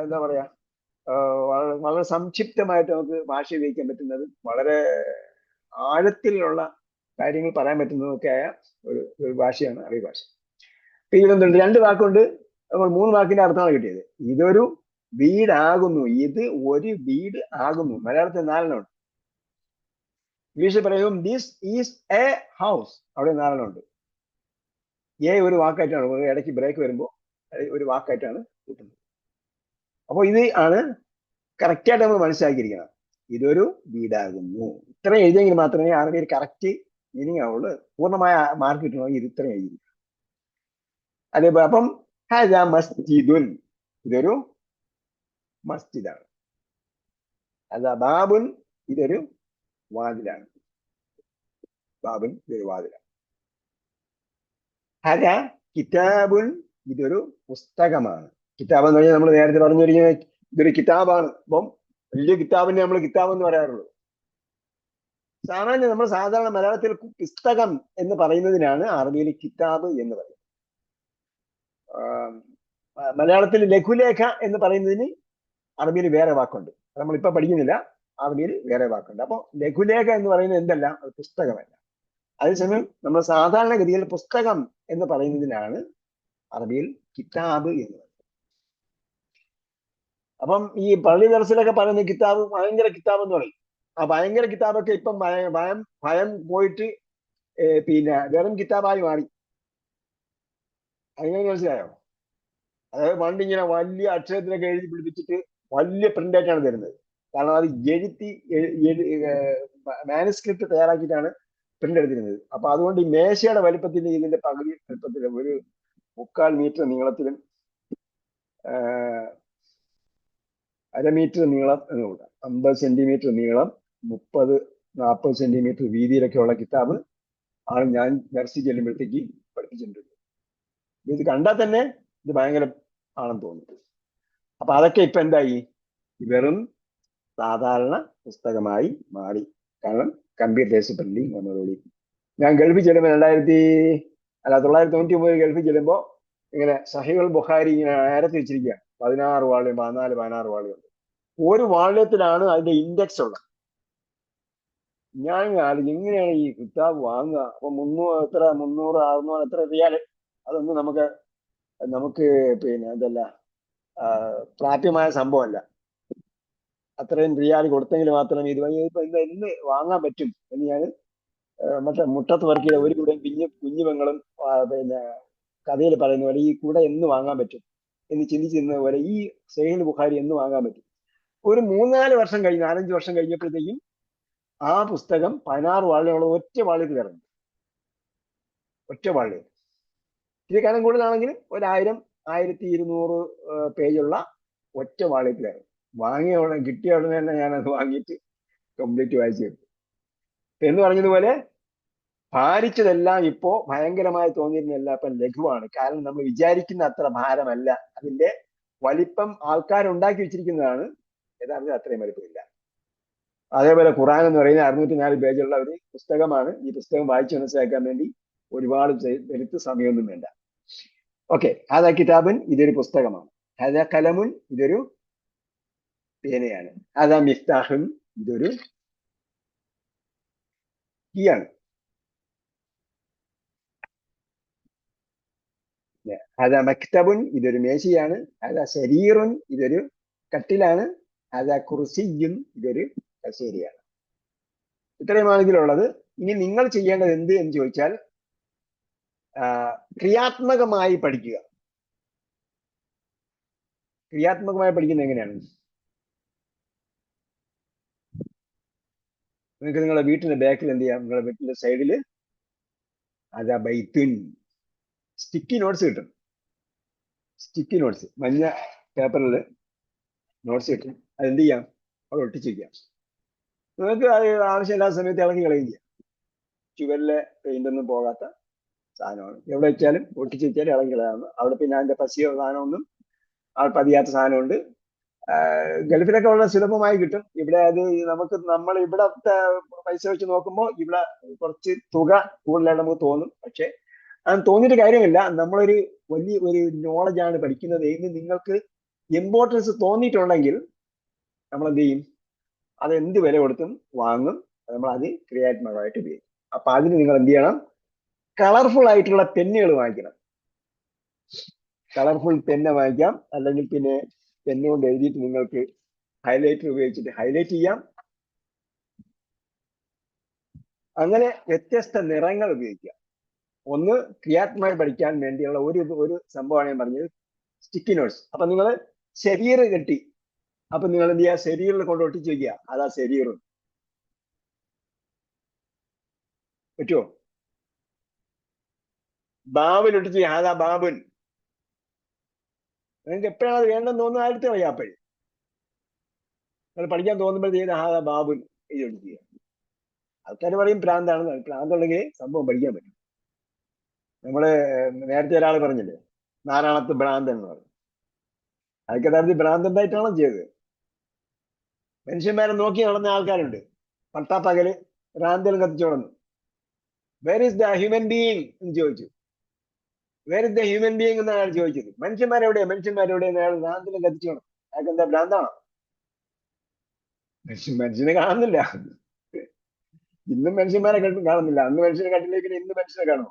എന്താ പറയാ വളരെ സംക്ഷിപ്തമായിട്ട് നമുക്ക് ഭാഷ ഉപയോഗിക്കാൻ പറ്റുന്നത്, വളരെ ആഴത്തിലുള്ള കാര്യങ്ങൾ പറയാൻ പറ്റുന്നതൊക്കെ ആയ ഒരു ഭാഷയാണ് അറബി ഭാഷ. ഇപ്പൊ ഇതിലെന്തുണ്ട്? 2 വാക്കുകൊണ്ട് നമ്മൾ 3 വാക്കിന്റെ അർത്ഥമാണ് കിട്ടിയത്. ഇതൊരു വീടാകുന്നു, ഇത് ഒരു വീട് ആകുന്നു. മലയാളത്തിൽ 4 ഉണ്ട്. ഇംഗ്ലീഷിൽ പറയും ദിസ് ഈസ് എ ഹൗസ്, അവിടെ 4 ഉണ്ട്. ഒരു വാക്കായിട്ടാണ്, ഇടയ്ക്ക് ബ്രേക്ക് വരുമ്പോൾ ഒരു വാക്കായിട്ടാണ് കിട്ടുന്നത്. അപ്പോൾ ഇത് ആണ് കറക്റ്റായിട്ട് നമ്മൾ മനസ്സിലാക്കിയിരിക്കണം. ഇതൊരു വീടാകുന്നു. ഇത്രയും എഴുതിയെങ്കിൽ മാത്രമേ അറബിയിൽ കറക്റ്റ് മീനിങ് ആവുള്ളൂ. പൂർണ്ണമായ മാർക്ക് കിട്ടണമെങ്കിൽ ഇത് ഇത്രയും എഴുതിയിരിക്കും. അതേപോലെ അപ്പം ഹാദ മസ്ജിദുൻ, ഇതൊരു മസ്ജിദാണ്. അതാ ബാബുൻ, ഇതൊരു വാതിലാണ്. ബാബുൻ, ഇതൊരു വാതിലാണ്. ഹദ കിതാബുൻ, ഇതൊരു പുസ്തകമാണ്. കിതാബ് എന്ന് പറഞ്ഞാൽ നമ്മൾ നേരത്തെ പറഞ്ഞിരിക്കുന്നത് ഇതൊരു കിതാബാണ്. അപ്പം വലിയ കിതാബിനെ നമ്മൾ കിതാബ് എന്ന് പറയാറുള്ളൂ. നമ്മൾ സാധാരണ മലയാളത്തിൽ പുസ്തകം എന്ന് പറയുന്നതിനാണ് അറബിയിൽ കിതാബ് എന്ന് പറയുന്നത്. മലയാളത്തിൽ ലഘുലേഖ എന്ന് പറയുന്നതിന് അറബിയിൽ വേറെ വാക്കുണ്ട്. നമ്മളിപ്പോ പഠിക്കുന്നില്ല, അറബിയിൽ വേറെ വാക്കുണ്ട്. അപ്പൊ ലഘുലേഖ എന്ന് പറയുന്നത് എന്തല്ല, അത് പുസ്തകമല്ല. അതേസമയം നമ്മൾ സാധാരണഗതിയിൽ പുസ്തകം എന്ന് പറയുന്നതിനാണ് അറബിയിൽ കിതാബ് എന്ന് പറയുന്നത്. അപ്പം ഈ പള്ളി ദർസിലൊക്കെ പറയുന്ന കിതാബ് ഭയങ്കര കിതാബ് എന്ന് പറയും. ആ ഭയങ്കര കിതാബൊക്കെ ഇപ്പം ഭയം പോയിട്ട് പിന്നെ വെറും കിതാബായി മാറി. അങ്ങനെ മനസ്സിലായോ? അതായത് പണ്ടിങ്ങനെ വലിയ അക്ഷരത്തിലൊക്കെ എഴുതി പിടിപ്പിച്ചിട്ട് വലിയ പ്രിന്റ് ആയിട്ടാണ് തരുന്നത്. കാരണം അത് മാനുസ്ക്രിപ്റ്റ് തയ്യാറാക്കിയിട്ടാണ് പ്രിന്റ് എടുത്തിരുന്നത്. അപ്പൊ അതുകൊണ്ട് ഈ മേശയുടെ വലിപ്പത്തിന്റെ ഇതിന്റെ പകുതി വലിപ്പത്തിലും ഒരു 3/4 മീറ്റർ നീളത്തിലും 1/2 മീറ്റർ നീളം എന്നുകൂടാ, 50 സെന്റിമീറ്റർ നീളം, 30-40 സെന്റിമീറ്റർ വീതിയിലൊക്കെ ഉള്ള കിതാബ് ആണ് ഞാൻ ദർശി ചെല്ലുമ്പോഴത്തേക്ക് പഠിപ്പിച്ചിട്ടുണ്ട്. ഇത് കണ്ടാൽ തന്നെ ഇത് ഭയങ്കര ആണെന്ന് തോന്നുന്നു. അപ്പൊ അതൊക്കെ ഇപ്പൊ എന്തായി, വെറും സാധാരണ പുസ്തകമായി മാറി. കാരണം കമ്പ്യൂട്ടേഴ്സ് പ്രിന്റിങ് വന്നതോടുകൂടി. ഞാൻ ഗൾഫിൽ ചെല്ലുമ്പോൾ 1999 ഗൾഫിൽ ചെല്ലുമ്പോൾ ഇങ്ങനെ സഹീഹുൽ ബുഖാരി ഇങ്ങനെ നേരത്തെ വെച്ചിരിക്കുക. 16 വാള്യം, 16 വാള്യം ഉണ്ട്. ഒരു വാള്യത്തിലാണ് അതിന്റെ ഇൻഡെക്സ് ഉള്ളത്. ഞാൻ എങ്ങനെയാണ് ഈ കിതാബ് വാങ്ങുക? അപ്പൊ 300-600 എത്ര റിയാല്, അതൊന്നും നമുക്ക് പിന്നെ അതല്ല പ്രാപ്യമായ സംഭവമല്ല. അത്രയും റിയാൽ കൊടുത്തെങ്കിൽ മാത്രമേ ഇന്ന് വാങ്ങാൻ പറ്റും എന്ന് ഞാൻ മറ്റേ മുട്ടത്ത് വർക്കിയുടെ ഒരു കൂടെ കുഞ്ഞു പെങ്ങളും പിന്നെ കഥയിൽ പറയുന്ന പോലെ ഈ കൂടെ എന്ന് വാങ്ങാൻ പറ്റും എന്ന് ചിന്തിച്ചിരുന്ന പോലെ ഈ സഹീഹുൽ ബുഖാരി എന്ന് വാങ്ങാൻ പറ്റും. ഒരു 3-4 വർഷം കഴിഞ്ഞ് 4-5 വർഷം കഴിഞ്ഞപ്പോഴത്തേക്കും ആ പുസ്തകം 16 വാള്യമുള്ള ഒറ്റ വാള്യത്തിൽ ഇറങ്ങി. ഒറ്റ വാള്യം. ഇത് കാലം കൂടുതലാണെങ്കിൽ 1000-1200 പേജുള്ള ഒറ്റ വാള്യത്തിൽ ഇറങ്ങി. വാങ്ങിയ ഉടനെ കിട്ടിയ ഉടനെ തന്നെ ഞാനത് വാങ്ങിയിട്ട് കംപ്ലീറ്റ് വായിച്ചു കിട്ടും. എന്ന് പറഞ്ഞതുപോലെ ഭാരിച്ചതെല്ലാം ഇപ്പോ ഭയങ്കരമായി തോന്നിയിരുന്നതെല്ലാം ഇപ്പം ലഘുവാണ്. കാരണം നമ്മൾ വിചാരിക്കുന്ന അത്ര ഭാരമല്ല. അതിന്റെ വലിപ്പം ആൾക്കാരുണ്ടാക്കി വെച്ചിരിക്കുന്നതാണ്, യഥാർത്ഥത്തിൽ അത്രയും വലിപ്പമില്ല. അതേപോലെ ഖുർആൻ എന്ന് പറയുന്നത് 604 പേജുള്ള ഒരു പുസ്തകമാണ്. ഈ പുസ്തകം വായിച്ചു മനസ്സിലാക്കാൻ വേണ്ടി ഒരുപാട് എടുത്ത് സമയമൊന്നും വേണ്ട. ഓക്കെ, ഹാദാ കിതാബുൻ, ഇതൊരു പുസ്തകമാണ്. ഹാദാ കലമുൻ, ഇതൊരു പേനയാണ്. ഹാദാ മിഫ്താഹുൻ, ഇതൊരു കീയാണ്. ഹാദാ മക്തബുൻ, ഇതൊരു മേശയാണ്. ഹാദാ സരീറുൻ, ഇതൊരു കട്ടിലാണ്. ഹാദാ കുർസിയ്യുൻ, ഇതൊരു കസേരയാണ്. ഇത്രയുമാണ് ഇതിലുള്ളത്. ഇനി നിങ്ങൾ ചെയ്യേണ്ടത് എന്ത് എന്ന് ചോദിച്ചാൽ ക്രിയാത്മകമായി പഠിക്കുക. ക്രിയാത്മകമായി പഠിക്കുന്നത് എങ്ങനെയാണ്? നിങ്ങൾക്ക് നിങ്ങളുടെ വീട്ടിന്റെ ബാക്കിൽ എന്ത് ചെയ്യാം? നിങ്ങളുടെ വീട്ടിന്റെ സൈഡിൽ അതാ ബൈത്തുൻ സ്റ്റിക്കി നോട്ട്സ് കിട്ടും. സ്റ്റിക്കി നോട്ട്സ് മഞ്ഞ പേപ്പറിൽ നോട്ട്സ് കിട്ടും. അതെന്ത് ചെയ്യാം? അവിടെ ഒട്ടിച്ച് വയ്ക്കാം. നിങ്ങൾക്ക് അത് ആവശ്യമില്ലാത്ത സമയത്ത് ഇളക്കി കളയുകയും ചെയ്യാം. ചുവരിലെ പെയിന്റ് ഒന്നും പോകാത്ത സാധനമാണ്. എവിടെ വെച്ചാലും ഒട്ടിച്ച് വെച്ചാലും ഇളക്കി കളയാവുന്ന. അവിടെ പിന്നെ അതിന്റെ പസിയോ സാധനമൊന്നും ആൾ പതിയാത്ത സാധനമുണ്ട്. ഗൾഫിലൊക്കെ വളരെ സുലഭമായി കിട്ടും. ഇവിടെ അത് നമ്മൾ ഇവിടത്തെ പൈസ വെച്ച് നോക്കുമ്പോൾ ഇവിടെ കുറച്ച് തുക കൂടുതലായിട്ട് നമുക്ക് തോന്നും. പക്ഷെ അത് തോന്നിയിട്ട് കാര്യമില്ല. നമ്മളൊരു വലിയ ഒരു നോളജാണ് പഠിക്കുന്നത് എന്ന് നിങ്ങൾക്ക് ഇമ്പോർട്ടൻസ് തോന്നിയിട്ടുണ്ടെങ്കിൽ നമ്മൾ എന്ത് ചെയ്യും? അത് എന്ത് വില കൊടുത്തും വാങ്ങും. നമ്മൾ അത് ക്രിയാത്മകമായിട്ട് ഉപയോഗിക്കും. അപ്പൊ അതിന് നിങ്ങൾ എന്ത് ചെയ്യണം? കളർഫുൾ ആയിട്ടുള്ള പെന്നുകൾ വാങ്ങിക്കണം. കളർഫുൾ പെന്ന് വാങ്ങിക്കാം. അല്ലെങ്കിൽ പിന്നെ പെന്നുകൊണ്ട് എഴുതിയിട്ട് നിങ്ങൾക്ക് ഹൈലൈറ്റർ ഉപയോഗിച്ചിട്ട് ഹൈലൈറ്റ് ചെയ്യാം. അങ്ങനെ വ്യത്യസ്ത നിറങ്ങൾ ഉപയോഗിക്കാം. ഒന്ന് ക്രിയാത്മകമായി പഠിക്കാൻ വേണ്ടിയുള്ള ഒരു സംഭവമാണ് ഞാൻ പറഞ്ഞത്, സ്റ്റിക്കി നോട്ട്സ്. അപ്പൊ നിങ്ങൾ ശരീർ കെട്ടി, അപ്പൊ നിങ്ങൾ എന്ത് ചെയ്യുക? ശരീറിൽ കൊണ്ട് ഒട്ടിച്ച് വെക്കുക. അതാ ശരീർ. പറ്റുമോ? ബാബുൻ ഒട്ടിച്ച് അതാ ബാബുൻ. നിങ്ങൾക്ക് എപ്പോഴാണ് അത് വേണ്ടെന്ന് തോന്നുന്നത് ആയിരത്തി അറിയാം. അപ്പോഴും നിങ്ങൾ പഠിക്കാൻ തോന്നുമ്പോഴത്തേക്ക് അതാ ബാബുൻ ഇത് ഒട്ടിക്കുക. ആൾക്കാർ പറയും ഭ്രാന്താണെന്ന്. ഭ്രാന്തുണ്ടെങ്കിൽ സംഭവം പഠിക്കാൻ പറ്റും. നമ്മള് നേരത്തെ ഒരാൾ പറഞ്ഞില്ലേ, നാരായണത്ത് ഭ്രാന്തൻ എന്ന് പറഞ്ഞു. അതൊക്കെ യഥാർത്ഥത്തിൽ ഭ്രാന്തണ്ടായിട്ടാണോ ചെയ്തത്? മനുഷ്യന്മാരെ നോക്കി നടന്ന ആൾക്കാരുണ്ട്. പട്ടാപ്പകല് ഭ്രാന്തൽ കത്തിച്ചു നടന്നു. Where is the human being എന്ന് ചോദിച്ചു. Where is the human being എന്ന് അയാൾ ചോദിച്ചത്. മനുഷ്യന്മാരെവിടെ അയാൾ ഭ്രാന്തലും കത്തിച്ചു നടന്നു. അയാൾക്ക് എന്താ ഭ്രാന്താണോ? മനുഷ്യനെ കാണുന്നില്ല. ഇന്നും മനുഷ്യന്മാരെ കാണുന്നില്ല. അന്ന് മനുഷ്യനെ കണ്ടില്ലേ, പിന്നെ ഇന്ന് മനുഷ്യനെ കാണുമോ?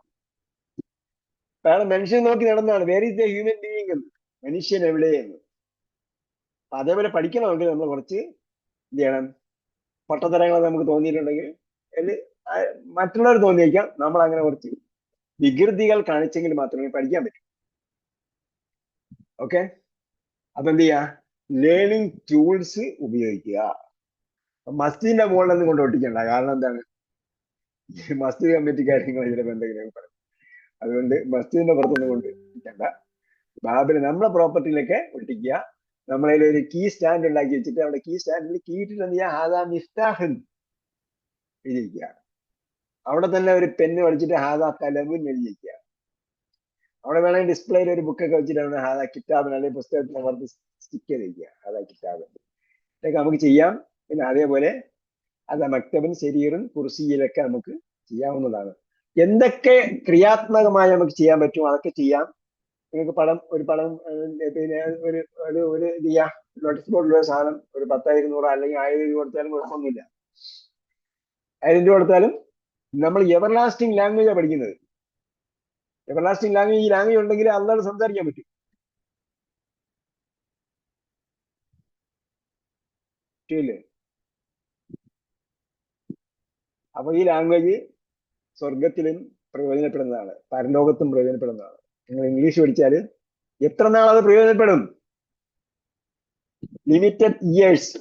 അയാൾ മനുഷ്യനെ നോക്കി നടന്നാണ്. Where is the human being എന്ന്, മനുഷ്യൻ എവിടെയെന്ന്. അതേപോലെ പഠിക്കണമെങ്കിൽ നമ്മൾ കുറച്ച് എന്ത് ചെയ്യണം? പൊട്ടത്തരങ്ങൾ നമുക്ക് തോന്നിയിട്ടുണ്ടെങ്കിൽ മറ്റുള്ളവർ തോന്നിയേക്കാം. നമ്മൾ അങ്ങനെ കുറച്ച് വികൃതികൾ കാണിച്ചെങ്കിൽ മാത്രമേ പഠിക്കാൻ പറ്റൂ. ഓക്കെ, അപ്പൊ എന്ത് ചെയ്യാ? ലേണിംഗ് ടൂൾസ് ഉപയോഗിക്കുക. മസ്ജിദിന്റെ മുകളിലൊന്നും കൊണ്ട് ഒട്ടിക്കണ്ട. കാരണം എന്താണ്? മസ്ജിദ് കമ്മിറ്റി കാര്യങ്ങൾ ചിലപ്പോൾ എന്തെങ്കിലും പറയും. അതുകൊണ്ട് മസ്ജിദിന്റെ പുറത്തൊന്നും കൊണ്ട് ഒട്ടിക്കണ്ട. ബാബിന് നമ്മളെ പ്രോപ്പർട്ടിയിലൊക്കെ ഒട്ടിക്കുക. നമ്മളതിൽ ഒരു കീ സ്റ്റാൻഡ് ഉണ്ടാക്കി വെച്ചിട്ട് അവിടെ കീ സ്റ്റാൻഡിൽ കീറ്റിട്ട് എന്ത് ചെയ്യുക? ഹാദാ മിഫ്താഹുൻ എഴുതിയിരിക്കുക. അവിടെ തന്നെ ഒരു പെന്ന് പഠിച്ചിട്ട് ഹാദാ കലമുൻ എഴുതിയിരിക്കുക. അവിടെ വേണമെങ്കിൽ ഡിസ്പ്ലേയിൽ ഒരു ബുക്കൊക്കെ വെച്ചിട്ട് അവിടെ ഹാദാ കിതാബിന് അല്ലെങ്കിൽ പുസ്തകത്തിന് പുറത്ത് സ്റ്റിക്ക് ചെയ്തിരിക്കുക. ഹാദാ കിതാബ്. ഇതൊക്കെ നമുക്ക് ചെയ്യാം. പിന്നെ അതേപോലെ അത് മക്തബിൻ ശരീറും കുർസിയിലൊക്കെ നമുക്ക് ചെയ്യാവുന്നതാണ്. എന്തൊക്കെ ക്രിയാത്മകമായി നമുക്ക് ചെയ്യാൻ പറ്റും അതൊക്കെ ചെയ്യാം. നിങ്ങൾക്ക് ഒരു പടം പിന്നെ ഒരു ഇത് ചെയ്യാം. നോട്ടീസ് ബോർഡിലുള്ള സാധനം ഒരു 10, 200 അല്ലെങ്കിൽ 1000 രൂപ കൊടുത്താലും കുഴപ്പമൊന്നുമില്ല. 1000 രൂപ കൊടുത്താലും നമ്മൾ എവർലാസ്റ്റിംഗ് ലാംഗ്വേജാണ് പഠിക്കുന്നത്. എവർലാസ്റ്റിംഗ് ലാംഗ്വേജ്, ഈ ലാംഗ്വേജ് ഉണ്ടെങ്കിൽ അല്ലാതെ സംസാരിക്കാൻ പറ്റും. ശരിയല്ലേ? അപ്പൊ ഈ ലാംഗ്വേജ് സ്വർഗത്തിലും പ്രയോജനപ്പെടുന്നതാണ്, പരലോകത്തും പ്രയോജനപ്പെടുന്നതാണ്. നിങ്ങൾ ഇംഗ്ലീഷ് പഠിച്ചാൽ എത്ര നാൾ അത് പ്രയോജനപ്പെടും? Limited years.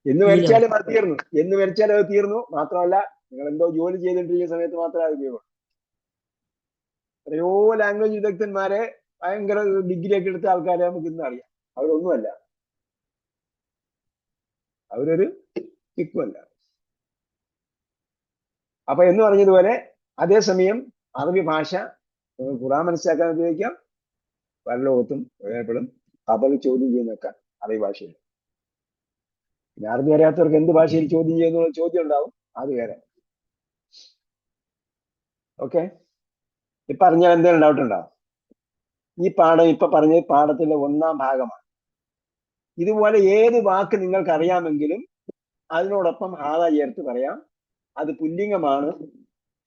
എന്ന് വരച്ചാലും അത് തീർന്നു. എന്ന് വരച്ചാലും അത് തീർന്നു. മാത്രമല്ല, നിങ്ങൾ എന്തോ ജോലി ചെയ്തിട്ടിരിക്കുന്ന സമയത്ത് മാത്രമേ അത് ഉപയോഗം. എത്രയോ ലാംഗ്വേജ് വിദഗ്ധന്മാരെ ഭയങ്കര ഡിഗ്രി ഒക്കെ എടുത്ത ആൾക്കാരെ നമുക്ക് ഇന്ന് അറിയാം. അവരൊന്നുമല്ല, അവരൊരു കിക്കുമല്ല. അപ്പൊ എന്ന് പറഞ്ഞതുപോലെ അതേസമയം അറബി ഭാഷ ഖുർആൻ മനസ്സിലാക്കാൻ ഉപയോഗിക്കാം. പരലോകത്തും ഉപയോഗപ്പെടും. ഖബറിൽ ചോദ്യം ചെയ്യുന്നൊക്കെ അറബി ഭാഷയിൽ. പിന്നെ അറബി അറിയാത്തവർക്ക് എന്ത് ഭാഷയിൽ ചോദ്യം ചെയ്യുന്ന ചോദ്യം ഉണ്ടാവും, അത് വേറെ. ഓക്കെ, ഇപ്പൊ അറിഞ്ഞാൽ എന്തെങ്കിലും ഡൗട്ട് ഉണ്ടാവും? ഈ പാഠം ഇപ്പൊ പറഞ്ഞ പാഠത്തിന്റെ 1ാം ഭാഗമാണ്. ഇതുപോലെ ഏത് വാക്ക് നിങ്ങൾക്ക് അറിയാമെങ്കിലും അതിനോടൊപ്പം ഹാദാ ചേർത്ത് പറയാം. അത് പുല്ലിംഗമാണ്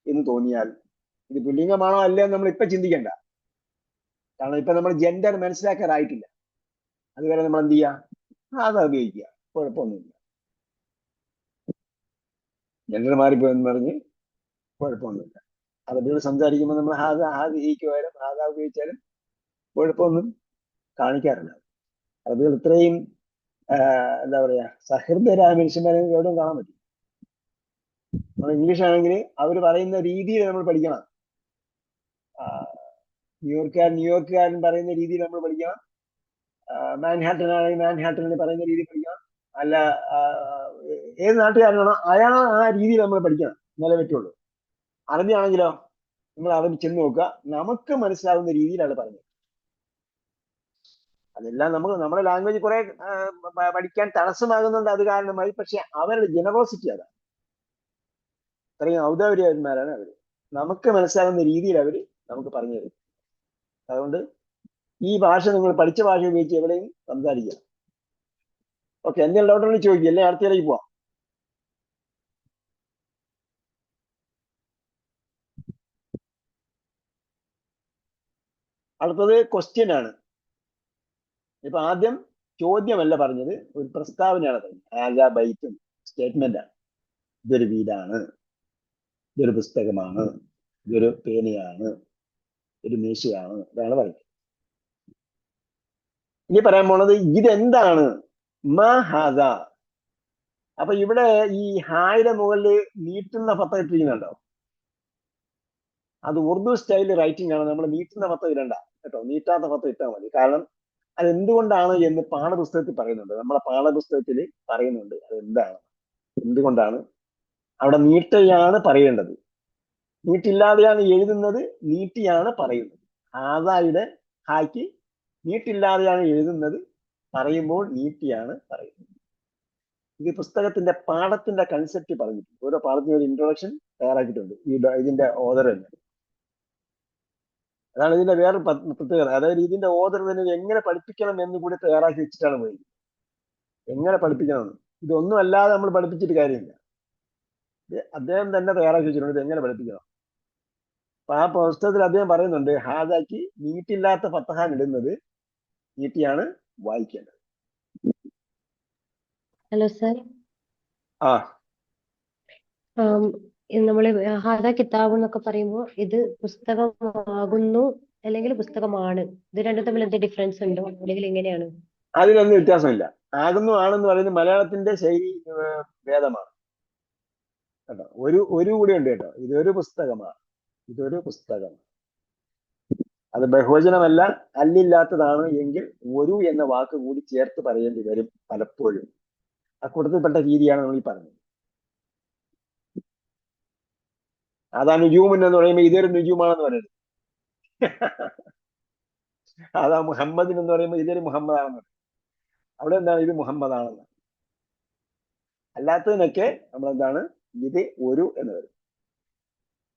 എന്ന് തോന്നിയാൽ, ഇത് പുല്ലിംഗമാണോ അല്ലേ നമ്മൾ ഇപ്പൊ ചിന്തിക്കണ്ട. കാരണം ഇപ്പൊ നമ്മൾ ജെൻഡർ മനസ്സിലാക്കാറായിട്ടില്ല. അതുവരെ നമ്മൾ എന്ത് ചെയ്യുക? ഹാദാ ഉപയോഗിക്കുക. കുഴപ്പമൊന്നുമില്ല. ജെൻഡർ മാറിപ്പോയെന്ന് പറഞ്ഞ് കുഴപ്പമൊന്നുമില്ല. അറബികൾ സംസാരിക്കുമ്പോൾ നമ്മൾ ഹാദിഹിക്ക് പകരം ഹാദാ ഉപയോഗിച്ചാലും കുഴപ്പമൊന്നും കാണിക്കാറില്ല. അറബികൾ ഇത്രയും എന്താ പറയാ, സഹൃദയരായ മനുഷ്യന്മാരെ എവിടെയും കാണാൻ പറ്റും. നമ്മൾ ഇംഗ്ലീഷ് ആണെങ്കിൽ അവർ പറയുന്ന രീതിയിൽ നമ്മൾ പഠിക്കണം. ന്യൂയോർക്കുകാരൻ പറയുന്ന രീതിയിൽ നമ്മൾ പഠിക്കണം. മാൻഹാട്ടൻ ആണെങ്കിൽ മാൻഹാട്ടനിൽ പറയുന്ന രീതിയിൽ പഠിക്കണം. അല്ല, ഏത് നാട്ടുകാരനാണോ അയാൾ ആ രീതിയിൽ നമ്മൾ പഠിക്കണം, എന്നാലേ പറ്റുള്ളൂ. അറബി ആണെങ്കിലോ നമ്മൾ അറബി ചെന്ന് നോക്കുക, നമുക്ക് മനസ്സിലാവുന്ന രീതിയിലാണ് പറഞ്ഞത്. അതെല്ലാം നമ്മുടെ ലാംഗ്വേജ് കുറെ പഠിക്കാൻ തടസ്സമാകുന്നുണ്ട്. അത് കാരണമായി. പക്ഷെ അവരുടെ ജനറോസിറ്റി അതാണ്. അത്രയും ഔദാര്യന്മാരാണ് അവർ. നമുക്ക് മനസ്സിലാകുന്ന രീതിയിൽ അവർ നമുക്ക് പറഞ്ഞു തരും. അതുകൊണ്ട് ഈ ഭാഷ നിങ്ങൾ പഠിച്ച ഭാഷ ഉപയോഗിച്ച് എവിടെയും സംസാരിക്കുക. ഓക്കെ, എന്തെങ്കിലും ഡൗട്ട് ഉണ്ടെങ്കിൽ ചോദിക്കുക, അല്ലെ അടുത്തയിലേക്ക് പോവാം. അടുത്തത് ക്വസ്റ്റ്യൻ ആണ്. ഇപ്പൊ ആദ്യം ചോദ്യമല്ല പറഞ്ഞത്, ഒരു പ്രസ്താവനയാണ് പറഞ്ഞത്. ഹാദാ ബൈത്തുൻ സ്റ്റേറ്റ്മെന്റ് ആണ്. ഇതൊരു വീടാണ്, ഇതൊരു പുസ്തകമാണ്, ഇതൊരു പേനയാണ്, ഒരു മേശയാണ്, ഇതാണ് പറയുന്നത്. ഇനി പറയാൻ പോണത് ഇതെന്താണ്, മാ ഹാദ. അപ്പൊ ഇവിടെ ഈ ഹായുടെ മുകളിൽ നീട്ടുന്ന പത്ത ഇട്ടിരിക്കുന്നുണ്ടോ? അത് ഉറുദു സ്റ്റൈൽ റൈറ്റിംഗ് ആണ്. നമ്മൾ നീട്ടുന്ന പത്ത ഇടണ്ട കേട്ടോ, നീട്ടാത്ത പത്ത ഇട്ടാൽ മതി. കാരണം അതെന്തുകൊണ്ടാണ് എന്ന് പാഠപുസ്തകത്തിൽ പറയുന്നുണ്ട്. നമ്മളെ പാഠപുസ്തകത്തിൽ പറയുന്നുണ്ട് അതെന്താണ്, എന്തുകൊണ്ടാണ്. അവിടെ നീട്ടയാണ് പറയേണ്ടത്, നീട്ടില്ലാതെയാണ് എഴുതുന്നത്, നീട്ടിയാണ് പറയുന്നത്. ഹാദായുടെ ഹായ്ക്ക് നീട്ടില്ലാതെയാണ് എഴുതുന്നത്, പറയുമ്പോൾ നീട്ടിയാണ് പറയുന്നത്. ഇത് പുസ്തകത്തിന്റെ പാഠത്തിന്റെ കൺസെപ്റ്റ് പറഞ്ഞിട്ടുണ്ട്. ഓരോ പാഠത്തിനും ഒരു ഇൻട്രൊഡക്ഷൻ തയ്യാറാക്കിയിട്ടുണ്ട് ഇതിന്റെ ഓദർ തന്നെ. അതാണ് ഇതിന്റെ വേറെ പ്രത്യേകത. അതായത് ഇതിന്റെ ഓദർ തന്നെ എങ്ങനെ പഠിപ്പിക്കണം എന്ന് കൂടി തയ്യാറാക്കി വെച്ചിട്ടാണ് പോയി. എങ്ങനെ പഠിപ്പിക്കണം, ഇതൊന്നും അല്ലാതെ നമ്മൾ പഠിപ്പിച്ചിട്ട് കാര്യമില്ല. അദ്ദേഹം തന്നെ തയ്യാറാക്കി വെച്ചിട്ടുണ്ട് ഇത് എങ്ങനെ പഠിപ്പിക്കണം. അപ്പൊ ആ പുസ്തകത്തിൽ അദ്ദേഹം പറയുന്നുണ്ട് ഹാദാക്കി നീട്ടില്ലാത്ത ഫത്തഹാൻ ഇടുന്നത്, നീട്ടിയാണ് വായിക്കേണ്ടത്. ഹലോ സർ, ആ നമ്മള് ഹാദാ കിതാബ് എന്നൊക്കെ പറയുമ്പോൾ ഇത് പുസ്തകമാകുന്നു അല്ലെങ്കിൽ പുസ്തകമാണ്, ഇത് രണ്ടും തമ്മിൽ എന്ത് ഡിഫറൻസ് ഉണ്ടോ, അല്ലെങ്കിൽ എങ്ങനെയാണ്? അതിലൊന്നും വ്യത്യാസമില്ല. ആകുന്നു ആണെന്ന് പറയുന്നത് മലയാളത്തിന്റെ ശൈലി ഭേദമാണ് കേട്ടോ. ഒരു കൂടി ഉണ്ട് കേട്ടോ. ഇതൊരു പുസ്തകമാണ്, ഇതൊരു പുസ്തകമാണ്. അത് ബഹുവചനമല്ല, അല്ലില്ലാത്തതാണ് എങ്കിൽ ഒരു എന്ന വാക്ക് കൂടി ചേർത്ത് പറയേണ്ടി വരും പലപ്പോഴും. അക്കൂട്ടത്തിൽപ്പെട്ട രീതിയാണ് നമ്മൾ ഈ പറഞ്ഞത്. അതാ നുജൂമൻ എന്ന് പറയുമ്പോൾ ഇതൊരു നുജൂമാണെന്ന് പറയുന്നത്. അതാ മുഹമ്മദിൻ എന്ന് പറയുമ്പോൾ ഇതൊരു മുഹമ്മദാണെന്ന് പറയുന്നത്. അവിടെ എന്താണ്, ഇത് മുഹമ്മദാണെന്ന്. അല്ലാത്തതിനൊക്കെ നമ്മളെന്താണ്, ഇത് ഒരു എന്ന് വരും.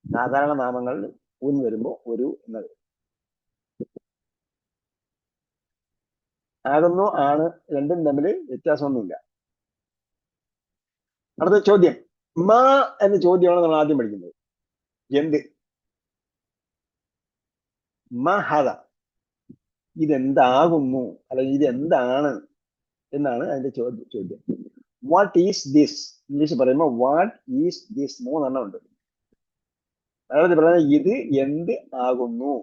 സാധാരണ നാമങ്ങളിൽ ഊന്ന് വരുമ്പോ ഒരു എന്ന് വരും. ആകുന്നു ആണ് രണ്ടും തമ്മിൽ വ്യത്യാസമൊന്നുമില്ല. അടുത്ത ചോദ്യം, മാ എന്ന ചോദ്യമാണ് നമ്മൾ ആദ്യം പഠിക്കുന്നത്. എന്ത്, മഹദ, ഇതെന്താകുന്നു അല്ലെങ്കിൽ ഇതെന്താണ് എന്നാണ് അതിന്റെ ചോദ്യം. What is this? ഇംഗ്ലീഷ് പറയുമ്പോൾ വാട്ട് ഈസ് ദിസ്, മൂന്നെണ്ണം ഉണ്ട്. മലയാളത്തിൽ പറയുന്നത് ഇത് എന്ത് ആകുന്നു.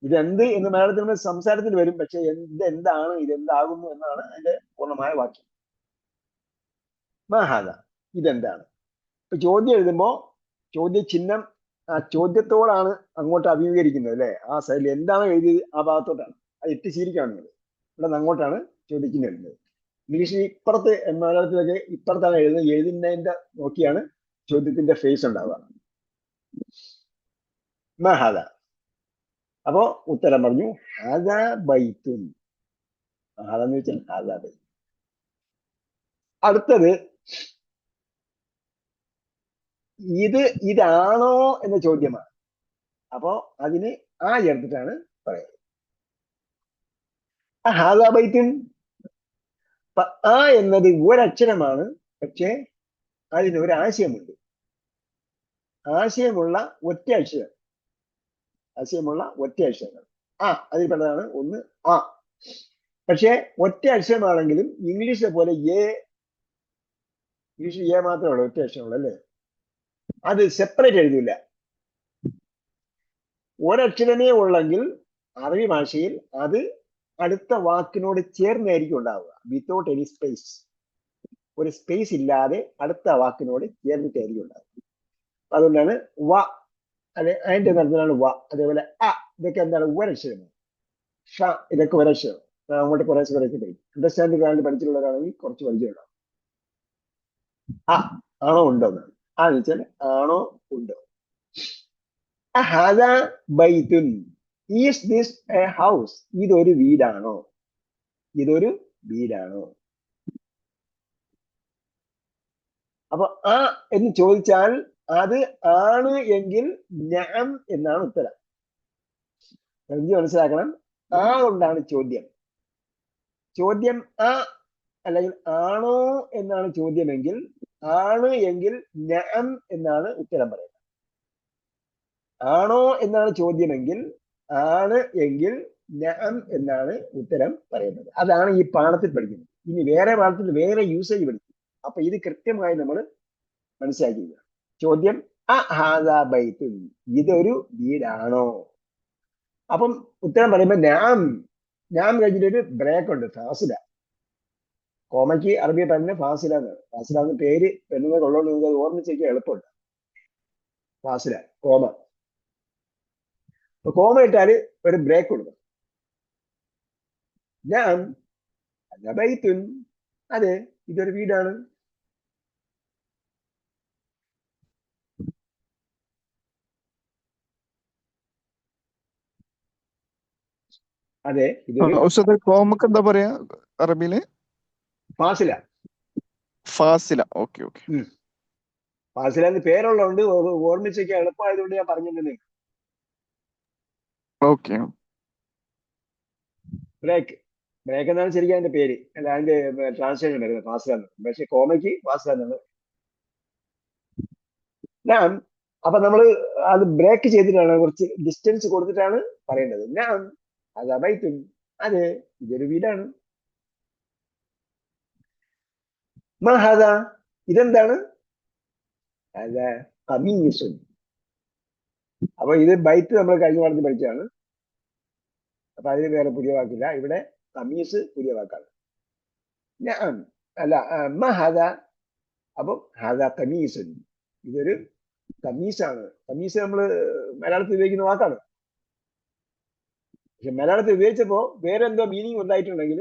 ഇതെന്ത് എന്ന് മലയാളത്തിൽ നമ്മൾ സംസാരത്തിൽ വരും, പക്ഷെ എന്താണ്, ഇതെന്താകുന്നു എന്നാണ് അതിന്റെ പൂർണ്ണമായ വാക്യം. മഹാദ, ഇതെന്താണ്. ഇപ്പൊ ചോദ്യം എഴുതുമ്പോ ചോദ്യചിഹ്നം ആ ചോദ്യത്തോടാണ് അങ്ങോട്ട് അഭിമുഖീകരിക്കുന്നത് അല്ലെ. ആ സൈഡിൽ എന്താണ് എഴുതിയത് ആ ഭാഗത്തോട്ടാണ്. അത് ഇട്ട് ശീലിക്കാണ് നിങ്ങൾ. ഇവിടെ അങ്ങോട്ടാണ് ചോദ്യചിഹ്നം എഴുതുന്നത്. ഇംഗ്ലീഷിൽ ഇപ്പുറത്ത്, മലയാളത്തിലൊക്കെ ഇപ്പുറത്താണ് എഴുതുന്നത്. എഴുതുന്നതിന്റെ നോക്കിയാണ് ചോദ്യത്തിന്റെ ഫേസ് ഉണ്ടാവുക. മഹാദ. അപ്പോ ഉത്തരം പറഞ്ഞു ഹാദാ ബൈത്തുൻ. ഹാദാന്ന് വെച്ചാൽ ഹാദാ ബൈത്ത്. അടുത്തത് ഇതാണോ എന്ന ചോദ്യമാണ്. അപ്പോ അതിന് ആ ചേർത്തിട്ടാണ് പറയുന്നത്. ഹാദാ ബൈത്തുൻ. ആ എന്നത് ഒരക്ഷരമാണ്, പക്ഷെ അതിന് ഒരു ആശയമുണ്ട്. ആശയമുള്ള ഒറ്റ അക്ഷരം, ആശയമുള്ള ഒറ്റ അക്ഷരങ്ങൾ. അതിൽപ്പെട്ടതാണ് ഒന്ന് ആ. പക്ഷെ ഒറ്റ അക്ഷരമാണെങ്കിലും ഇംഗ്ലീഷിലെ പോലെ ഇംഗ്ലീഷിൽ മാത്രമേ ഉള്ളൂ, ഒറ്റ അക്ഷരമുള്ളൂ അല്ലേ. അത് സെപ്പറേറ്റ് എഴുതില്ല. ഒരക്ഷരമേ ഉള്ളെങ്കിൽ അറബി ഭാഷയിൽ അത് അടുത്ത വാക്കിനോട് ചേർന്നായിരിക്കും ഉണ്ടാവുക. വിത്തൗട്ട് എനി സ്പേസ്, ഒരു സ്പേസ് ഇല്ലാതെ അടുത്ത വാക്കിനോട് ചേർന്നിട്ടായിരിക്കും ഉണ്ടാവുക. അതുകൊണ്ടാണ് വ, അല്ലെ അതിന്റെ നടത്തിലാണ് വ. അതേപോലെ അ, ഇതൊക്കെ എന്താണ് ഒരക്ഷരമാണ്. ഷ, ഇതൊക്കെ ഒരക്ഷരം. അങ്ങോട്ട് കുറേശ്ശെ പഠിക്കും. അണ്ടർസ്റ്റാൻഡ് കാര്യം പഠിച്ചിട്ടുള്ളവരാണെങ്കിൽ കുറച്ച് പരിചയമുണ്ടാവും. ആണോ ഉണ്ടോ എന്നാണ്. എന്ന് വെച്ചാൽ ആണോ ഉണ്ടോ. ഹാദാ ബൈത്തുൻ. Is this a house? ഇതൊരു വീടാണോ, ഇതൊരു വീടാണോ. അപ്പൊ എന്ന് ചോദിച്ചാൽ അത് ആണ് എങ്കിൽ നഅം എന്നാണ് ഉത്തരം. എനിക്ക് മനസ്സിലാക്കണം, ആ കൊണ്ടാണ് ചോദ്യം. ചോദ്യം ആ അല്ലെങ്കിൽ ആണോ എന്നാണ് ചോദ്യമെങ്കിൽ, ആണ് എങ്കിൽ നഅം എന്നാണ് ഉത്തരം പറയുന്നത്. ആണോ എന്നാണ് ചോദ്യമെങ്കിൽ, ആണ് എങ്കിൽ നഅം എന്നാണ് ഉത്തരം പറയുന്നത്. അതാണ് ഈ പാഠത്തിൽ പഠിക്കുന്നത്. ഇനി വേറെ പാഠത്തിൽ വേറെ യൂസേജ് പഠിക്കും. അപ്പൊ ഇത് കൃത്യമായി നമ്മൾ മനസ്സിലാക്കിക്കുക. ചോദ്യം അഹാദാ ബൈത്തുൻ, ഇതൊരു വീടാണോ? അപ്പം ഉത്തരം പറയുമ്പോ നാം കഴിഞ്ഞിട്ടൊരു ബ്രേക്ക് ഉണ്ട്, ഫാസില. കോമയ്ക്ക് അറബി പറഞ്ഞ ഫാസില എന്നാണ്. ഫാസില എന്ന പേര് പെണ്ണുങ്ങൾക്ക് ഉള്ളതുകൊണ്ട് നിങ്ങൾക്ക് അത് ഓർമ്മിച്ചേക്കാൻ എളുപ്പമുണ്ട്. ഫാസില, കോമ. അപ്പൊ കോമ ഇട്ടാല് ഒരു ബ്രേക്ക് കൊടുക്കും. ഞാൻ ബൈത്തുൻ, അതെ ഇതൊരു വീടാണ്. അതെ ഇതൊരു ഉസ്താദ് കോമക്ക് എന്താ പറയാ അറബിയില്? ഫാസില. ഫാസില. Okay okay. ഫാസില എന്ന് പേരുള്ളതുകൊണ്ട് ഓർമ്മിച്ചേക്കാൻ എളുപ്പമായതുകൊണ്ട് ഞാൻ പറഞ്ഞിട്ടുണ്ട്. ഓക്കെ. ബ്രേക്ക് എന്നാണ് ശരിക്കും അതിന്റെ പേര്, അല്ല അതിന്റെ ട്രാൻസ്ലേഷൻ വരുന്നത് ഫാസില എന്ന്. പക്ഷെ കോമയ്ക്ക് ഫാസില എന്നാണ്. ഞാൻ അപ്പൊ നമ്മള് അത് ബ്രേക്ക് ചെയ്തിട്ടാണ്, കുറച്ച് ഡിസ്റ്റൻസ് കൊടുത്തിട്ടാണ് പറയേണ്ടത്. ഞാൻ അതാ ബൈത്തുൻ, അതെ ഇതൊരു വീടാണ്. മഹദ, ഇതെന്താണ്? അതെ ഖമീസുൻ. അപ്പൊ ഇത് ബൈത്ത് നമ്മൾ കഴിഞ്ഞ പാഠത്തിൽ പഠിച്ചതാണ്. അപ്പൊ അതിന് വേറെ പുതിയ വാക്കില്ല. ഇവിടെ ഖമീസ് പുതിയ വാക്കാണ്. ഞാൻ അല്ല മഹദ, അപ്പൊ ഹദ ഖമീസുൻ, ഇതൊരു ഖമീസാണ്. ഖമീസ് നമ്മള് മലയാളത്തിൽ ഉപയോഗിക്കുന്ന വാക്കാണ്. പക്ഷെ മലയാളത്തിൽ ഉപയോഗിച്ചപ്പോ വേറെ എന്തോ മീനിങ് ഉണ്ടായിട്ടുണ്ടെങ്കിൽ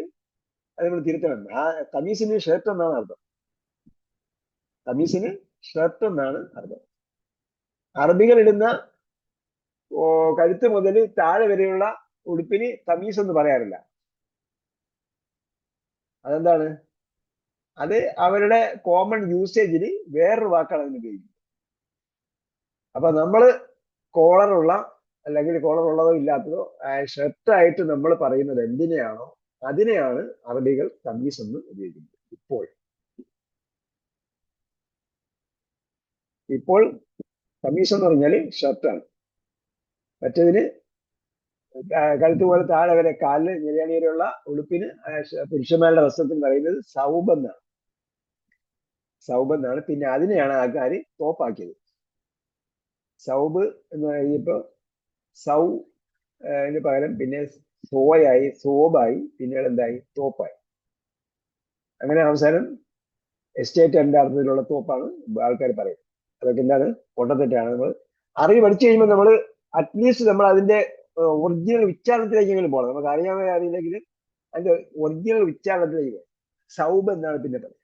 അത് നമ്മൾ തിരുത്തണം. ആ ഖമീസിന് ഷർട്ട് എന്നാണ് അർത്ഥം. ഖമീസിന് ഷർട്ട് എന്നാണ് അർത്ഥം. അറബികൾ ഇടുന്ന കഴുത്ത് മുതൽ താഴെ വരെയുള്ള ഉടുപ്പിന് ഖമീസ് എന്ന് പറയാറില്ല. അതെന്താണ്? അത് അവരുടെ കോമൺ യൂസേജിന് വേറൊരു വാക്കാണ് അതിന് ഉപയോഗിക്കുന്നത്. അപ്പൊ നമ്മള് കോളറുള്ള അല്ലെങ്കിൽ കോളർ ഉള്ളതോ ഇല്ലാത്തതോ ഷർട്ടായിട്ട് നമ്മൾ പറയുന്നത് എന്തിനെയാണോ അതിനെയാണ് അറബികൾ ഖമീസ് എന്ന് ഉപയോഗിക്കുന്നത്. ഇപ്പോൾ ഖമീസ് എന്ന് പറഞ്ഞാൽ ഷർട്ടാണ്. മറ്റേതിന് കഴുത്ത് പോലെ താഴെ വരെ കാലിന് ഞെരിയാണി വരെയുള്ള ഉടുപ്പിന് പുരുഷന്മാരുടെ വസ്ത്രത്തിന് പറയുന്നത് സൗബ് എന്നാണ്. പിന്നെ അതിനെയാണ് ആൾക്കാർ തോപ്പാക്കിയത്. സൗബ് എന്ന് കഴിഞ്ഞപ്പോ സൗ പകരം പിന്നെ സോയായി, സോബായി, പിന്നീട് എന്തായി? തോപ്പായി. അങ്ങനെ അവസാനം എസ്റ്റേറ്റ് എന്റെ അർത്ഥത്തിലുള്ള തോപ്പാണ് ആൾക്കാർ പറയുന്നത്. അതൊക്കെ എന്താണ്? പൊട്ടത്തെറ്റാണ്. നമ്മൾ അറിവ് പഠിച്ചു കഴിയുമ്പോൾ നമ്മൾ അറ്റ്ലീസ്റ്റ് നമ്മൾ അതിന്റെ ഒറിജിനൽ ഉച്ചാരണത്തിലേക്കെങ്കിലും പോകണം. നമുക്ക് അറിയില്ലെങ്കിൽ അതിന്റെ ഒറിജിനൽ ഉച്ചാരണത്തിലേക്ക് പോകണം. സൗബ് എന്നാണ് പിന്നെ പറയുന്നത്.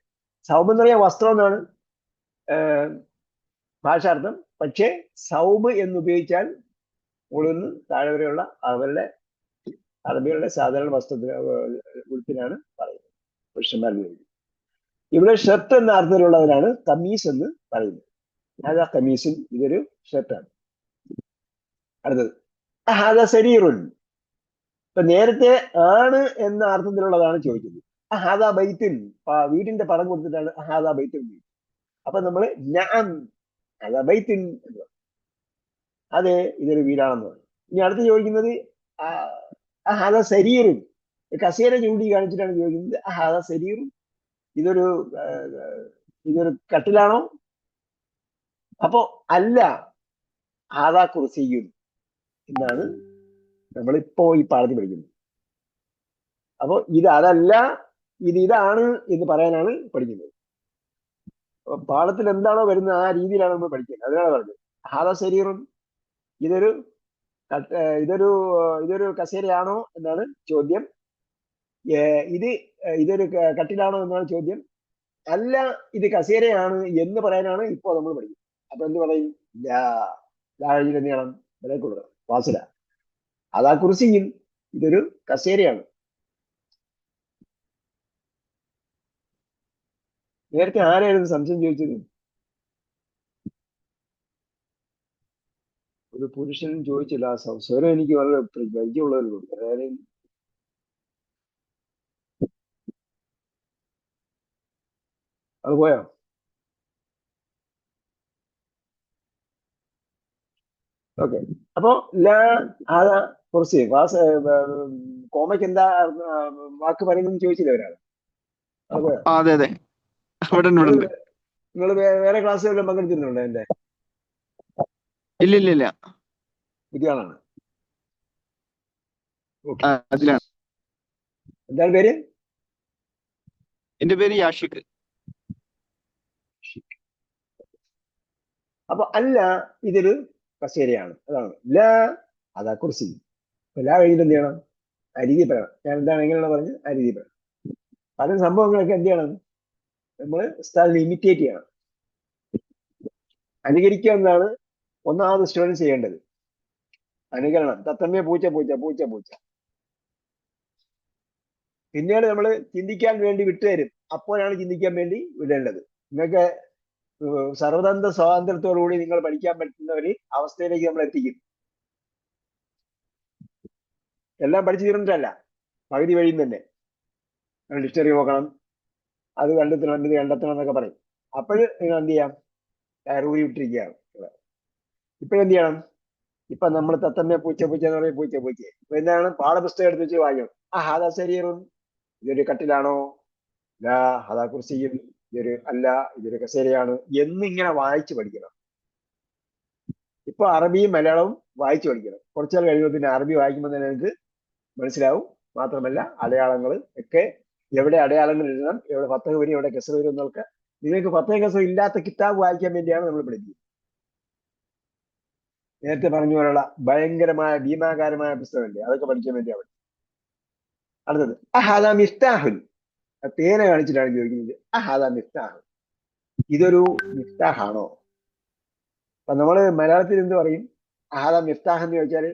സൗബ് എന്ന് പറയാൻ വസ്ത്രം എന്നാണ് ഭാഷാർത്ഥം. പക്ഷേ സൗബ് എന്ന് ഉപയോഗിച്ചാൽ മുകളിൽ താഴെ വരെയുള്ള അവരുടെ അറബികളുടെ സാധാരണ വസ്ത്രത്തിന് ഉടുപ്പിനാണ് പറയുന്നത്, പുരുഷന്മാരുടെ ഉപയോഗിക്കുന്നത്. ഇവിടെ ഷർട്ട് എന്ന അർത്ഥത്തിലുള്ളവരാണ് ഖമീസ് എന്ന് പറയുന്നത്. അതാ ഖമീസുൻ, ഇതൊരു ഷർട്ടാണ്. അടുത്തത് അഹാദ സരീറുൻ. ഇപ്പൊ നേരത്തെ ആണ് എന്ന അർത്ഥത്തിലുള്ളതാണ് ചോദിക്കുന്നത്. അഹാദ ബൈത്തുൻ, വീടിന്റെ പദം കൊടുത്തിട്ടാണ് അഹാദ ബൈത്തുൻ. അപ്പൊ നമ്മള് നഅം അഹാദ ബൈത്തുൻ എന്ന് പറയും. അതെ ഇതൊരു വീടാണെന്ന് പറയും. ഇനി അടുത്ത് ചോദിക്കുന്നത് അഹാദ സരീറുൻ, കസേര ചൂണ്ടി കാണിച്ചിട്ടാണ് ചോദിക്കുന്നത്. അഹാദ സരീറുൻ, ഇതൊരു കട്ടിലാണോ? അപ്പോ അല്ല, ഹാദാ കുർസിയുൻ എന്നാണ് നമ്മളിപ്പോ ഈ പാഠത്തിൽ പഠിക്കുന്നത്. അപ്പോ ഇത് അതല്ല, ഇതാണ് എന്ന് പറയാനാണ് പഠിക്കുന്നത്. പാഠത്തിൽ എന്താണോ വരുന്നത് ആ രീതിയിലാണ് നമ്മൾ പഠിക്കുന്നത്. അതിനാണ് പറഞ്ഞത് ഹാദാ സരീറുൻ, ഇതൊരു കസേരയാണോ എന്നാണ് ചോദ്യം. ഇതൊരു കട്ടിലാണോ എന്നാണ് ചോദ്യം. അല്ല ഇത് കസേരയാണ് എന്ന് പറയാനാണ് ഇപ്പോൾ നമ്മൾ പഠിക്കുന്നത്. അപ്പൊ എന്ത് പറയും? എന്ത് ചെയ്യണം? വിലക്ക് കൊടുക്കണം. വാസില അതാ കുറിസിയും, ഇതൊരു കസേരയാണ്. നേരത്തെ ആരായിരുന്നു സംശയം ചോദിച്ചത്? ഒരു പുരുഷനും ചോദിച്ചില്ല. ആ സ്വരം എനിക്ക് വളരെ പരിചയമുള്ളവർ കൊടുക്കും. അതായത് അത് പോയോ? ഓക്കെ. അപ്പോ ലാ ആദ കുറച്ച് കോമയ്ക്ക് എന്താ വാക്ക് പറയുന്നത് ചോദിച്ചില്ല ഒരാൾ. അത് പോയോ? അതെ അതെ, ഇവിടെ ഉണ്ട്, ഇവിടെ ഉണ്ട്. നിങ്ങൾ വേറെ ക്ലാസ്സുകളിലും പങ്കെടുത്തിട്ടുണ്ടോ? എന്റെ ഇല്ല ഇല്ല ഇല്ല, പുതിയ ആളാണ്. ഓക്കെ. അതിലാണ്. എന്താണ് പേര്? എന്റെ പേര് യാഷിഖ്. അപ്പൊ അല്ല ഇതൊരു കസേരയാണ്. അതാണ് ല അതാ കുറിച്ച്. ലാ കഴിഞ്ഞിട്ട് എന്ത് ചെയ്യണം? അരീതി പറയണം. ഞാൻ എന്താണ് എങ്ങനെയാണ് പറഞ്ഞത്? അരീതി പറയണം. പല സംഭവങ്ങളൊക്കെ എന്ത് ചെയ്യണം? നമ്മൾ ഉസ്താദിനെ ഇമിറ്റേറ്റ് ചെയ്യണം, അനുകരിക്കുക എന്നാണ് ഒന്നാമത് സ്റ്റുഡൻറ് ചെയ്യേണ്ടത്. അനുകരണം. തത്തമ്മയെ പൂച്ച പൂച്ച പൂച്ച പൂച്ച. പിന്നീട് നമ്മൾ ചിന്തിക്കാൻ വേണ്ടി വിട്ടുതരും. അപ്പോഴാണ് ചിന്തിക്കാൻ വേണ്ടി വിടേണ്ടത്. നിങ്ങൾക്ക് സർവതന്ത്ര സ്വാതന്ത്ര്യത്തോടുകൂടി നിങ്ങൾ പഠിക്കാൻ പറ്റുന്ന ഒരു അവസ്ഥയിലേക്ക് നമ്മൾ എത്തിക്കും. എല്ലാം പഠിച്ചു തീർന്നിട്ടല്ല, പകുതി വഴിയും തന്നെ ഡിക്ഷണറി നോക്കണം, അത് കണ്ടെത്തണം, ഇത് കണ്ടെത്തണം എന്നൊക്കെ പറയും. അപ്പോൾ നിങ്ങൾ എന്ത് ചെയ്യാം? റൂഴി വിട്ടിരിക്കുകയാണ്. ഇപ്പോഴെന്ത് ചെയ്യണം? ഇപ്പൊ നമ്മൾ തത്തമ്മയെ പൂച്ച പൂച്ച എന്ന് പറയും, പൂച്ച പൂച്ച. ഇപ്പൊ എന്താണ്? പാഠപുസ്തകം എടുത്ത് വെച്ച് വായിക്കണം. അതാ ശരീരം, ഇതൊരു കട്ടിലാണോ? അതാ കുറിച്ചിയും, ഇതൊരു അല്ല, ഇതൊരു കസേരയാണ് എന്നിങ്ങനെ വായിച്ചു പഠിക്കണം. ഇപ്പൊ അറബിയും മലയാളവും വായിച്ചു പഠിക്കണം. കുറച്ചാൽ കഴിയുമ്പോൾ പിന്നെ അറബി വായിക്കുമ്പോൾ തന്നെ നിങ്ങൾക്ക് മനസ്സിലാവും. മാത്രമല്ല അടയാളങ്ങൾ ഒക്കെ, എവിടെ അടയാളങ്ങൾ എഴുതണം, എവിടെ ഫത്തഹ വരും, എവിടെ കസർ വരും എന്നൊക്കെ നിങ്ങൾക്ക് ഫത്തഹ കസർ ഇല്ലാത്ത കിതാബ് വായിക്കാൻ വേണ്ടിയാണ് നമ്മൾ പഠിക്കുന്നത്. നേരത്തെ പറഞ്ഞ പോലുള്ള ഭയങ്കരമായ ഭീമാകാരമായ പുസ്തകമല്ലേ, അതൊക്കെ പഠിക്കാൻ വേണ്ടിയാണ്. അടുത്തത് അഹാദാ മിഫ്താഹുൻ. പേന കാണിച്ചിട്ടാണ് ചോദിക്കുന്നത്. അഹാദാ മിഫ്താഹുൻ, ഇതൊരു മിഫ്താഹാണോ? അപ്പൊ നമ്മള് മലയാളത്തിൽ എന്ത് പറയും? അഹാദാ മിഫ്താഹ് എന്ന് ചോദിച്ചാല്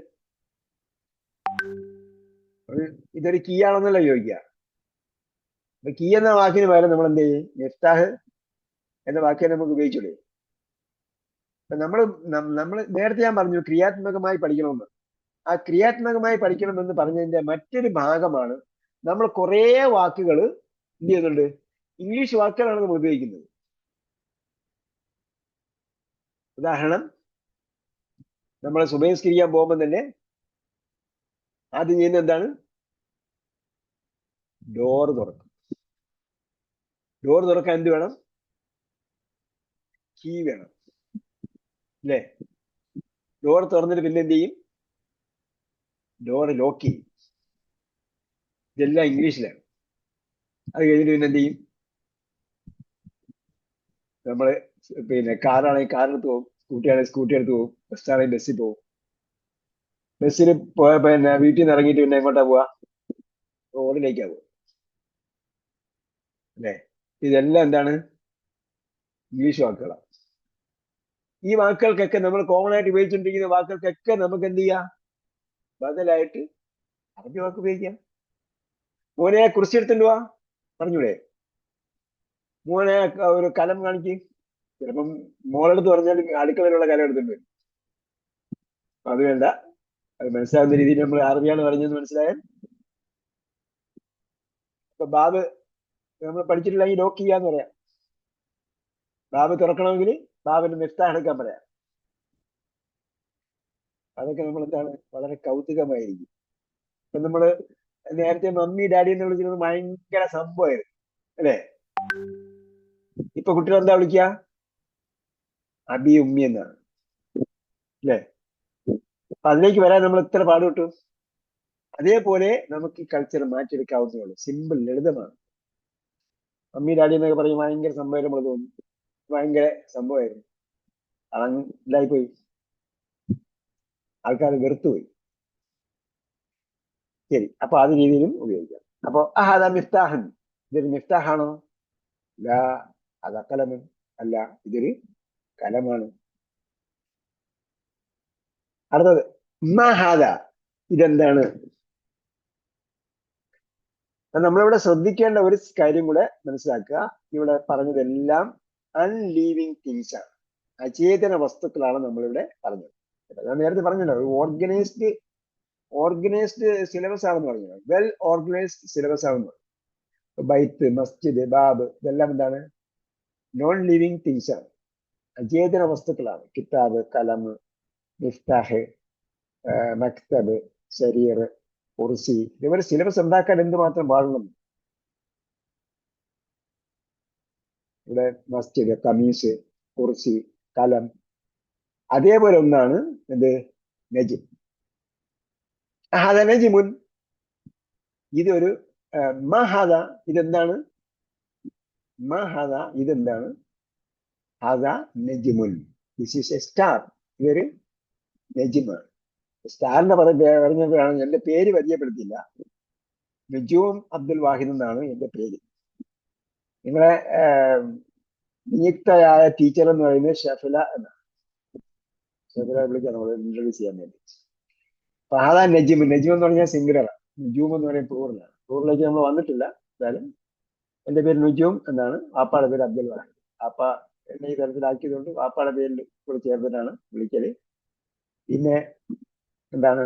ഇതൊരു കീ ആണെന്നല്ല ചോദിക്കുക. അപ്പൊ കീ എന്ന വാക്കിന് പകരം നമ്മൾ എന്ത് ചെയ്യും? മിഫ്താഹ് എന്ന വാക്കിനെ നമുക്ക് ഉപയോഗിച്ചൂടെ? അപ്പൊ നമ്മൾ നേരത്തെ ഞാൻ പറഞ്ഞു ക്രിയാത്മകമായി പഠിക്കണമെന്ന്. ആ ക്രിയാത്മകമായി പഠിക്കണമെന്ന് പറഞ്ഞതിന്റെ മറ്റൊരു ഭാഗമാണ് നമ്മൾ കുറേ വാക്കുകൾ എന്ത് ചെയ്യുന്നുണ്ട്? ഇംഗ്ലീഷ് വാക്കുകളാണ് നമ്മൾ ഉപയോഗിക്കുന്നത്. ഉദാഹരണം, നമ്മൾ സുബഹിസ്കരിക്കാൻ പോകുമ്പോൾ തന്നെ ആദ്യം ചെയ്യുന്നത് എന്താണ്? ഡോർ തുറക്കും. ഡോർ തുറക്കാൻ എന്ത് വേണം? കീ വേണം, അല്ലേ? ഡോർ തുറന്നിട്ട് പിന്നെ എന്ത് ചെയ്യും? ഡോർ ലോക്ക് ചെയ്യും. ഇതെല്ലാം ഇംഗ്ലീഷിലാണ്. അത് കഴിഞ്ഞിട്ട് പിന്നെ എന്ത് ചെയ്യും? നമ്മള് പിന്നെ കാറാണെങ്കിൽ കാറിനടുത്ത് പോകും, സ്കൂട്ടിയാണെങ്കിൽ സ്കൂട്ടി എടുത്ത് പോകും, ബസ്സാണെങ്കിൽ ബസ്സിൽ പോകും. ബസ്സിൽ പിന്നെ വീട്ടിൽ നിന്ന് ഇറങ്ങിയിട്ട് പിന്നെ എങ്ങോട്ടാ പോവാ? റോഡിലേക്കാ പോവുക, അല്ലേ? ഇതെല്ലാം എന്താണ്? ഇംഗ്ലീഷ് വാക്കുകളാണ്. ഈ വാക്കുകൾക്കൊക്കെ നമ്മൾ കോമൺ ആയിട്ട് ഉപയോഗിച്ചുകൊണ്ടിരിക്കുന്ന വാക്കുകൾക്കൊക്കെ നമുക്ക് എന്ത് ചെയ്യാം? ബദലായിട്ട് അറബി വാക്ക് ഉപയോഗിക്കാം. മോനെ കുറിച്ച് എടുത്തിട്ട് വാ പറഞ്ഞൂടെ? മോനെ ഒരു കലം കാണിക്കും. ചിലപ്പം മോളെടുത്ത് പറഞ്ഞാൽ അടുക്കളയിലുള്ള കലം എടുത്തിട്ട് വരും. അത് വേണ്ട, അത് മനസ്സിലാവുന്ന രീതിയിൽ നമ്മൾ അറബിയാണ് പറഞ്ഞതെന്ന് മനസ്സിലായാൽ. ഇപ്പൊ ബാബ് നമ്മൾ പഠിച്ചിട്ടില്ലെങ്കിൽ ലോക്ക് ചെയ്യാന്ന് പറയാം. ബാബ് തുറക്കണമെങ്കിൽ ബാബിന്റെ മിഫ്താഹ് എടുക്കാൻ പറയാം. അതൊക്കെ നമ്മൾ എന്താണ്? വളരെ കൗതുകമായിരിക്കും. ഇപ്പൊ നമ്മള് നേരത്തെ മമ്മി ഡാഡി എന്ന് വിളിച്ചിരുന്നത് ഭയങ്കര സംഭവമായിരുന്നു, അല്ലേ? ഇപ്പൊ കുട്ടികൾ എന്താ വിളിക്കുക? അബി ഉമ്മി എന്നാണ്, അല്ലേ? അപ്പൊ അതിലേക്ക് വരാൻ നമ്മൾ എത്ര പാടുപെട്ടു. അതേപോലെ നമുക്ക് ഈ കൾച്ചർ മാറ്റിയെടുക്കാവുന്നേ ഉള്ളൂ. സിമ്പിൾ, ലളിതമാണ്. മമ്മി ഡാഡി എന്നൊക്കെ പറയും ഭയങ്കര സംഭവം നമ്മൾ തോന്നും, ഭയങ്കര സംഭവമായിരുന്നു. ഇതായിപ്പോയി, ആൾക്കാർ വെറുത്തുപോയി. ശരി, അപ്പൊ അത് രീതിയിലും ഉപയോഗിക്കാം. അപ്പൊ അഹാദാ മിഫ്താഹൻ, ഇതൊരു മിഫ്താഹാണോ? ലാ അതാ കലമൻ, അല്ല ഇതൊരു കലമാണ്. അടുത്തത് മഹാദ, ഇതെന്താണ്? നമ്മളിവിടെ ശ്രദ്ധിക്കേണ്ട ഒരു കാര്യം കൂടെ മനസ്സിലാക്കുക. ഇവിടെ പറഞ്ഞതെല്ലാം അൺലീവിങ് തിങ്സ് ആണ്, അചേതന വസ്തുക്കളാണ് നമ്മളിവിടെ പറഞ്ഞത്. ഞാൻ നേരത്തെ പറഞ്ഞല്ലോ, ഓർഗനൈസ്ഡ് സിലബസ് ആണെന്ന് പറഞ്ഞത്, വെൽ ഓർഗനൈസ്ഡ് സിലബസ് ആണെന്ന് പറഞ്ഞു. ബൈത്ത്, മസ്ജിദ്, ബാബ് ഇതെല്ലാം എന്താണ്? നോൺ ലിവിങ് തിങ്സ് ആണ്, അചേതന വസ്തുക്കളാണ്. കിതാബ്, കലം, മിഫ്താഹ്, മക്തബ്, ശരീർ, കുർസി, ഇതുപോലെ സിലബസ് ഉണ്ടാക്കാൻ എന്തുമാത്രം പാടുള്ളൂ. ഇവിടെ മസ്ജിദ്, കമീസ്, കുർസി, കലം. അതേപോലെ ഒന്നാണ് എന്ത്? നജിം. നജിമുൻ, ഇതൊരു മഹദ, ഇതെന്താണ്? മഹദ, ഇതെന്താണ്? ഹദ നജിമുൻ, ദിസ് ഈസ് എ സ്റ്റാർ, ഇതൊരു നജിമാണ്. സ്റ്റാറിന്റെ പറഞ്ഞപ്പോഴാണ് എന്റെ പേര് പരിചയപ്പെടുത്തില്ല. നജൂം അബ്ദുൽ വാഹിദ് എന്നാണ് എന്റെ പേര്. നിങ്ങളെ നിയുക്തയായ ടീച്ചർ എന്ന് പറയുന്നത് ഷഫല എന്നാണ്. ഷഫല വിളിക്കാൻ നമ്മൾ ഇൻട്രൊഡ്യൂസ് ചെയ്യാൻ വേണ്ടി. അപ്പൊ അതാ നജിം. നജിം എന്ന് പറഞ്ഞാൽ സിംഗുലറാണ്, നുജൂം എന്ന് പറയുന്നത് പ്ലൂറലാണ്. പ്ലൂറിലേക്ക് നമ്മൾ വന്നിട്ടില്ല. എന്തായാലും എന്റെ പേര് നുജൂം എന്നാണ്, വാപ്പാടെ പേര് അബ്ദുൽ വാഹിദ്. വാപ്പ എന്നെ ഈ തരത്തിലാക്കിയതുകൊണ്ട് വാപ്പാടെ പേരിൽ കൂടെ ചേർത്തിട്ടാണ് വിളിക്കല്. പിന്നെ എന്താണ്,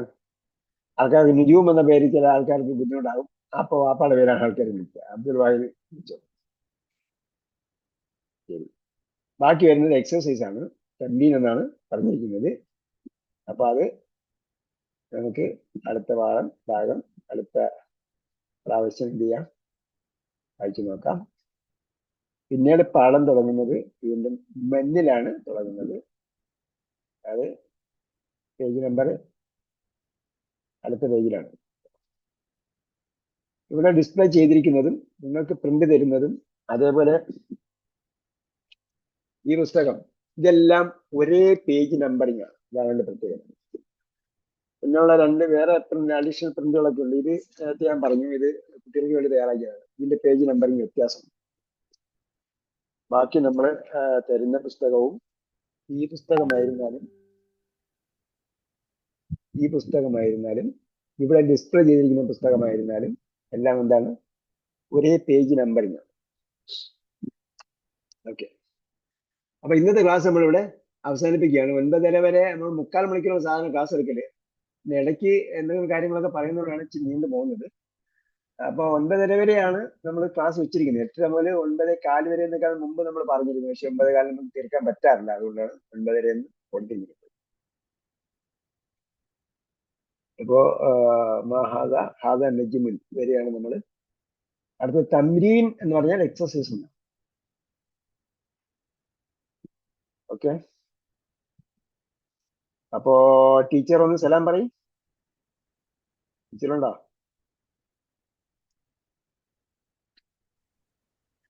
ആൾക്കാർക്ക് നുജൂം എന്ന പേര് ചില ആൾക്കാർക്ക് ബുദ്ധിമുട്ടാകും. അപ്പൊ വാപ്പാടെ പേരാണ് ആൾക്കാർ വിളിക്കുക, അബ്ദുൽ വാഹിദ് വിളിച്ചോ. ശരി, ബാക്കി വരുന്നത് എക്സസൈസ് ആണ്, തൻബീൻ എന്നാണ് പറഞ്ഞിരിക്കുന്നത്. അപ്പൊ അത് നമുക്ക് അടുത്ത ഭാഗം അടുത്ത പ്രാവശ്യം എന്ത് ചെയ്യാം, വായിച്ചു നോക്കാം. പിന്നീട് പാഠം തുടങ്ങുന്നത് വീണ്ടും മഞ്ഞിലാണ് തുടങ്ങുന്നത്. അത് പേജ് നമ്പർ അടുത്ത പേജിലാണ്. ഇവിടെ ഡിസ്പ്ലേ ചെയ്തിരിക്കുന്നതും നിങ്ങൾക്ക് പ്രിന്റ് തരുന്നതും അതേപോലെ ഈ പുസ്തകം, ഇതെല്ലാം ഒരേ പേജ് നമ്പറിംഗ് ആണ്. ഇതാണ് എൻ്റെ പ്രത്യേകത. പിന്നെയുള്ള രണ്ട് വേറെ അഡീഷണൽ പ്രിന്റുകളൊക്കെ ഉണ്ട്. ഇത് നേരത്തെ ഞാൻ പറഞ്ഞു, ഇത് കുട്ടികൾക്ക് വേണ്ടി തയ്യാറാക്കിയതാണ്. ഇതിന്റെ പേജ് നമ്പറിംഗ് വ്യത്യാസം. ബാക്കി നമ്മൾ തരുന്ന പുസ്തകവും ഈ പുസ്തകമായിരുന്നാലും ഇവിടെ ഡിസ്പ്ലേ ചെയ്തിരിക്കുന്ന പുസ്തകമായിരുന്നാലും എല്ലാം എന്താണ്? ഒരേ പേജ് നമ്പറിംഗ് ആണ്. ഓക്കെ, അപ്പൊ ഇന്നത്തെ ക്ലാസ് നമ്മളിവിടെ അവസാനിപ്പിക്കുകയാണ്. 9:30 വരെ നമ്മൾ 3/4 മണിക്കൂർ സാധാരണ ക്ലാസ് എടുക്കല്. ഇടയ്ക്ക് എന്തെങ്കിലും കാര്യങ്ങളൊക്കെ പറയുന്നതുകൊണ്ടാണ് ഇച്ചിരി നീണ്ടു പോകുന്നത്. അപ്പൊ 9:30 വരെയാണ് നമ്മൾ ക്ലാസ് വെച്ചിരിക്കുന്നത്. 8:30 മുതൽ 9:15 വരെ എന്നൊക്കെ മുമ്പ് നമ്മൾ പറഞ്ഞിരുന്നു. പക്ഷെ 9:15 നമുക്ക് തീർക്കാൻ പറ്റാറില്ല. അതുകൊണ്ടാണ് 9:30 എന്ന് കൊടുത്തിരിക്കുന്നത്. ഇപ്പോ ഹാദ നജിമുൻ വരെയാണ് നമ്മൾ. അടുത്ത തംരീൻ എന്ന് പറഞ്ഞാൽ എക്സസൈസ് ഉണ്ട്. ഓക്കെ, അപ്പോ ടീച്ചർ ഒന്ന് സലാം പറയും. ടീച്ചറുണ്ടോ?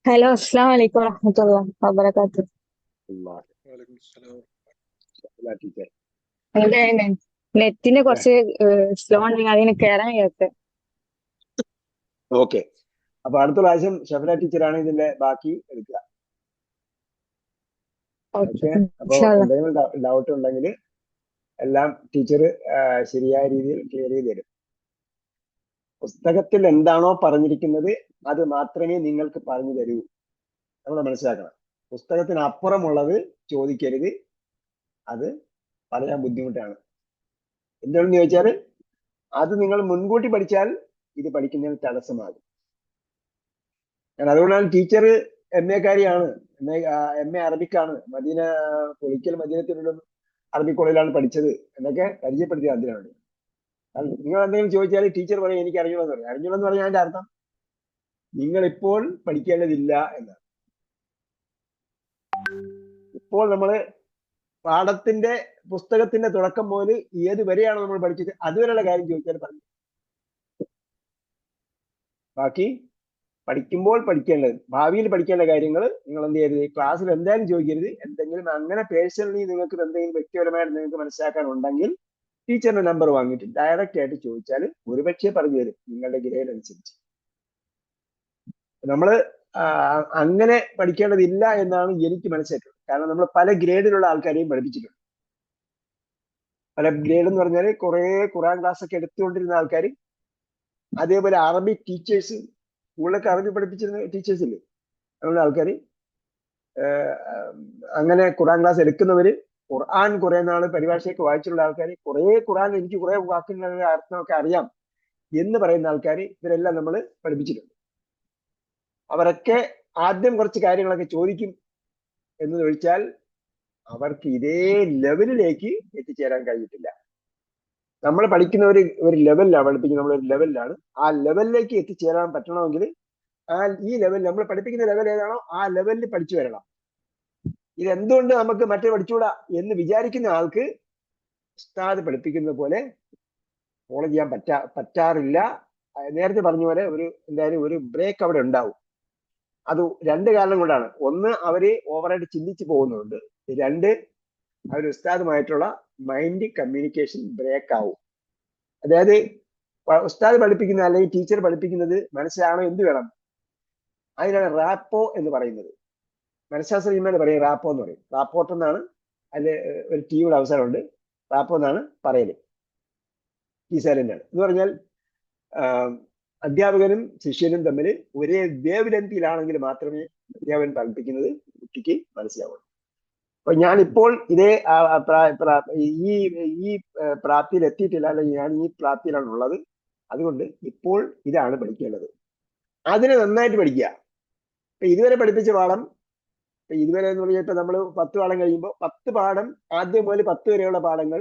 ഹലോ, അസ്സലാമു അലൈക്കും വറഹ്മത്തുള്ളാഹി വബറകാതുഹു. ടീച്ചർ നെറ്റിന് കുറച്ച് സ്ലോ ഉണ്ടെങ്കിൽ അതിന് കയറാൻ കേട്ട്. ഓക്കെ, അപ്പൊ അടുത്ത പ്രാവശ്യം ഷഫല ടീച്ചറാണ് ഇതിന്റെ ബാക്കി എടുക്കുക. ഓക്കെ, അപ്പൊ എന്തെങ്കിലും ഡൗട്ട് ഉണ്ടെങ്കിൽ എല്ലാം ടീച്ചർ ശരിയായ രീതിയിൽ ക്ലിയർ ചെയ്ത് തരും. പുസ്തകത്തിൽ എന്താണോ പറഞ്ഞിരിക്കുന്നത് അത് മാത്രമേ നിങ്ങൾക്ക് പറഞ്ഞു തരൂ. നമ്മൾ മനസ്സിലാക്കണം. പുസ്തകത്തിന് അപ്പുറമുള്ളത് ചോദിക്കരുത്. അത് പറയാൻ ബുദ്ധിമുട്ടാണ്. എന്താണെന്ന് ചോദിച്ചാൽ അത് നിങ്ങൾ മുൻകൂട്ടി പഠിച്ചാൽ ഇത് പഠിക്കുന്നതിന് തടസ്സമാകും. ഞാൻ അതുകൊണ്ടാണ് ടീച്ചർ MA കാരിയാണ്, MA അറബിക്കാണ്, പൊളിക്കൽ മദീനത്തിലുള്ള അറബി കോളേജിലാണ് പഠിച്ചത് എന്നൊക്കെ പരിചയപ്പെടുത്തിയ അതിനാണ്. നിങ്ങൾ എന്തെങ്കിലും ചോദിച്ചാൽ ടീച്ചർ പറയും എനിക്ക് അറിഞ്ഞൂടെന്ന് പറയും. അറിഞ്ഞൂടെന്ന് പറഞ്ഞാൽ അതിന്റെ അർത്ഥം നിങ്ങൾ ഇപ്പോൾ പഠിക്കേണ്ടതില്ല എന്നാണ്. ഇപ്പോൾ നമ്മള് പാഠത്തിന്റെ പുസ്തകത്തിന്റെ തുടക്കം മുതൽ ഏത് വരെയാണോ നമ്മൾ പഠിച്ചത് അതുവരെയുള്ള കാര്യം ചോദിച്ചാൽ പറഞ്ഞു. ബാക്കി പഠിക്കുമ്പോൾ പഠിക്കേണ്ടത്, ഭാവിയിൽ പഠിക്കേണ്ട കാര്യങ്ങൾ നിങ്ങൾ എന്ത് ചെയ്യരുത്, ക്ലാസ്സിൽ എന്തായാലും ചോദിക്കരുത്. എന്തെങ്കിലും അങ്ങനെ പേഴ്സണലി നിങ്ങൾക്ക് എന്തെങ്കിലും വ്യക്തിപരമായിട്ട് നിങ്ങൾക്ക് മനസ്സിലാക്കാനുണ്ടെങ്കിൽ ടീച്ചറിന്റെ നമ്പർ വാങ്ങിയിട്ട് ഡയറക്റ്റ് ആയിട്ട് ചോദിച്ചാൽ ഒരുപക്ഷെ പറഞ്ഞു തരും നിങ്ങളുടെ ഗ്രേഡ് അനുസരിച്ച്. നമ്മള് അങ്ങനെ പഠിക്കേണ്ടതില്ല എന്നാണ് എനിക്ക് മനസ്സിലായിട്ടുള്ളത്. കാരണം നമ്മൾ പല ഗ്രേഡിലുള്ള ആൾക്കാരെയും പഠിപ്പിച്ചിട്ടുണ്ട്. പല ഗ്രേഡ് എന്ന് പറഞ്ഞാൽ കുറെ ഖുറാൻ ക്ലാസ് ഒക്കെ എടുത്തുകൊണ്ടിരുന്ന ആൾക്കാർ, അതേപോലെ അറബി ടീച്ചേഴ്സ്, സ്കൂളിലൊക്കെ അറബി പഠിപ്പിച്ചിരുന്ന ടീച്ചേഴ്സ് ഇല്ലേ, അങ്ങനെയുള്ള ആൾക്കാർ, അങ്ങനെ ഖുറാൻ ക്ലാസ് എടുക്കുന്നവര്, ഖുർആൻ കുറെ നാൾ പരിഭാഷയൊക്കെ വായിച്ചിട്ടുള്ള ആൾക്കാർ, കുറെ ഖുർആൻ എനിക്ക് കുറെ വാക്കുകളുടെ അർത്ഥമൊക്കെ അറിയാം എന്ന് പറയുന്ന ആൾക്കാർ, ഇവരെല്ലാം നമ്മൾ പഠിപ്പിച്ചിട്ടുണ്ട്. അവരൊക്കെ ആദ്യം കുറച്ച് കാര്യങ്ങളൊക്കെ ചോദിക്കും എന്ന് ചോദിച്ചാൽ അവർക്ക് ഇതേ ലെവലിലേക്ക് എത്തിച്ചേരാൻ കഴിഞ്ഞിട്ടില്ല. നമ്മൾ പഠിക്കുന്ന ഒരു ലെവലിലാണ് പഠിപ്പിക്കുന്നത്, നമ്മളൊരു ലെവലിലാണ്. ആ ലെവലിലേക്ക് എത്തിച്ചേരാൻ പറ്റണമെങ്കിൽ ഈ ലെവൽ നമ്മൾ പഠിപ്പിക്കുന്ന ലെവൽ ഏതാണോ ആ ലെവലിൽ പഠിച്ചു വരണം. ഇതെന്തുകൊണ്ട് നമുക്ക് മറ്റേ പഠിച്ചുകൂടാ എന്ന് വിചാരിക്കുന്ന ആൾക്ക് ഉസ്താദ് പഠിപ്പിക്കുന്നത് പോലെ ഫോളോ ചെയ്യാൻ പറ്റാറില്ല. നേരത്തെ പറഞ്ഞ പോലെ എന്തായാലും ഒരു ബ്രേക്ക് അവിടെ ഉണ്ടാവും. അത് രണ്ട് കാരണം കൊണ്ടാണ്. ഒന്ന്, അവര് ഓവറായിട്ട് ചിന്തിച്ചു പോകുന്നുണ്ട്. രണ്ട്, അവർ ഉസ്താദുമായിട്ടുള്ള മൈൻഡ് കമ്മ്യൂണിക്കേഷൻ ബ്രേക്ക് ആവും. അതായത് ഉസ്താദ് പഠിപ്പിക്കുന്ന അല്ലെങ്കിൽ ടീച്ചർ പഠിപ്പിക്കുന്നത് മനസ്സിലാണോ എന്ത് വേണം, അതിനാണ് റാപ്പോ എന്ന് പറയുന്നത്. മനഃശാസ്ത്രജ്ഞന്മാർ പറയും റാപ്പോ എന്ന് പറയും. റാപ്പോർട്ട് എന്നാണ് അതിൽ ഒരു ടീയുടെ അവസരമുണ്ട്. റാപ്പോ എന്നാണ് പറയല്. ഈ സൈലന്റാണ് എന്ന് പറഞ്ഞാൽ അധ്യാപകനും ശിഷ്യനും തമ്മിൽ ഒരേ വേവ് ലെങ്തിയിലാണെങ്കിൽ മാത്രമേ അധ്യാപകൻ പഠിപ്പിക്കുന്നത് കുട്ടിക്ക് മനസ്സിലാവുള്ളൂ. അപ്പൊ ഞാനിപ്പോൾ ഇതേ ഈ പ്രാപ്തിയിൽ എത്തിയിട്ടില്ല, അല്ലെങ്കിൽ ഞാൻ ഈ പ്രാപ്തിയിലാണ് ഉള്ളത്. അതുകൊണ്ട് ഇപ്പോൾ ഇതാണ് പഠിക്കേണ്ടത്. അതിനെ നന്നായിട്ട് പഠിക്കുക. ഇപ്പൊ ഇതുവരെ പഠിപ്പിച്ച പാഠം, ഇതുവരെ എന്ന് പറഞ്ഞാൽ ഇപ്പൊ നമ്മൾ 10 പാഠം കഴിയുമ്പോൾ 10 പാഠം ആദ്യം മുതൽ 10 വരെയുള്ള പാഠങ്ങൾ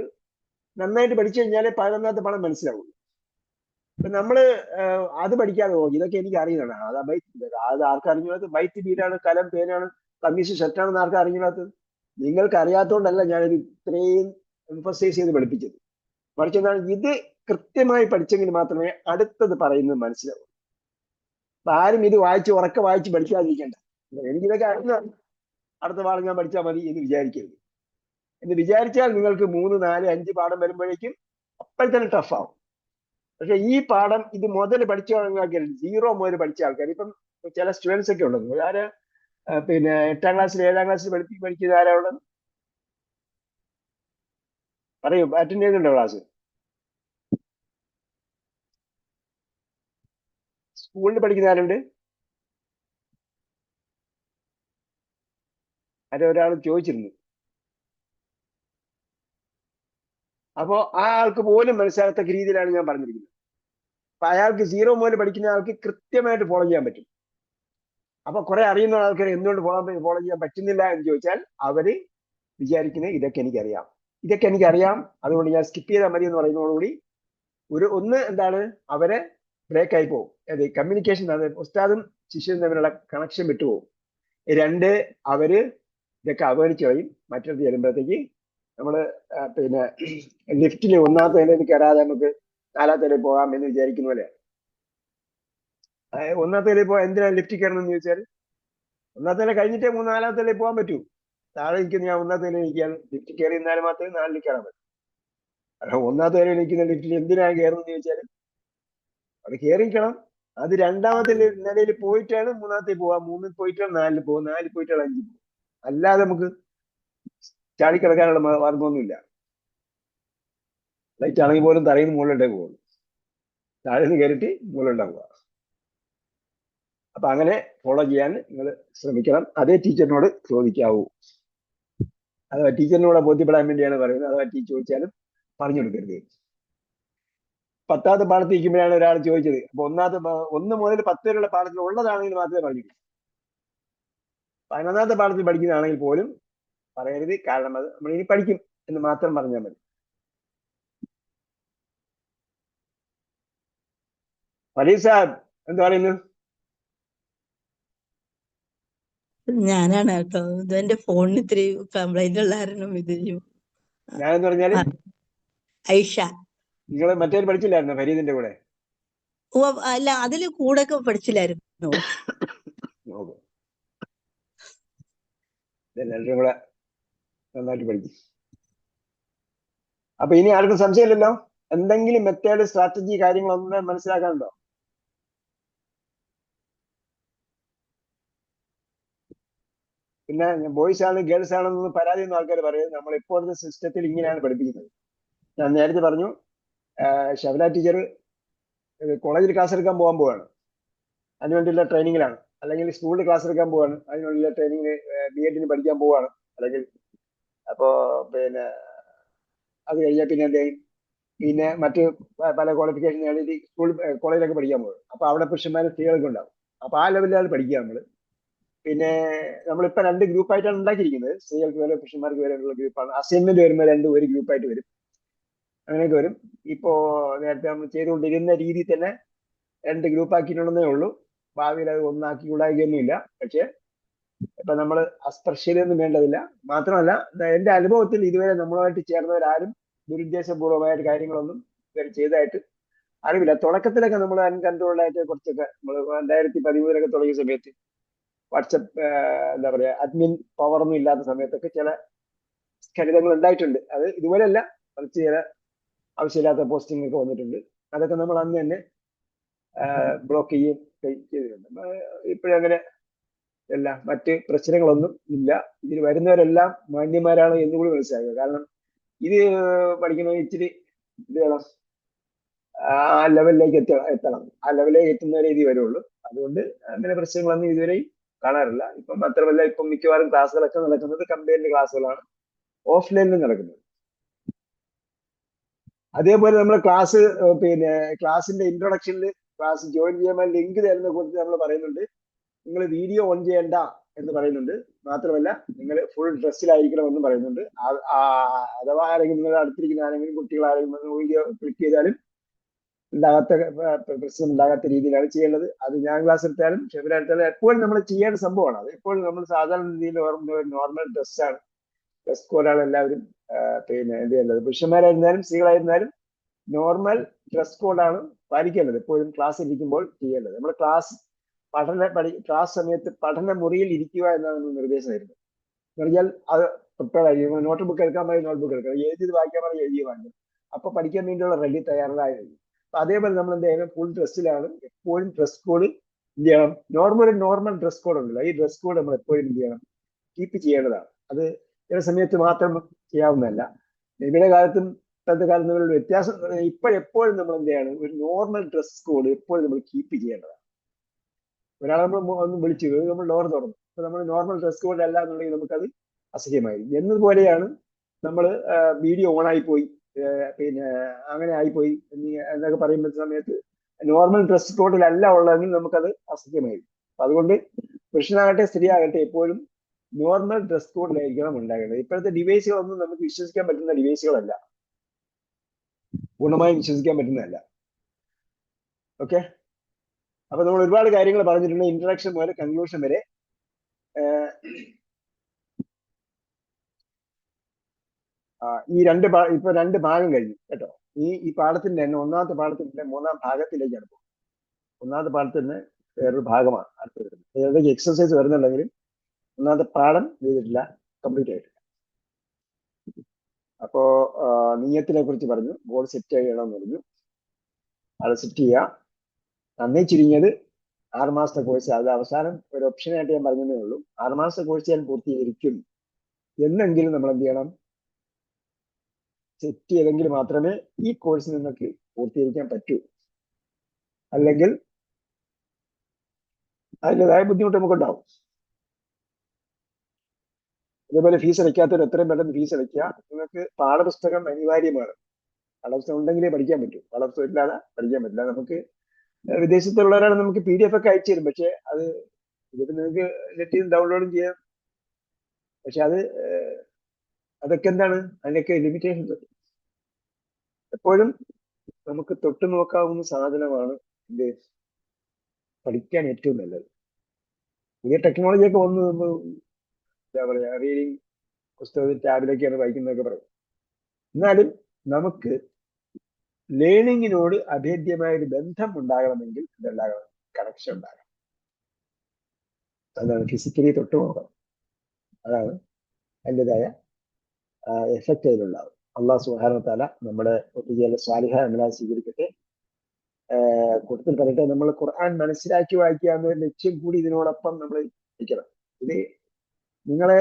നന്നായിട്ട് പഠിച്ചു കഴിഞ്ഞാലേ 11ാമത്തെ പാഠം മനസ്സിലാവുള്ളൂ. ഇപ്പൊ നമ്മള് അത് പഠിക്കാതെ പോകും. ഇതൊക്കെ എനിക്ക് അറിയുന്നതാണ്. അത് ആർക്കറിഞ്ഞത് ബൈറ്റ് ബീറ്റാണ്, കലം പേനാണ്, കമ്മീസ് ഷർട്ടാണെന്ന് ആർക്കും അറിഞ്ഞാത്തത്. നിങ്ങൾക്ക് അറിയാത്തതുകൊണ്ടല്ല ഞാനിത് ഇത്രയും എംഫസൈസ് ചെയ്ത് പഠിപ്പിച്ചത്. മറിച്ച് എന്താണ്, ഇത് കൃത്യമായി പഠിച്ചെങ്കിൽ മാത്രമേ അടുത്തത് പറയുന്നത് മനസ്സിലാവൂ. അപ്പൊ ആരും ഇത് ഉറക്കെ വായിച്ച് പഠിക്കാതിരിക്കേണ്ട. എനിക്കിതൊക്കെ അറിയുന്നതാണ്, അടുത്ത പാഠം ഞാൻ പഠിച്ചാൽ മതി എന്ന് വിചാരിക്കരുത്. എന്ന് വിചാരിച്ചാൽ നിങ്ങൾക്ക് 3, 4, 5 പാഠം വരുമ്പോഴേക്കും അപ്പോൾ തന്നെ ടഫാവും. പക്ഷെ ഈ പാഠം ഇത് മുതൽ പഠിച്ച ആൾക്കാർ, 0 മുതൽ പഠിച്ച ആൾക്കാർ, ഇപ്പം ചില സ്റ്റുഡൻസ് ഒക്കെ ഉള്ളത്, ആര് പിന്നെ 8ാം ക്ലാസ്സിൽ 7ാം ക്ലാസ്സിൽ പഠിക്കുന്ന ആരാ ഉള്ളത് പറയൂ, അറ്റൻഡ് ചെയ്യുന്നുണ്ടോ ക്ലാസ്? സ്കൂളിൽ പഠിക്കുന്ന ആരുണ്ട്? ഒരാൾ ചോദിച്ചിരുന്നു. അപ്പോ ആ ആൾക്ക് പോലും മനസ്സിലാകത്തക്ക രീതിയിലാണ് ഞാൻ പറഞ്ഞിരിക്കുന്നത്. അപ്പൊ അയാൾക്ക് 0 മുതൽ പഠിക്കുന്ന ആൾക്ക് കൃത്യമായിട്ട് ഫോളോ ചെയ്യാൻ പറ്റും. അപ്പൊ കുറെ അറിയുന്ന ആൾക്കാർ എന്തുകൊണ്ട് ഫോളോ ചെയ്യാൻ പറ്റുന്നില്ല എന്ന് ചോദിച്ചാൽ അവര് വിചാരിക്കുന്നത് ഇതൊക്കെ എനിക്കറിയാം, അതുകൊണ്ട് ഞാൻ സ്കിപ്പ് ചെയ്താൽ മതി എന്ന് പറയുന്നതോടുകൂടി ഒന്ന് എന്താണ്, അവരെ ബ്രേക്ക് ആയി പോകും. അതെ, കമ്മ്യൂണിക്കേഷൻ, അത് ഉസ്താദും ശിഷ്യനും തമ്മിലുള്ള കണക്ഷൻ വിട്ടുപോകും. 2, അവര് ഇതൊക്കെ അവഗണിച്ച് കളയും. മറ്റൊരു ചെല്ലുമ്പോഴത്തേക്ക് നമ്മള് പിന്നെ ലിഫ്റ്റിൽ 1ാമത്തെ നിലയിൽ കയറാതെ നമുക്ക് 4ാമത്തെ നിലയിൽ പോകാം എന്ന് വിചാരിക്കുന്ന പോലെ. 1ാമത്തെ നിലയിൽ പോകാൻ എന്തിനാണ് ലിഫ്റ്റിൽ കയറണം എന്ന് ചോദിച്ചാൽ 1ാമത്തെ നില കഴിഞ്ഞിട്ടേ 4ാമത്തെ നിലയിൽ പോകാൻ പറ്റൂ. താഴെ നിൽക്കുന്ന ഞാൻ 1ാമത്തെ നിലയിൽ നിൽക്കുകയാണ്, ലിഫ്റ്റ് കയറി നിന്നാൽ മാത്രമേ 4ൽ കയറാൻ പറ്റൂ. അല്ല, 1ാമത്തെ നിലയിൽ നിൽക്കുന്ന ലിഫ്റ്റിൽ എന്തിനാണ് കയറുന്നത് ചോദിച്ചാൽ അത് കയറിക്കണം. അത് 2ാമത്തെ നിലയിൽ പോയിട്ടാണ് 3ാമത്തെ പോവാം, 3ൽ പോയിട്ടാണ് 4ൽ പോകും, 4ൽ പോയിട്ടാണ് 5ൽ പോകും. അല്ലാതെ നമുക്ക് ചാടിക്കിടക്കാനുള്ള മാർഗമൊന്നുമില്ല. ലൈറ്റ് ആണെങ്കിൽ പോലും തറയിൽ മുകളിലോട്ടേ പോകുള്ളൂ, താഴെ നിന്ന് കയറിയിട്ട് മുകളിലോട്ടാ. അപ്പൊ അങ്ങനെ ഫോളോ ചെയ്യാൻ നിങ്ങൾ ശ്രമിക്കണം. അതേ ടീച്ചറിനോട് ചോദിക്കാവൂ. അഥവാ ടീച്ചറിനോട് ബോധ്യപ്പെടാൻ വേണ്ടിയാണ് പറയുന്നത്. അഥവാ ടീച്ചർ ചോദിച്ചാലും പറഞ്ഞു കൊടുക്കരുത്. 10ാമത്തെ പാഠത്തിൽ ഇരിക്കുമ്പോഴാണ് ഒരാൾ ചോദിച്ചത്. അപ്പൊ 1 മുതൽ 10 വരെയുള്ള പാഠത്തിൽ ഉള്ളതാണെങ്കിൽ മാത്രമേ പറഞ്ഞു. 11ാമത്തെ പാഠത്തിൽ പഠിക്കുന്നതാണെങ്കിൽ പോലും പറയരുത്. കാരണം അത് നമ്മൾ ഇനി പഠിക്കും എന്ന് മാത്രം പറഞ്ഞാൽ മതി. ഫരീദ് സാബ് എന്താ പറയുന്നു? ഞാനാണ് കേട്ടോ, ഇത് എന്റെ ഫോണിന് ഇത്തിരി കംപ്ലൈന്റ് ഉള്ള കാരണം ഇത് ഞാനെന്ന് പറഞ്ഞാല് ഐഷ. നിങ്ങൾ മറ്റേ പഠിച്ചില്ലായിരുന്നോ ഫരീദിന്റെ കൂടെ? അല്ല, അതില് കൂടെ ഒക്കെ പഠിച്ചില്ലായിരുന്നു. എല്ലാവരും കൂടെ നന്നായിട്ട് പഠിക്കും. അപ്പൊ ഇനി ആർക്കും സംശയമില്ലല്ലോ? എന്തെങ്കിലും മെത്തേഡ്, സ്ട്രാറ്റജി, കാര്യങ്ങളൊന്നും മനസ്സിലാക്കാനുണ്ടോ? പിന്നെ ബോയ്സ് ആണ് ഗേൾസ് ആണെന്നൊന്നും പരാതി ഒന്നും ആൾക്കാർ പറയുന്നത്. നമ്മൾ ഇപ്പോഴത്തെ സിസ്റ്റത്തിൽ ഇങ്ങനെയാണ് പഠിപ്പിക്കുന്നത്. ഞാൻ നേരത്തെ പറഞ്ഞു, ഷവല ടീച്ചർ കോളേജിൽ ക്ലാസ് എടുക്കാൻ പോവാണ്, അതിനുവേണ്ടിയുള്ള ട്രെയിനിങ്ങിലാണ്. അല്ലെങ്കിൽ സ്കൂളിൽ ക്ലാസ് എടുക്കാൻ പോവാണ്, അതിനുള്ള ട്രെയിനിങ്ങിന് BEdന് പഠിക്കാൻ പോവാണ്. അല്ലെങ്കിൽ അപ്പോ പിന്നെ അത് കഴിഞ്ഞാൽ പിന്നെ എന്ത് ചെയ്യും? പിന്നെ മറ്റ് പല ക്വാളിഫിക്കേഷൻ നേടി സ്കൂൾ കോളേജിലൊക്കെ പഠിക്കാൻ പോകും. അപ്പൊ അവിടെ പുരുഷന്മാരും സ്ത്രീകളൊക്കെ ഉണ്ടാവും. അപ്പൊ ആ ലെവലിലാണ് പഠിക്കുക നമ്മള്. പിന്നെ നമ്മളിപ്പോ 2 ഗ്രൂപ്പായിട്ടാണ് ഉണ്ടാക്കിയിരിക്കുന്നത്. സ്ത്രീകൾക്ക് വേറെ പുരുഷന്മാർക്ക് വേറെ ഉള്ള ഗ്രൂപ്പാണ്. അസൈൻമെന്റ് വരുമ്പോൾ രണ്ടും ഒരു ഗ്രൂപ്പായിട്ട് വരും. അങ്ങനെയൊക്കെ വരും. ഇപ്പോ നേരത്തെ നമ്മൾ ചെയ്തുകൊണ്ടിരുന്ന രീതിയിൽ തന്നെ 2 ഗ്രൂപ്പാക്കിയിട്ടുണ്ടെന്നേ ഉള്ളൂ. ഭാവിയിൽ അത് ഒന്നാക്കി കൂടായികയൊന്നുമില്ല. പക്ഷെ ഇപ്പൊ നമ്മൾ അസ്പർശ്യതയൊന്നും വേണ്ടതില്ല. മാത്രമല്ല എന്റെ അനുഭവത്തിൽ ഇതുവരെ നമ്മളുമായിട്ട് ചേർന്നവരാരും ദുരുദ്ദേശപൂർവമായ കാര്യങ്ങളൊന്നും ഇവർ ചെയ്തതായിട്ട് അറിവില്ല. തുടക്കത്തിലൊക്കെ നമ്മൾ അൺകൺട്രോൾഡായിട്ട് കുറച്ചൊക്കെ നമ്മൾ 2013 തുടങ്ങിയ സമയത്ത് വാട്സപ്പ് എന്താ പറയാ അഡ്മിൻ പവറൊന്നും ഇല്ലാത്ത സമയത്തൊക്കെ ചില ഖലിതങ്ങൾ ഉണ്ടായിട്ടുണ്ട്. അത് ഇതുപോലെയല്ല, കുറച്ച് ചില ആവശ്യമില്ലാത്ത പോസ്റ്റിംഗ് ഒക്കെ വന്നിട്ടുണ്ട്. അതൊക്കെ നമ്മൾ അന്ന് തന്നെ ബ്ലോക്ക് ചെയ്തിട്ടുണ്ട്. ഇപ്പോഴങ്ങനെ അല്ല, മറ്റ് പ്രശ്നങ്ങളൊന്നും ഇല്ല. ഇതിൽ വരുന്നവരെല്ലാം മാന്യന്മാരാണ് എന്നുകൂടി മനസ്സിലാക്കുക. കാരണം ഇത് പഠിക്കണമെങ്കിൽ ഇച്ചിരി ഇത് വേണം, ആ ലെവലിലേക്ക് എത്തണം. ആ ലെവലിലേക്ക് എത്തുന്നവരെ ഇത് വരുള്ളൂ. അതുകൊണ്ട് അങ്ങനെ പ്രശ്നങ്ങളൊന്നും ഇതുവരെയും കാണാറില്ല. ഇപ്പം മാത്രമല്ല, ഇപ്പം മിക്കവാറും ക്ലാസ്സുകളൊക്കെ നടക്കുന്നത് കമ്പൈൻഡ് ക്ലാസ്സുകളാണ് ഓഫ്ലൈനിൽ നടക്കുന്നത്. അതേപോലെ നമ്മൾ ക്ലാസ് പിന്നെ ക്ലാസിന്റെ ഇൻട്രൊഡക്ഷനിൽ ക്ലാസ് ജോയിൻ ചെയ്യാൻ ലിങ്ക് തരുന്ന കുറിച്ച് നമ്മൾ പറയുന്നുണ്ട്. നിങ്ങൾ വീഡിയോ ഓൺ ചെയ്യണ്ട എന്ന് പറയുന്നുണ്ട്. മാത്രമല്ല നിങ്ങൾ ഫുൾ ഡ്രസ്സിലായിരിക്കണമെന്നും പറയുന്നുണ്ട്. അഥവാ ആരെങ്കിലും നിങ്ങളുടെ അടുത്തിരിക്കുന്ന ആരെങ്കിലും കുട്ടികൾ ആരെങ്കിലും വീഡിയോ ക്ലിക്ക് ചെയ്താലും ഉണ്ടാകാത്ത പ്രശ്നം ഉണ്ടാകാത്ത രീതിയിലാണ് ചെയ്യേണ്ടത്. അത് ഞാൻ ക്ലാസ് എടുത്താലും ഷെഫിലെടുത്താലും എപ്പോഴും നമ്മൾ ചെയ്യേണ്ട സംഭവമാണ്. അത് എപ്പോഴും നമ്മൾ സാധാരണ രീതിയിൽ നോർമൽ ഡ്രസ്സാണ്, ഡ്രസ് കോഡാണ് എല്ലാവരും പിന്നെ എന്ത് ചെയ്യേണ്ടത്. പുരുഷന്മാരായിരുന്നാലും സ്ത്രീകളായിരുന്നാലും നോർമൽ ഡ്രസ് കോഡാണ് പാലിക്കേണ്ടത് എപ്പോഴും ക്ലാസ് ഇരിക്കുമ്പോൾ ചെയ്യേണ്ടത്. നമ്മൾ ക്ലാസ് സമയത്ത് പഠന മുറിയിൽ ഇരിക്കുക എന്നാണ് നിർദ്ദേശം തരുന്നത്. എന്ന് പറഞ്ഞാൽ അത് പ്രിപ്പയർ ആയിരിക്കും. നോട്ട് ബുക്ക് എടുക്കാൻ പറയും, നോട്ട് ബുക്ക് എടുക്കണം. എഴുതിയത് വായിക്കാൻ പറയും, എഴുതി വാങ്ങും. അപ്പൊ പഠിക്കാൻ വേണ്ടിയുള്ള റെഡി തയ്യാറായി. അപ്പൊ അതേപോലെ നമ്മൾ എന്ത് ചെയ്യണം, ഫുൾ ഡ്രസ്സിലാണ് എപ്പോഴും. ഡ്രസ് കോഡ് എന്ത് ചെയ്യണം, നോർമൽ ഡ്രസ് കോഡ് ഉണ്ടല്ലോ, ഈ ഡ്രസ് കോഡ് നമ്മൾ എപ്പോഴും എന്ത് ചെയ്യണം, കീപ്പ് ചെയ്യേണ്ടതാണ്. അത് ചില സമയത്ത് മാത്രം ചെയ്യാവുന്നതല്ല. നബിയുടെ കാലത്തും ഇപ്പോഴത്തെ കാലത്തും തമ്മിലുള്ള വ്യത്യാസം എപ്പോഴും നമ്മൾ എന്ത് ചെയ്യണം, ഒരു നോർമൽ ഡ്രസ് കോഡ് എപ്പോഴും നമ്മൾ കീപ്പ് ചെയ്യേണ്ടതാണ്. ഒരാളെ നമ്മൾ ഒന്ന് വിളിച്ചു, നമ്മൾ ഡോർ തുറന്നു, അപ്പൊ നമ്മൾ നോർമൽ ഡ്രസ് കോഡ് അല്ല എന്നുണ്ടെങ്കിൽ നമുക്കത് അസഹ്യമായിരിക്കും. എന്നതുപോലെയാണ് നമ്മൾ വീഡിയോ ഓണായി പോയി, പിന്നെ അങ്ങനെ ആയിപ്പോയി എന്നൊക്കെ പറയുന്ന സമയത്ത് നോർമൽ ഡ്രസ് കോഡിലല്ല ഉള്ളതെങ്കിൽ നമുക്കത് അസഹ്യമായിരിക്കും. അപ്പൊ അതുകൊണ്ട് പുരുഷനാകട്ടെ സ്ത്രീ ആകട്ടെ എപ്പോഴും നോർമൽ ഡ്രസ് കോഡിലായിരിക്കണം ഉണ്ടാകേണ്ടത്. ഇപ്പോഴത്തെ ഡിവൈസുകളൊന്നും നമുക്ക് വിശ്വസിക്കാൻ പറ്റുന്ന ഡിവൈസുകളല്ല, പൂർണ്ണമായും വിശ്വസിക്കാൻ പറ്റുന്നതല്ല. ഓക്കെ, അപ്പൊ നമ്മൾ ഒരുപാട് കാര്യങ്ങൾ പറഞ്ഞിട്ടുണ്ട്, ഇൻട്രഡക്ഷൻ മുതൽ കൺക്ലൂഷൻ വരെ. ഈ ഇപ്പൊ 2 ഭാഗം കഴിഞ്ഞു കേട്ടോ. ഈ പാഠത്തിന്റെ തന്നെ ഒന്നാമത്തെ പാഠത്തിന്റെ 3-ാം ഭാഗത്തിലേക്കാണ് പോകുന്നത്. ഒന്നാമത്തെ പാഠത്തിന്റെ വേറൊരു ഭാഗമാണ് അടുത്ത് വരുന്നത്. ഏതൊക്കെ എക്സസൈസ് വരുന്നുണ്ടെങ്കിലും ഒന്നാമത്തെ പാഠം ചെയ്തിട്ടില്ല, കംപ്ലീറ്റ് ആയിട്ടില്ല. അപ്പോ നിയത്തിനെ കുറിച്ച് പറഞ്ഞു, ഗോൾ സെറ്റ് ചെയ്യണമെന്ന് പറഞ്ഞു. അത് സെറ്റ് ചെയ്യുക. നന്നേ ചുരുങ്ങിയത് 6 മാസത്തെ കോഴ്സ്, അത് അവസാനം ഒരു ഓപ്ഷനായിട്ട് ഞാൻ പറഞ്ഞതേ ഉള്ളൂ. 6 മാസത്തെ കോഴ്സ് ഞാൻ പൂർത്തീകരിക്കും എന്നെങ്കിലും നമ്മൾ എന്ത് ചെയ്യണം, സെറ്റ് ചെയ്തെങ്കിൽ മാത്രമേ ഈ കോഴ്സ് നിങ്ങൾക്ക് പൂർത്തീകരിക്കാൻ പറ്റൂ. അല്ലെങ്കിൽ അതിൻ്റെതായ ബുദ്ധിമുട്ട് നമുക്കുണ്ടാവും. അതേപോലെ ഫീസ് അടയ്ക്കാത്തവർ എത്രയും പെട്ടെന്ന് ഫീസ് അടയ്ക്കുക. നിങ്ങൾക്ക് പാഠപുസ്തകം അനിവാര്യമാണ്. പാഠപുസ്തകം ഉണ്ടെങ്കിലേ പഠിക്കാൻ പറ്റൂ. പാഠപുസ്തകം ഇല്ലാതെ പഠിക്കാൻ പറ്റില്ല. നമുക്ക് വിദേശത്തുള്ളവരാണ് നമുക്ക് PDF ഒക്കെ അയച്ചു തരും. പക്ഷെ അത് ഇതിപ്പോ നിങ്ങൾക്ക് നെറ്റിൽ നിന്ന് ഡൗൺലോഡും ചെയ്യാം. പക്ഷെ അതൊക്കെ എന്താണ്, അതിനൊക്കെ ലിമിറ്റേഷൻസ് ഉണ്ട്. എപ്പോഴും നമുക്ക് തൊട്ടു നോക്കാവുന്ന സാധനമാണ് ഇത് പഠിക്കാൻ ഏറ്റവും നല്ലത്. പുതിയ ടെക്നോളജിയൊക്കെ വന്ന് നമ്മൾ എന്താ പറയാ, റീഡിങ് പുസ്തകത്തിൽ ടാബിലൊക്കെയാണ് വായിക്കുന്നതൊക്കെ പറയും. എന്നാലും നമുക്ക് ലേണിങ്ങിനോട് അഭേദ്യമായ ഒരു ബന്ധം ഉണ്ടാകണമെങ്കിൽ ഇതുണ്ടാകണം, കണക്ഷൻ ഉണ്ടാകണം. അതാണ് ഫിസിക്കലി തൊട്ട് നോക്കണം. അതാണ് അതിൻ്റെതായ എഫക്റ്റ് അതിലുണ്ടാവും. അള്ളാഹു സുബ്ഹാനഹു വ തആല നമ്മുടെ ഒത്തുചേരൽ സ്വാലിഹായ അമലായി സ്വീകരിക്കട്ടെ. കൂട്ടത്തിൽ പറയട്ടെ, നമ്മൾ ഖുർആൻ മനസ്സിലാക്കി വായിക്കുക എന്ന ലക്ഷ്യം കൂടി ഇതിനോടൊപ്പം നമ്മൾ ഇരിക്കണം. ഇത് നിങ്ങളെ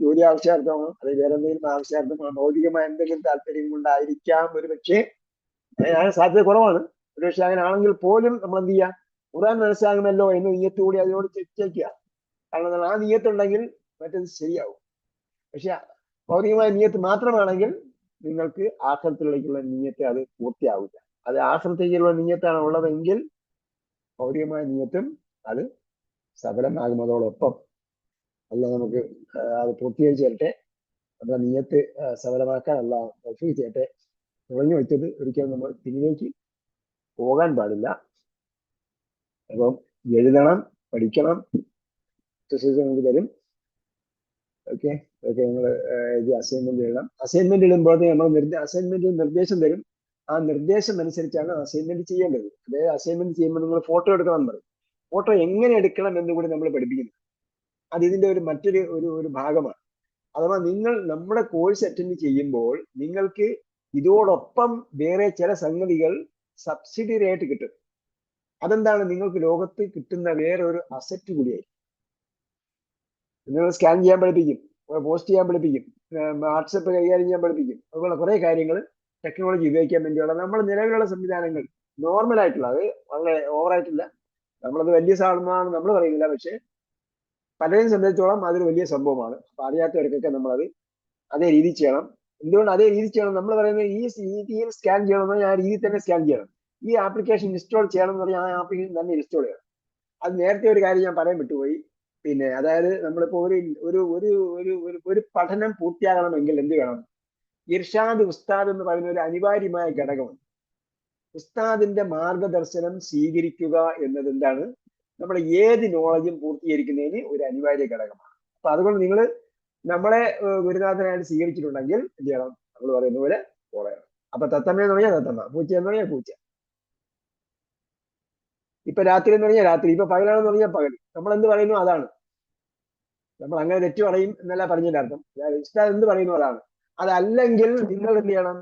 ജോലി ആവശ്യാർത്ഥമാണോ, അത് വേറെ എന്തെങ്കിലും ആവശ്യാർത്ഥമാണോ, ഭൗതികമായ എന്തെങ്കിലും താല്പര്യം കൊണ്ടായിരിക്കാം ഒരു പക്ഷേ, സാധ്യത കുറവാണ്. ഒരു പക്ഷെ അങ്ങനെ ആണെങ്കിൽ പോലും നമ്മൾ എന്ത് ചെയ്യുക, ഖുർആൻ മനസ്സിലാകുമല്ലോ എന്ന നീയത്തോടെ അതിനോട് ചേക്കുക. കാരണം ആ നീയത്തുണ്ടെങ്കിൽ മറ്റേത് ശരിയാവും. പക്ഷെ ഭൗതികമായ നിയ്യത്ത് മാത്രമാണെങ്കിൽ നിങ്ങൾക്ക് ആഖിറത്തിലേക്കുള്ള നിയ്യത്ത് അത് പൂർത്തിയാവില്ല. അത് ആഖിറത്തേക്കുള്ള നിയ്യത്താണ് ഉള്ളതെങ്കിൽ ഭൗതികമായ നിയ്യത്തും അത് സഫലമാകുന്നതോടൊപ്പം അല്ല നമുക്ക് അത് പൂർത്തീകരിച്ച് തരട്ടെ. നമ്മുടെ നിയ്യത്ത് സഫലമാക്കാൻ അല്ല തൗഫീഖ് ചെയ്യട്ടെ. തുടങ്ങി വെച്ചത് ഒരിക്കലും നമ്മൾ പിന്നിലേക്ക് പോകാൻ പാടില്ല. അപ്പം എഴുതണം, പഠിക്കണം, എക്സസൈസ് നമുക്ക് തരും. ഓക്കെ നിങ്ങൾ അസൈൻമെന്റ് എഴുതണം. അസൈൻമെന്റ് ഇടുമ്പോഴത്തേക്ക് നമ്മൾ അസൈൻമെന്റ് നിർദ്ദേശം തരും. ആ നിർദ്ദേശം അനുസരിച്ചാണ് അസൈൻമെന്റ് ചെയ്യേണ്ടത്. അതായത് അസൈൻമെന്റ് ചെയ്യുമ്പോൾ നിങ്ങൾ ഫോട്ടോ എടുക്കണം എന്ന് പറയും. ഫോട്ടോ എങ്ങനെ എടുക്കണം എന്ന് കൂടി നമ്മൾ പഠിപ്പിക്കുന്നു. അത് ഇതിന്റെ മറ്റൊരു ഒരു ഭാഗമാണ്. അഥവാ നിങ്ങൾ നമ്മുടെ കോഴ്സ് അറ്റൻഡ് ചെയ്യുമ്പോൾ നിങ്ങൾക്ക് ഇതോടൊപ്പം വേറെ ചില സംഗതികൾ സബ്സിഡിയറി ആയിട്ട് കിട്ടും. അതെന്താണ്? നിങ്ങൾക്ക് ലോകത്ത് കിട്ടുന്ന വേറെ ഒരു അസറ്റ് കൂടിയായിരിക്കും. നിങ്ങൾ സ്കാൻ ചെയ്യാൻ പഠിപ്പിക്കും, പോസ്റ്റ് ചെയ്യാൻ പഠിപ്പിക്കും, വാട്സപ്പ് കൈകാര്യം ചെയ്യാൻ പഠിപ്പിക്കും. അതുപോലെ കുറെ കാര്യങ്ങൾ ടെക്നോളജി ഉപയോഗിക്കാൻ വേണ്ടിയുള്ള നമ്മുടെ നിലവിലുള്ള സംവിധാനങ്ങൾ നോർമൽ ആയിട്ടുള്ള, അത് വളരെ ഓവറായിട്ടില്ല, നമ്മളത് വലിയ സാധനമാണ് നമ്മൾ പറയുന്നില്ല, പക്ഷെ പലരെയും സംബന്ധിച്ചോളം അതൊരു വലിയ സംഭവമാണ്. അപ്പൊ അറിയാത്തവർക്കൊക്കെ നമ്മളത് അതേ രീതി ചെയ്യണം. എന്തുകൊണ്ട് അതേ രീതി ചെയ്യണം? നമ്മൾ പറയുന്നത് ഈ രീതിയിൽ സ്കാൻ ചെയ്യണമെന്ന് പറഞ്ഞാൽ ആ രീതിയിൽ തന്നെ സ്കാൻ ചെയ്യണം. ഈ ആപ്ലിക്കേഷൻ ഇൻസ്റ്റാൾ ചെയ്യണം എന്ന് പറഞ്ഞാൽ ആ ആപ്ലിക്കേഷൻ തന്നെ ഇൻസ്റ്റാൾ ചെയ്യണം. അത് നേരത്തെ ഒരു കാര്യം ഞാൻ പറയാൻ വിട്ടുപോയി. പിന്നെ അതായത് നമ്മളിപ്പോ ഒരു പഠനം പൂർത്തിയാകണമെങ്കിൽ എന്ത് വേണം? ഇർഷാദ് ഉസ്താദ് എന്ന് പറയുന്ന ഒരു അനിവാര്യമായ ഘടകമാണ്. ഉസ്താദിന്റെ മാർഗദർശനം സ്വീകരിക്കുക എന്നത് എന്താണ്? നമ്മുടെ ഏത് നോളജും പൂർത്തീകരിക്കുന്നതിന് ഒരു അനിവാര്യ ഘടകമാണ്. അപ്പൊ അതുകൊണ്ട് നിങ്ങൾ നമ്മളെ ഗുരുനാഥനായിട്ട് സ്വീകരിച്ചിട്ടുണ്ടെങ്കിൽ എന്ത് ചെയ്യണം? നമ്മൾ പറയുന്ന പോലെ ഫോളോ ചെയ്യണം. അപ്പൊ തത്തമ്മ എന്ന് പറഞ്ഞാൽ തത്തമ്മ, പൂച്ച എന്ന് പറഞ്ഞാൽ പൂച്ച. ഇപ്പൊ രാത്രി എന്ന് പറഞ്ഞാൽ രാത്രി, ഇപ്പൊ പകലാണെന്ന് പറഞ്ഞാൽ പകൽ. നമ്മൾ എന്ത് പറയുന്നു അതാണ്. നമ്മൾ അങ്ങനെ തെറ്റു പറയും എന്നല്ല പറഞ്ഞതിന്റെ അർത്ഥം. ഉസ്താദ് എന്ത് പറയുന്നു അതാണ്. അതല്ലെങ്കിൽ നിങ്ങൾ എന്ത് ചെയ്യണം?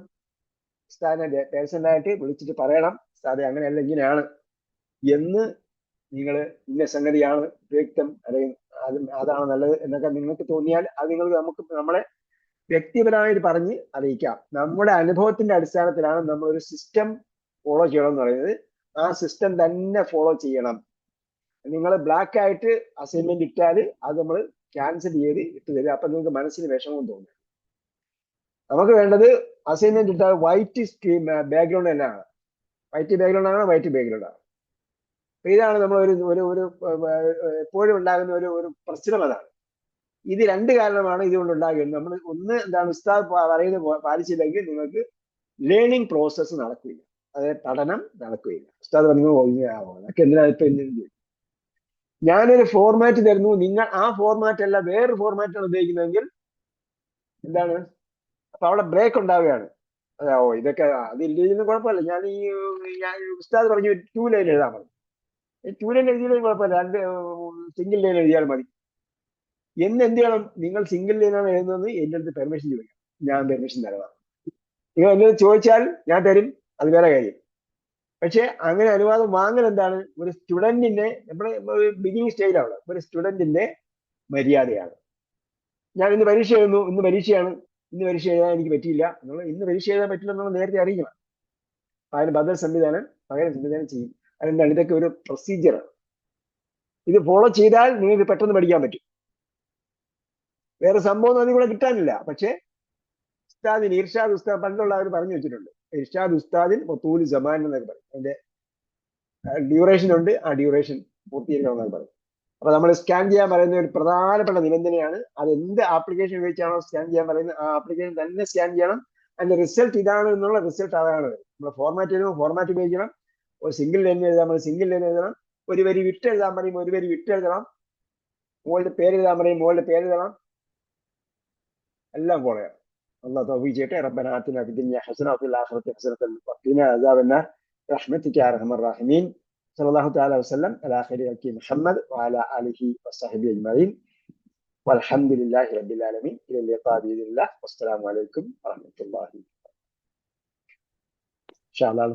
ഉസ്താദിനെ പേഴ്സണലായിട്ട് വിളിച്ചിട്ട് പറയണം, ഉസ്താദെ അങ്ങനെയല്ല ഇങ്ങനെയാണ് എന്ന്. നിങ്ങൾ ഇന്ന സംഗതിയാണ് വ്യക്തം, അല്ലെങ്കിൽ അതാണ് നല്ലത് എന്നൊക്കെ നിങ്ങൾക്ക് തോന്നിയാൽ അത് നമുക്ക് നമ്മളെ വ്യക്തിപരമായിട്ട് പറഞ്ഞ് അറിയിക്കാം. നമ്മുടെ അനുഭവത്തിന്റെ അടിസ്ഥാനത്തിലാണ് നമ്മൾ ഒരു സിസ്റ്റം ഫോളോ ചെയ്യണം എന്ന് പറയുന്നത്. ആ സിസ്റ്റം തന്നെ ഫോളോ ചെയ്യണം. നിങ്ങൾ ബ്ലാക്ക് ആയിട്ട് അസൈൻമെന്റ് ഇട്ടാൽ അത് നമ്മൾ ക്യാൻസൽ ചെയ്ത് ഇട്ട് തരും. അപ്പൊ നിങ്ങൾക്ക് മനസ്സിന് വിഷമം തോന്നും. നമുക്ക് വേണ്ടത് അസൈൻമെന്റ് ഇട്ടാൽ വൈറ്റ് സ്ക്രീൻ ബാക്ക്ഗ്രൗണ്ട് തന്നെയാണ്. വൈറ്റ് ബാക്ക്ഗ്രൗണ്ട് ആണ്, വൈറ്റ് ബാക്ക്ഗ്രൗണ്ട് ആണ്. ഇതാണ് നമ്മൾ എപ്പോഴും ഉണ്ടാകുന്ന ഒരു പ്രശ്നം. അതാണ്. ഇത് രണ്ട് കാരണമാണ് ഇതുകൊണ്ട് ഉണ്ടാകുന്നത്. നമ്മൾ ഒന്ന് എന്താണ്, ഉസ്താദ് പറയുന്നത് പാലിച്ചില്ലെങ്കിൽ നിങ്ങൾക്ക് ലേണിംഗ് പ്രോസസ്സ് നടക്കില്ല, അതായത് പഠനം നടക്കുകയില്ല. ഉസ്താദ് പറഞ്ഞു അതൊക്കെ എന്തിനാ ഇപ്പൊ ഞാനൊരു ഫോർമാറ്റ് തരുന്നു, നിങ്ങൾ ആ ഫോർമാറ്റ് അല്ല വേറൊരു ഫോർമാറ്റാണ് ഉപയോഗിക്കുന്നതെങ്കിൽ എന്താണ്? അപ്പൊ അവിടെ ബ്രേക്ക് ഉണ്ടാവുകയാണ്. ഇതൊക്കെ അതില്ലെങ്കിലും കുഴപ്പമില്ല. ഞാൻ ഉസ്താദ് പറഞ്ഞു 2 ലൈൻ എഴുതാൻ പറഞ്ഞു. 2 ലൈൻ എഴുതിയാലും കുഴപ്പമില്ല, 2 സിംഗിൾ ലൈൻ എഴുതിയാൽ മതി എന്ന്. എന്ത് ചെയ്യണം? നിങ്ങൾ സിംഗിൾ ലൈനാണ് എഴുതുന്നത്, എൻ്റെ അടുത്ത് പെർമിഷൻ ചോദിക്കണം. ഞാൻ പെർമിഷൻ തരതാണ്. നിങ്ങൾ എന്നോട് ചോദിച്ചാൽ ഞാൻ തരും, അത് വേറെ കാര്യം. പക്ഷെ അങ്ങനെ അനുവാദം വാങ്ങൽ എന്താണ്? ഒരു സ്റ്റുഡന്റിന്റെ, നമ്മുടെ ബിഗിനിങ് സ്റ്റേജിലാണ്, ഒരു സ്റ്റുഡന്റിന്റെ മര്യാദയാണ്. ഞാൻ ഇന്ന് പരീക്ഷ എഴുതുന്നു, ഇന്ന് പരീക്ഷയാണ്, ഇന്ന് പരീക്ഷ എഴുതാൻ എനിക്ക് പറ്റിയില്ല എന്നുള്ള, ഇന്ന് പരീക്ഷ എഴുതാൻ പറ്റില്ല എന്നുള്ള നേരത്തെ അറിയിക്കണം. അതിന് പകരം സംവിധാനം ചെയ്യും. അതെന്താണ്? ഇതൊക്കെ ഒരു പ്രൊസീജിയറാണ്. ഇത് ഫോളോ ചെയ്താൽ നിങ്ങൾക്ക് പെട്ടെന്ന് പഠിക്കാൻ പറ്റും. വേറെ സംഭവം അതിൽ കൂടെ കിട്ടാനില്ല. പക്ഷെ ഉസ്താദിന് ഇർഷാദ് ഉസ്താദ് പണ്ടുള്ള അവർ പറഞ്ഞു വെച്ചിട്ടുണ്ട്. ഇർഷാദ് ഉസ്താദിൻ തൂലി സമാൻ എന്നൊക്കെ പറയും. അതിന്റെ ഡ്യൂറേഷൻ ഉണ്ട്, ആ ഡ്യൂറേഷൻ പൂർത്തീകരിക്കണം എന്നൊക്കെ പറയും. അപ്പൊ നമ്മൾ സ്കാൻ ചെയ്യാൻ പറയുന്ന ഒരു പ്രധാനപ്പെട്ട നിബന്ധനയാണ്. അത് എന്ത് ആപ്ലിക്കേഷൻ ഉപയോഗിച്ചാണോ സ്കാൻ ചെയ്യാൻ പറയുന്നത്, ആ ആപ്ലിക്കേഷൻ തന്നെ സ്കാൻ ചെയ്യണം. അതിന്റെ റിസൾട്ട് ഇതാണ് എന്നുള്ള റിസൾട്ട് അതാണ്. നമ്മൾ ഫോർമാറ്റ് എഴുതുമ്പോൾ ഫോർമാറ്റ് ഉപയോഗിക്കണം. ഒരു സിംഗിൾ ലൈൻ എഴുതാൻ പറയും, സിംഗിൾ ലൈൻ എഴുതണം. ഒരു വരി വിട്ട് എഴുതാൻ പറയും, ഒരു വരി വിട്ട് എഴുതണം. മോളുടെ പേര് എഴുതാൻ പറയും, മോളുടെ പേര് എഴുതണം. എല്ലാം ഫോളോ ചെയ്യണം. അല്ലാഹു തൗഫീഖ് ചെയ്യട്ടെ. റബ്ബനാ ആതിനാ ഫിദ്ദുനിയ ഹസന വഫിൽ ആഖിറതി ഹസനതൻ വഖിനാ അദാബന്നാർ റഹ്മതിക യാ അർഹമർ റഹീമീൻ. സല്ലല്ലാഹു തആല വസല്ലം അലാ ഖൈരി ഖൽഖി മുഹമ്മദ് വഅലാ ആലിഹി വസ്സഹ്ബിഹി അജ്മഈൻ വൽഹംദുലില്ലാഹി റബ്ബിൽ ആലമീൻ. ഇലാ ലിഖാ ബിഇذنില്ലാഹ്. വസ്സലാമു അലൈക്കും വറഹ്മത്തുള്ളാഹി. ഇൻഷാ അല്ലാഹ്.